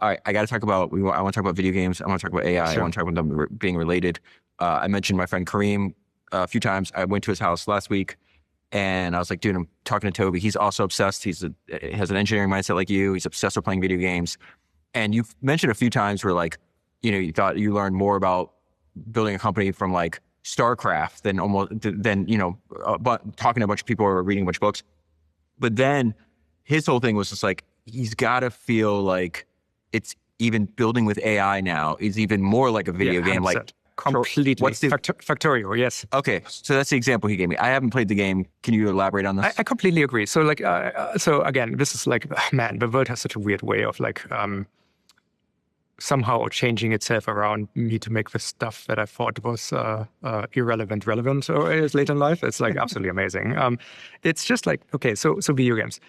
All right, I got to talk about, I want to talk about video games. I want to talk about AI. Sure. I want to talk about them being related. I mentioned my friend Kareem a few times. I went to his house last week and I was like, dude, I'm talking to Tobi. He's also obsessed. He has an engineering mindset like you. He's obsessed with playing video games. And you've mentioned a few times where you thought you learned more about building a company from StarCraft than talking to a bunch of people or reading a bunch of books. But then his whole thing was just he's got to feel like it's even building with AI now is even more like a video game. Completely. What's the Factorio, yes. Okay, so that's the example he gave me. I haven't played the game. Can you elaborate on this? I completely agree. So like, so again, this is like, man, the world has such a weird way of like somehow changing itself around me to make the stuff that I thought was irrelevant relevant or is late in life. It's like absolutely amazing. It's just like, okay, so video games.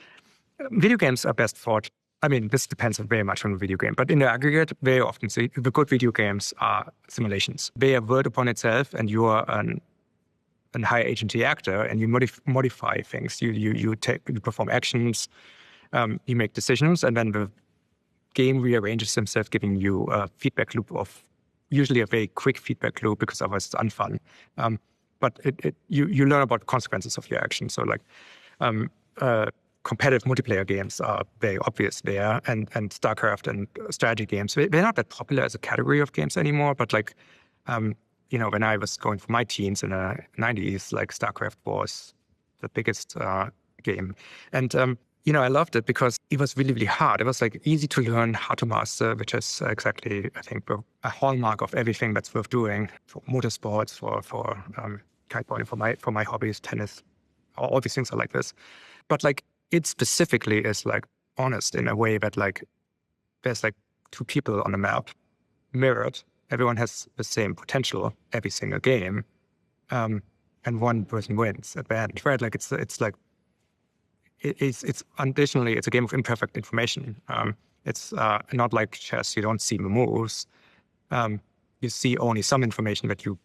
Video games are best thought. I mean, this depends very much on the video game, but in the aggregate, very often, the good video games are simulations. They are a world upon itself, and you are a high agency actor, and you modify things. You perform actions, you make decisions, and then the game rearranges himself, giving you a feedback loop of usually a very quick feedback loop because otherwise it's unfun. But you learn about the consequences of your action. So like competitive multiplayer games are very obvious there, and StarCraft and strategy games, they're not that popular as a category of games anymore. But like, when I was going for my teens in the 90s, like StarCraft was the biggest game. And I loved it because it was really, really hard. It was like easy to learn, how to master, which is exactly, I think, a hallmark of everything that's worth doing for motorsports, for kiteboarding, for my hobbies, tennis. All these things are like this. But like it specifically is like honest in a way that like there's like two people on the map mirrored. Everyone has the same potential every single game, and one person wins at the end, right? Like it's like. It's additionally, it's a game of imperfect information. It's not like chess. You don't see the moves. You see only some information that you,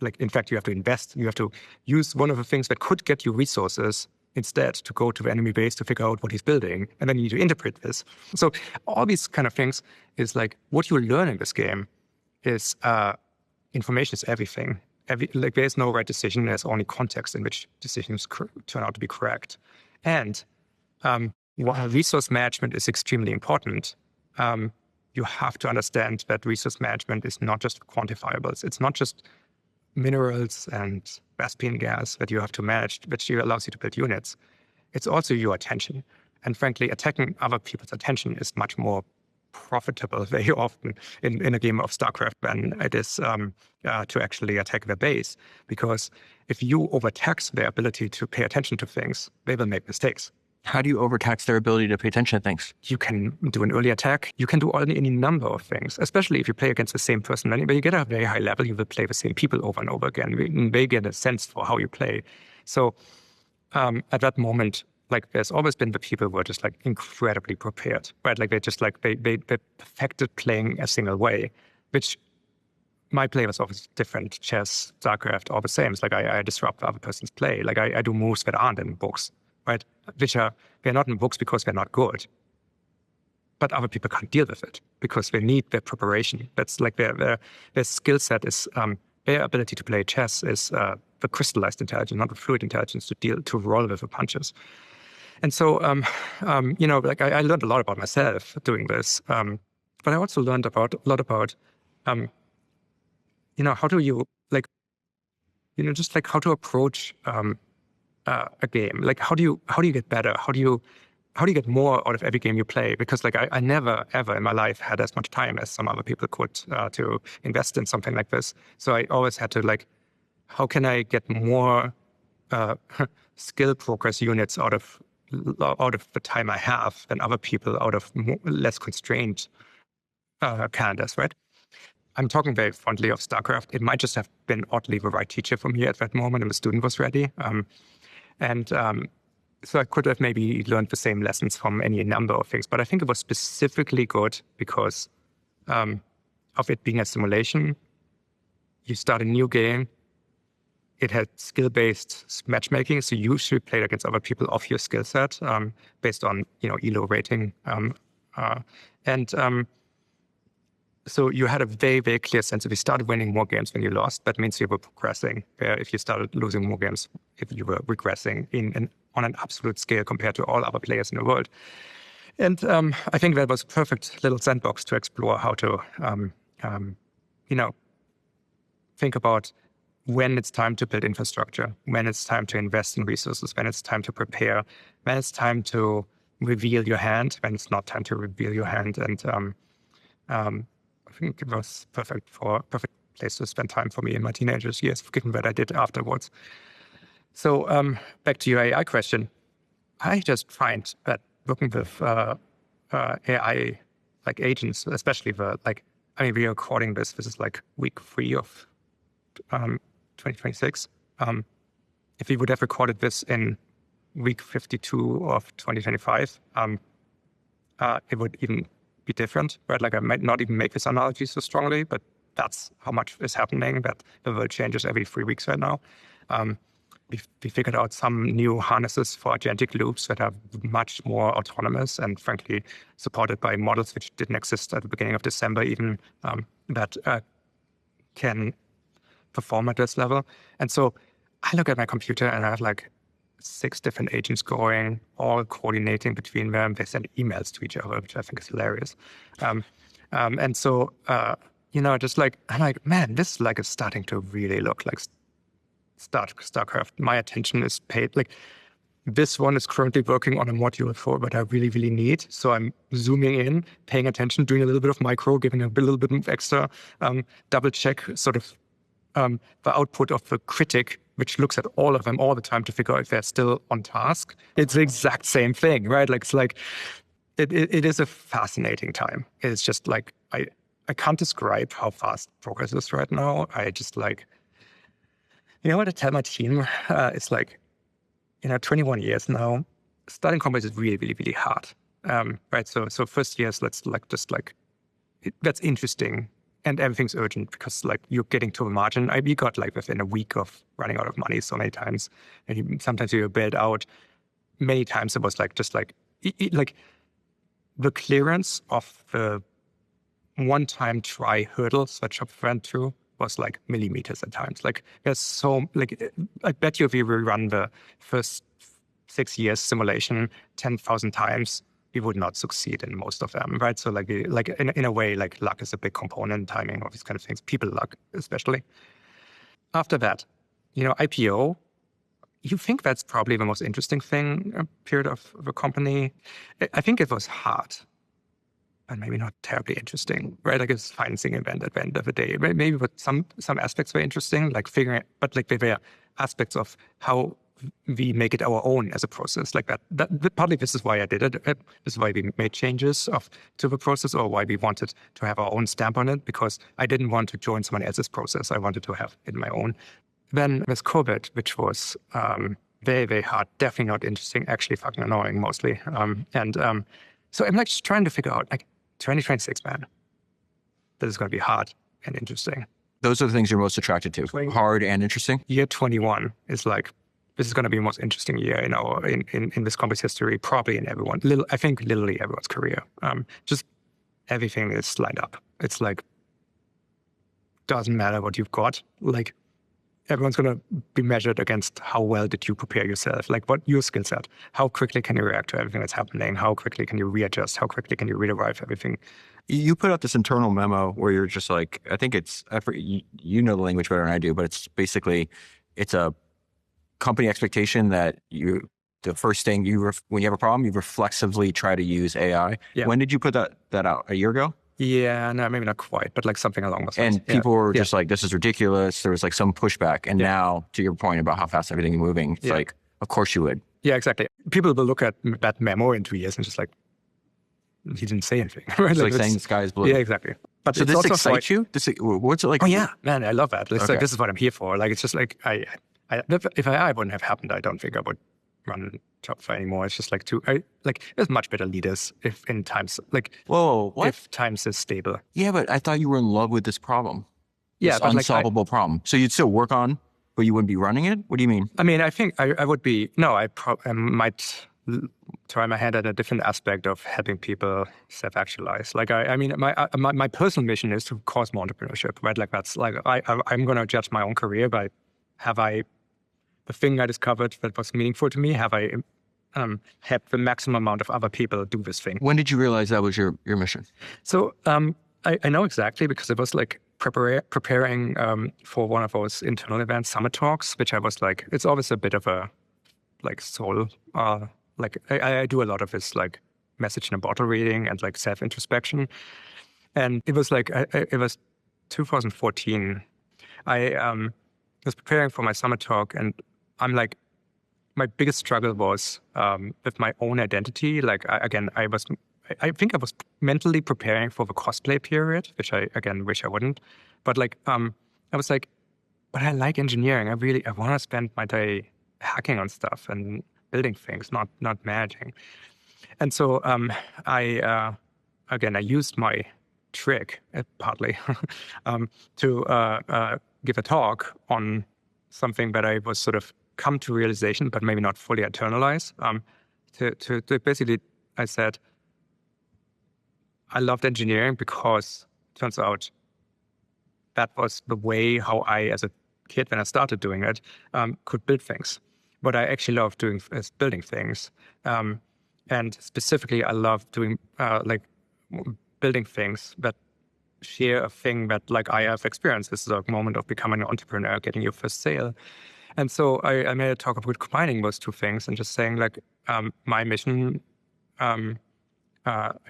like, in fact, you have to invest. You have to use one of the things that could get you resources instead to go to the enemy base to figure out what he's building. And then you need to interpret this. So all these kind of things is like what you learn in this game is information is everything. Like there's no right decision. There's only context in which decisions turn out to be correct. And while resource management is extremely important, you have to understand that resource management is not just quantifiables. It's not just minerals and Vespine gas that you have to manage, which allows you to build units. It's also your attention. And frankly, attacking other people's attention is much more profitable very often in a game of StarCraft than it is to actually attack their base. Because if you overtax their ability to pay attention to things, they will make mistakes. How do you overtax their ability to pay attention to things? You can do an early attack. You can do any number of things, especially if you play against the same person. When you get at a very high level, you will play the same people over and over again. They get a sense for how you play. So at that moment, like there's always been the people who are just like incredibly prepared, right? Like they perfected playing a single way, which my play was always different. Chess, StarCraft, all the same. It's like I disrupt the other person's play. Like I do moves that aren't in books, right? They're not in books because they're not good. But other people can't deal with it because they need their preparation. That's like their skill set is, their ability to play chess is the crystallized intelligence, not the fluid intelligence to roll with the punches. And so, like I learned a lot about myself doing this, but I also learned a lot about, how do you just like how to approach a game. Like how do you get better? How do you get more out of every game you play? Because like I never ever in my life had as much time as some other people could to invest in something like this. So I always had to like, how can I get more skill progress units out of the time I have than other people out of less constrained calendars, right? I'm talking very fondly of StarCraft. It might just have been oddly the right teacher for me at that moment, and the student was ready. So I could have maybe learned the same lessons from any number of things. But I think it was specifically good because of it being a simulation. You start a new game. It had skill-based matchmaking, so you should play against other people of your skill set based on ELO rating, so you had a very, very clear sense. If you started winning more games than you lost, that means you were progressing. If you started losing more games, if you were regressing on an absolute scale compared to all other players in the world. And I think that was a perfect little sandbox to explore how to, think about when it's time to build infrastructure, when it's time to invest in resources, when it's time to prepare, when it's time to reveal your hand, when it's not time to reveal your hand. And I think it was perfect place to spend time for me in my teenagers years, given what I did afterwards. So back to your AI question. I just find that working with AI like agents, especially we are recording this. This is like week 3 of 2026. If we would have recorded this in week 52 of 2025, it would even be different, right? Like I might not even make this analogy so strongly, but that's how much is happening, that the world changes every 3 weeks right now. We figured out some new harnesses for agentic loops that are much more autonomous and frankly supported by models which didn't exist at the beginning of December even, that can perform at this level. And so I look at my computer and I have like 6 different agents going, all coordinating between them. They send emails to each other, which I think is hilarious. And so, just like, I'm like, man, this like is starting to really look like StarCraft. My attention is paid. Like this one is currently working on a module for what I really, really need. So I'm zooming in, paying attention, doing a little bit of micro, giving a little bit of extra, double check sort of the output of the critic, which looks at all of them all the time to figure out if they're still on task. It's the exact same thing, right? Like it's like, it is a fascinating time. It's just like, I can't describe how fast progress is right now. I just like, you know what I tell my team? It's like, 21 years now, starting companies is really, really, really hard. Right. So first years, that's interesting. And everything's urgent because like you're getting to a margin. We got like within a week of running out of money so many times. And sometimes you bailed out. Many times it was like, just like, the clearance of the one-time try hurdles that Shopify went through was like millimeters at times. Like there's so like I bet you if we run the first 6 years simulation 10,000 times, we would not succeed in most of them, right? So like in a way, like luck is a big component, timing, all these kind of things, people luck especially. After that, IPO, you think that's probably the most interesting thing, period of the company. I think it was hard, but maybe not terribly interesting, right? Like it's a financing event at the end of the day. Maybe but some aspects were interesting, like figuring, but like there were aspects of how we make it our own as a process, like that partly this is why I did it. This is why we made changes to the process, or why we wanted to have our own stamp on it, because I didn't want to join someone else's process. I wanted to have it my own. Then there's COVID, which was very, very hard, definitely not interesting, actually fucking annoying mostly. So I'm like just trying to figure out, like 2026, man, this is going to be hard and interesting. Those are the things you're most attracted to, hard and interesting? Year 21 is like, this is going to be the most interesting year in this company's history, probably in everyone. I think literally everyone's career. Just everything is lined up. It's like, doesn't matter what you've got. Like everyone's going to be measured against how well did you prepare yourself, like what your skill set, how quickly can you react to everything that's happening, how quickly can you readjust, how quickly can you rederive everything. You put out this internal memo where you're just like, I think you know the language better than I do, but it's basically, it's a company expectation that the first thing when you have a problem, you reflexively try to use AI. Yeah. When did you put that out? A year ago? Yeah, no, maybe not quite, but like something along those lines. And people were just like, this is ridiculous. There was like some pushback. And now, to your point about how fast everything is moving, it's like, of course you would. Yeah, exactly. People will look at that memo in 2 years and just like, he didn't say anything. Right? It's like saying the sky is blue. Yeah, exactly. But so this excites you? What's it like? Oh yeah, man, I love that. It's like, this is what I'm here for. Like, it's just like, if AI wouldn't have happened, I don't think I would run Shopify anymore. It's just like there's much better leaders if times is stable. Yeah, but I thought you were in love with this problem. Yeah, this unsolvable problem. So you'd still work on, but you wouldn't be running it? What do you mean? I mean, I think I would be. No, I might try my hand at a different aspect of helping people self-actualize. Like I mean, my personal mission is to cause more entrepreneurship, right? Like that's like I'm going to judge my own career by the thing I discovered that was meaningful to me. Have I helped the maximum amount of other people do this thing? When did you realize that was your mission? So I know exactly, because it was like preparing for one of those internal events, summit talks, which I was like, it's always a bit of a like soul. Like I do a lot of this like message in a bottle reading and like self-introspection. And it was like, it was 2014, I was preparing for my summer talk, and I'm like, my biggest struggle was with my own identity. Like, I think I was mentally preparing for the cosplay period, which I, again, wish I wouldn't. But like, I was like, but I like engineering. I want to spend my day hacking on stuff and building things, not managing. And so I used my trick, partly, to give a talk on something that I was sort of come to realization, but maybe not fully internalize. To basically, I said, I loved engineering because it turns out that was the way how I, as a kid, when I started doing it, could build things. What I actually love doing is building things. And specifically, I love doing building things that share a thing that like I have experienced. This is a moment of becoming an entrepreneur, getting your first sale. And so I made a talk about combining those two things and just saying like my mission in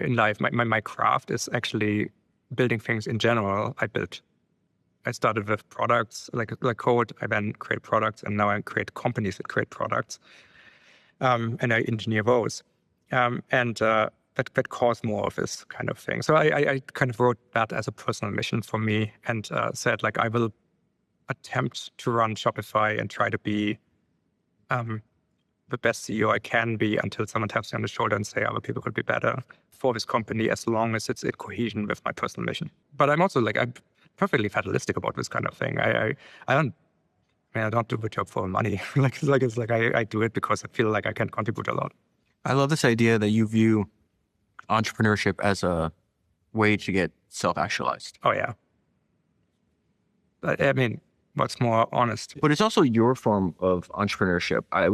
life, my craft is actually building things in general. I started with products like code. I then create products, and now I create companies that create products, and I engineer those. That caused more of this kind of thing. So I kind of wrote that as a personal mission for me, and said like I will attempt to run Shopify and try to be the best CEO I can be until someone taps me on the shoulder and say other people could be better for this company, as long as it's in cohesion with my personal mission. But I'm also like I'm perfectly fatalistic about this kind of thing. I don't do the job for money. I do it because I feel like I can contribute a lot. I love this idea that you view entrepreneurship as a way to get self-actualized. Oh yeah. I mean, what's more honest? But it's also your form of entrepreneurship. I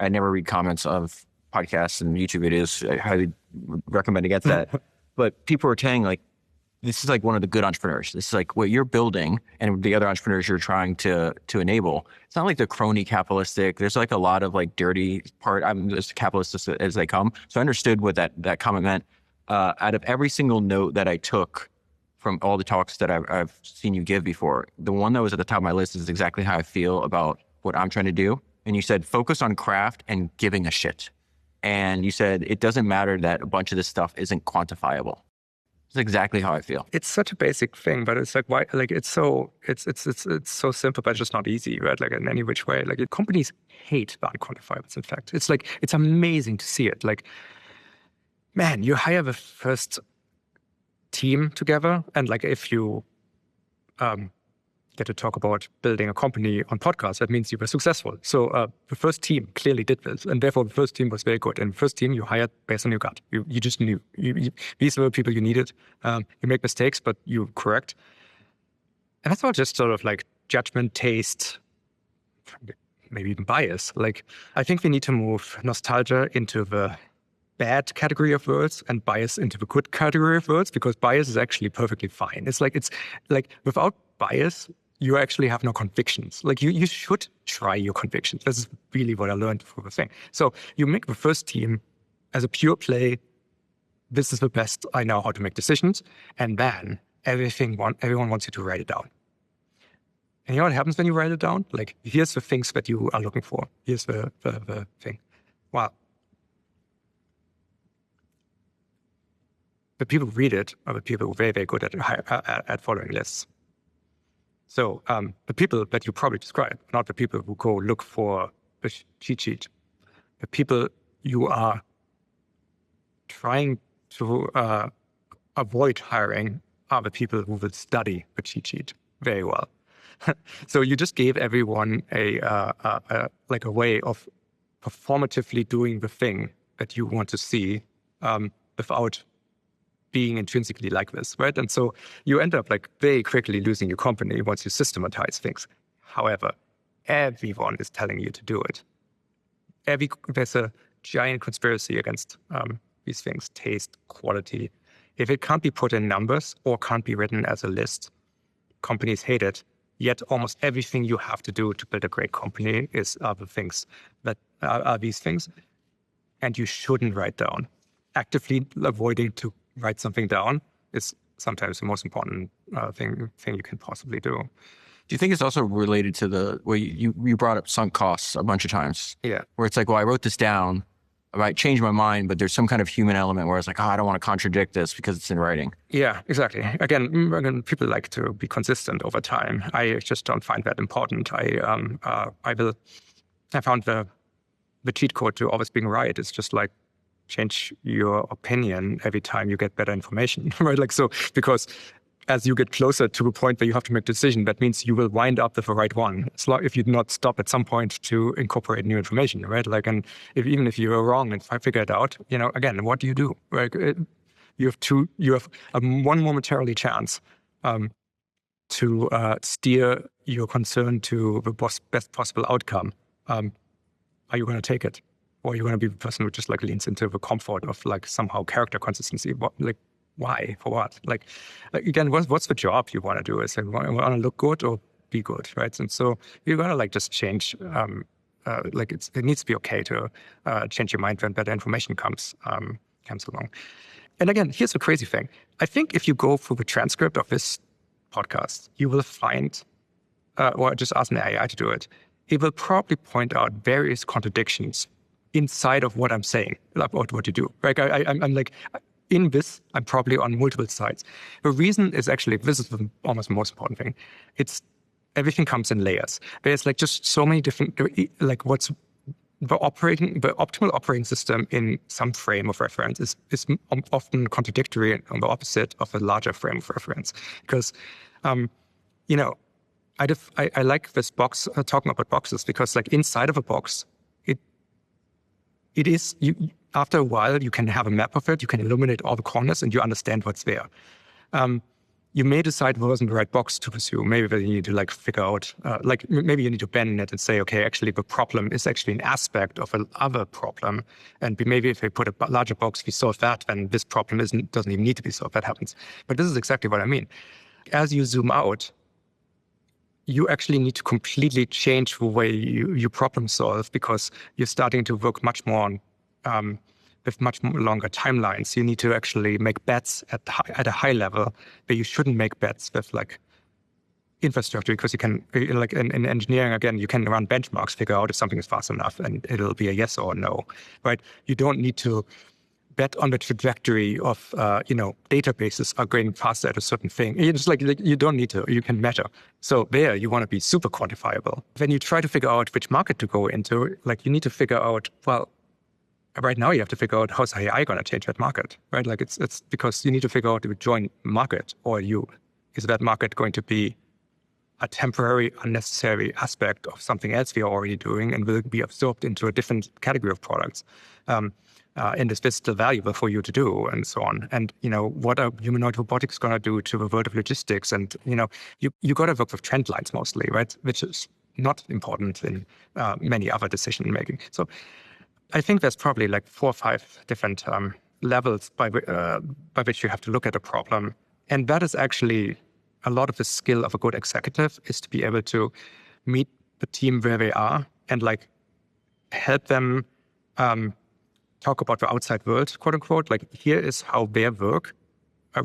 never read comments of podcasts and YouTube videos. I highly recommend against that. But people are saying like, this is like one of the good entrepreneurs. This is like what you're building and the other entrepreneurs you're trying to enable. It's not like the crony capitalistic. There's like a lot of like dirty part. I'm as capitalist as they come. So I understood what that comment meant. Out of every single note that I took from all the talks that I've seen you give before, the one that was at the top of my list is exactly how I feel about what I'm trying to do. And you said, focus on craft and giving a shit. And you said, it doesn't matter that a bunch of this stuff isn't quantifiable. It's exactly how I feel. It's such a basic thing, but it's like why? Like it's so so simple, but it's just not easy, right? Like in any which way. Like companies hate the unquantifiables. In fact, it's like it's amazing to see it. Like, man, you hire the first team together, and like if you get to talk about building a company on podcast, that means you were successful. So the first team clearly did this, and therefore the first team was very good. And the first team you hired based on your gut. You just knew. These were people you needed. You make mistakes, but you correct. And that's not just sort of like judgment, taste, maybe even bias. Like I think we need to move nostalgia into the bad category of words and bias into the good category of words, because bias is actually perfectly fine. It's like without bias, you actually have no convictions. Like you should try your convictions. This is really what I learned from the thing. So you make the first team as a pure play. This is the best I know how to make decisions. And then everyone wants you to write it down. And you know what happens when you write it down? Like, here's the things that you are looking for. Here's the thing. Wow. The people who read it are the people who are very, very good at following lists. So the people that you probably describe, not the people who go look for a cheat sheet. The people you are trying to avoid hiring are the people who will study the cheat sheet very well. So you just gave everyone a way of performatively doing the thing that you want to see without being intrinsically like this, right? And so you end up like very quickly losing your company once you systematize things. However, everyone is telling you to do it. There's a giant conspiracy against these things: taste, quality. If it can't be put in numbers or can't be written as a list, companies hate it. Yet almost everything you have to do to build a great company is other things that are these things. And you shouldn't write down. Actively avoiding to write something down is sometimes the most important thing you can possibly do. Do you think it's also related to the way you brought up sunk costs a bunch of times? Yeah. Where it's like, well, I wrote this down, I might change my mind, but there's some kind of human element where it's like, oh, I don't want to contradict this because it's in writing. Yeah, exactly. Again, people like to be consistent over time. I just don't find that important. I found the cheat code to always being right is just like change your opinion every time you get better information, right? Like, so, because as you get closer to a point where you have to make a decision, that means you will wind up with the right one. It's like if you do not stop at some point to incorporate new information, right? Like, and even if you are wrong and figure it out, again, what do you do? Right? You have a one momentarily chance to steer your concern to the best possible outcome. Are you going to take it? Or are you going to be the person who just like leans into the comfort of like somehow character consistency? Why? For what? Like again, what's the job you want to do? Is it want to look good or be good, right? And so you're going to like just change. It needs to be okay to change your mind when better information comes along. And again, here's the crazy thing. I think if you go through the transcript of this podcast, you will find, or just ask an AI to do it, it will probably point out various contradictions inside of what I'm saying about what you do. Right? I'm like, in this, I'm probably on multiple sides. The reason is actually, this is almost the most important thing. It's everything comes in layers. There's like just so many different, like what's the optimal operating system in some frame of reference is often contradictory and on the opposite of a larger frame of reference. Because, I like this box, talking about boxes, because like inside of a box, it is, after a while, you can have a map of it, you can illuminate all the corners, and you understand what's there. You may decide it wasn't the right box to pursue. Maybe you need to like figure out, maybe you need to bend it and say, okay, actually the problem is actually an aspect of another problem. And maybe if we put a larger box, we solve that, then this problem doesn't even need to be solved. That happens. But this is exactly what I mean. As you zoom out, you actually need to completely change the way you problem solve, because you're starting to work much more on with much longer timelines. You need to actually make bets at a high level, but you shouldn't make bets with like infrastructure, because you can, like in engineering, again, you can run benchmarks, figure out if something is fast enough, and it'll be a yes or a no, right? You don't need to bet on the trajectory of, databases are going faster at a certain thing. It's like you don't need to, you can measure. So there you want to be super quantifiable. When you try to figure out which market to go into, like you need to figure out, well, right now you have to figure out how's AI going to change that market, right? Like it's because you need to figure out the joint market, or is that market going to be a temporary, unnecessary aspect of something else we are already doing and will be absorbed into a different category of products. And is this still valuable for you to do, and so on? And, what are humanoid robotics going to do to the world of logistics? And, you got to work with trend lines mostly, right? Which is not important in many other decision making. So I think there's probably like 4 or 5 different levels by which you have to look at a problem. And that is actually a lot of the skill of a good executive, is to be able to meet the team where they are and like help them talk about the outside world, quote unquote. Like, here is how their work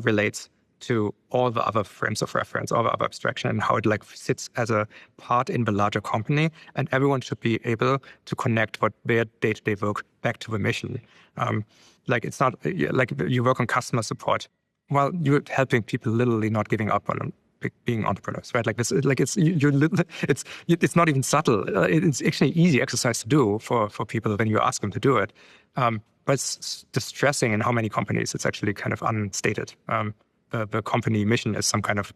relates to all the other frames of reference, all the other abstraction, and how it like sits as a part in the larger company. And everyone should be able to connect what their day-to-day work back to the mission. Like, it's not like you work on customer support. Well, you're helping people literally not giving up on being entrepreneurs, right? Like this, like it's not even subtle. It's actually an easy exercise to do for people when you ask them to do it. But it's distressing in how many companies it's actually kind of unstated. The company mission is some kind of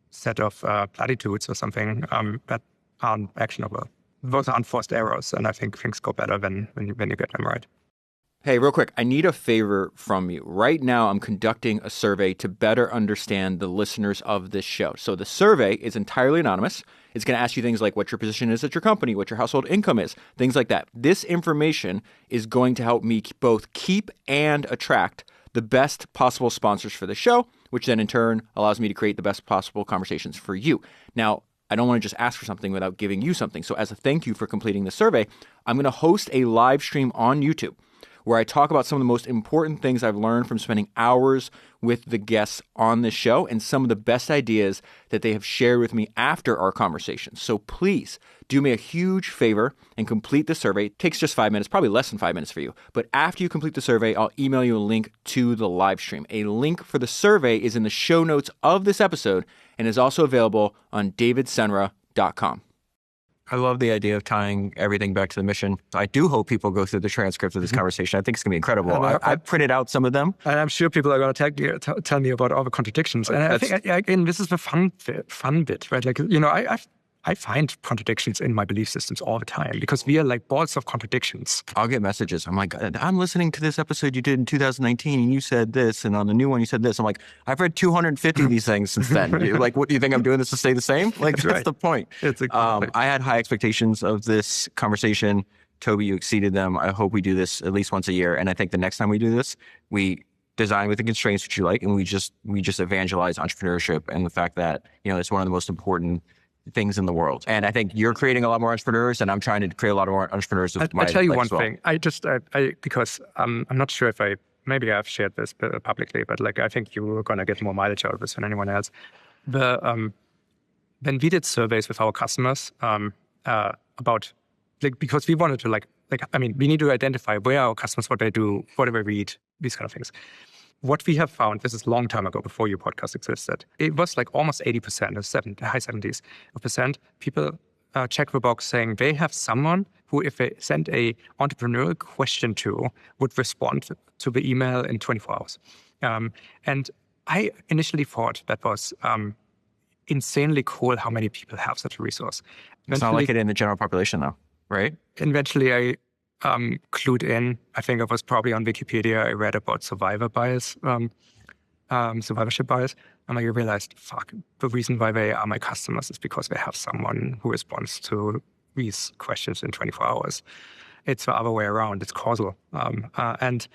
set of platitudes or something that aren't actionable. Those are unforced errors, and I think things go better when you get them right. Hey, real quick, I need a favor from you. Right now, I'm conducting a survey to better understand the listeners of this show. So the survey is entirely anonymous. It's going to ask you things like what your position is at your company, what your household income is, things like that. This information is going to help me both keep and attract the best possible sponsors for the show, which then in turn allows me to create the best possible conversations for you. Now, I don't want to just ask for something without giving you something. So as a thank you for completing the survey, I'm going to host a live stream on YouTube where I talk about some of the most important things I've learned from spending hours with the guests on this show and some of the best ideas that they have shared with me after our conversations. So please do me a huge favor and complete the survey. It takes just 5 minutes, probably less than 5 minutes for you. But after you complete the survey, I'll email you a link to the live stream. A link for the survey is in the show notes of this episode and is also available on davidsenra.com. I love the idea of tying everything back to the mission. I do hope people go through the transcript of this conversation. I think it's going to be incredible. I printed out some of them. And I'm sure people are going to tell me about all the contradictions. And I think, again, this is the fun bit, right? Like, I find contradictions in my belief systems all the time because we are like balls of contradictions. I'll get messages. I'm like, I'm listening to this episode you did in 2019 and you said this, and on the new one you said this. I'm like, I've read 250 of these things since then. Like, what do you think I'm doing this to stay the same? Like, that's right. The point. It's exactly. I had high expectations of this conversation. Tobi, you exceeded them. I hope we do this at least once a year. And I think the next time we do this, we design with the constraints that you like, and we just evangelize entrepreneurship and the fact that, it's one of the most important things in the world. And I think you're creating a lot more entrepreneurs, and I'm trying to create a lot more entrepreneurs. I'll tell you one thing. Because I'm not sure if maybe I've shared this publicly, but like I think you're going to get more mileage out of this than anyone else. When we did surveys with our customers about, like, because we wanted to we need to identify where our customers, what they do, what do they read, these kind of things. What we have found, this is a long time ago, before your podcast existed, it was like almost 80%, or high 70s percent, people check the box saying they have someone who, if they send a entrepreneurial question to, would respond to the email in 24 hours. And I initially thought that was insanely cool how many people have such a resource. It's not like it in the general population, though, right? Eventually, I clued in. I think I was probably on Wikipedia. I read about survivorship bias. And I realized, the reason why they are my customers is because they have someone who responds to these questions in 24 hours. It's the other way around. It's causal. And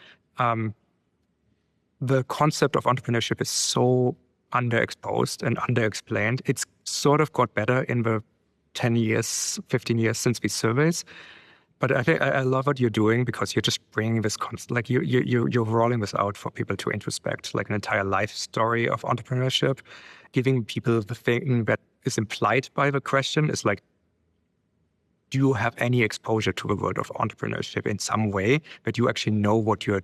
the concept of entrepreneurship is so underexposed and underexplained. It's sort of got better in the 10 years, 15 years since these surveys. But I think I love what you're doing because you're just bringing this concept, like you're rolling this out for people to introspect, like an entire life story of entrepreneurship, giving people the thing that is implied by the question is like, do you have any exposure to the world of entrepreneurship in some way that you actually know what you're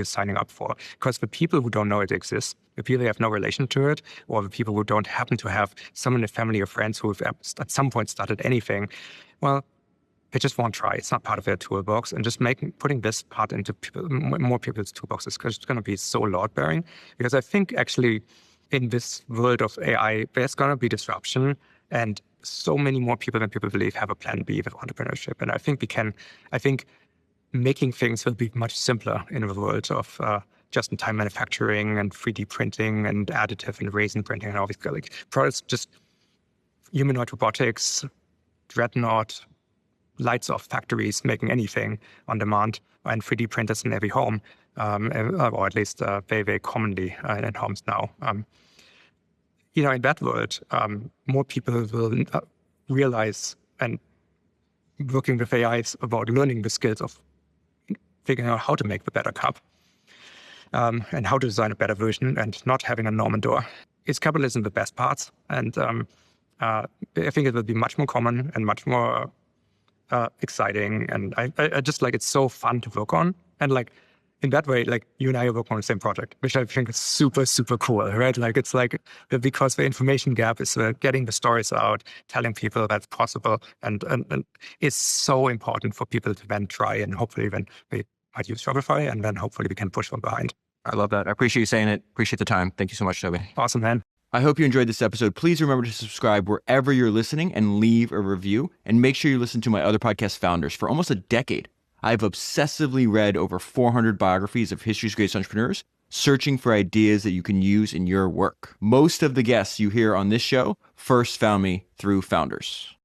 signing up for? Because the people who don't know it exists, the people who have no relation to it, or the people who don't happen to have someone in the family or friends who have at some point started anything, well, they just won't try. It's not part of their toolbox. And just putting this part into more people's toolboxes is going to be so load-bearing. Because I think actually in this world of AI, there's going to be disruption. And so many more people than people believe have a plan B with entrepreneurship. And I think making things will be much simpler in the world of just-in-time manufacturing and 3D printing and additive and resin printing and all these like products, just humanoid robotics, Dreadnought, lights off factories making anything on demand, and 3D printers in every home, or at least very, very commonly in homes now. In that world, more people will realize, and working with AI is about learning the skills of figuring out how to make the better cup and how to design a better version and not having a Norman door. Is capitalism the best parts? And I think it will be much more common and much more exciting, and I just like it's so fun to work on, and like in that way, like you and I are working on the same project, which I think is super, super cool, right? Like it's like because the information gap is getting the stories out, telling people that's possible, and it's so important for people to then try, and hopefully then they might use Shopify, and then hopefully we can push them behind. I love that. I appreciate you saying it. Appreciate the time. Thank you so much, Tobi. Awesome, man. I hope you enjoyed this episode. Please remember to subscribe wherever you're listening and leave a review. And make sure you listen to my other podcast, Founders. For almost a decade, I've obsessively read over 400 biographies of history's greatest entrepreneurs, searching for ideas that you can use in your work. Most of the guests you hear on this show first found me through Founders.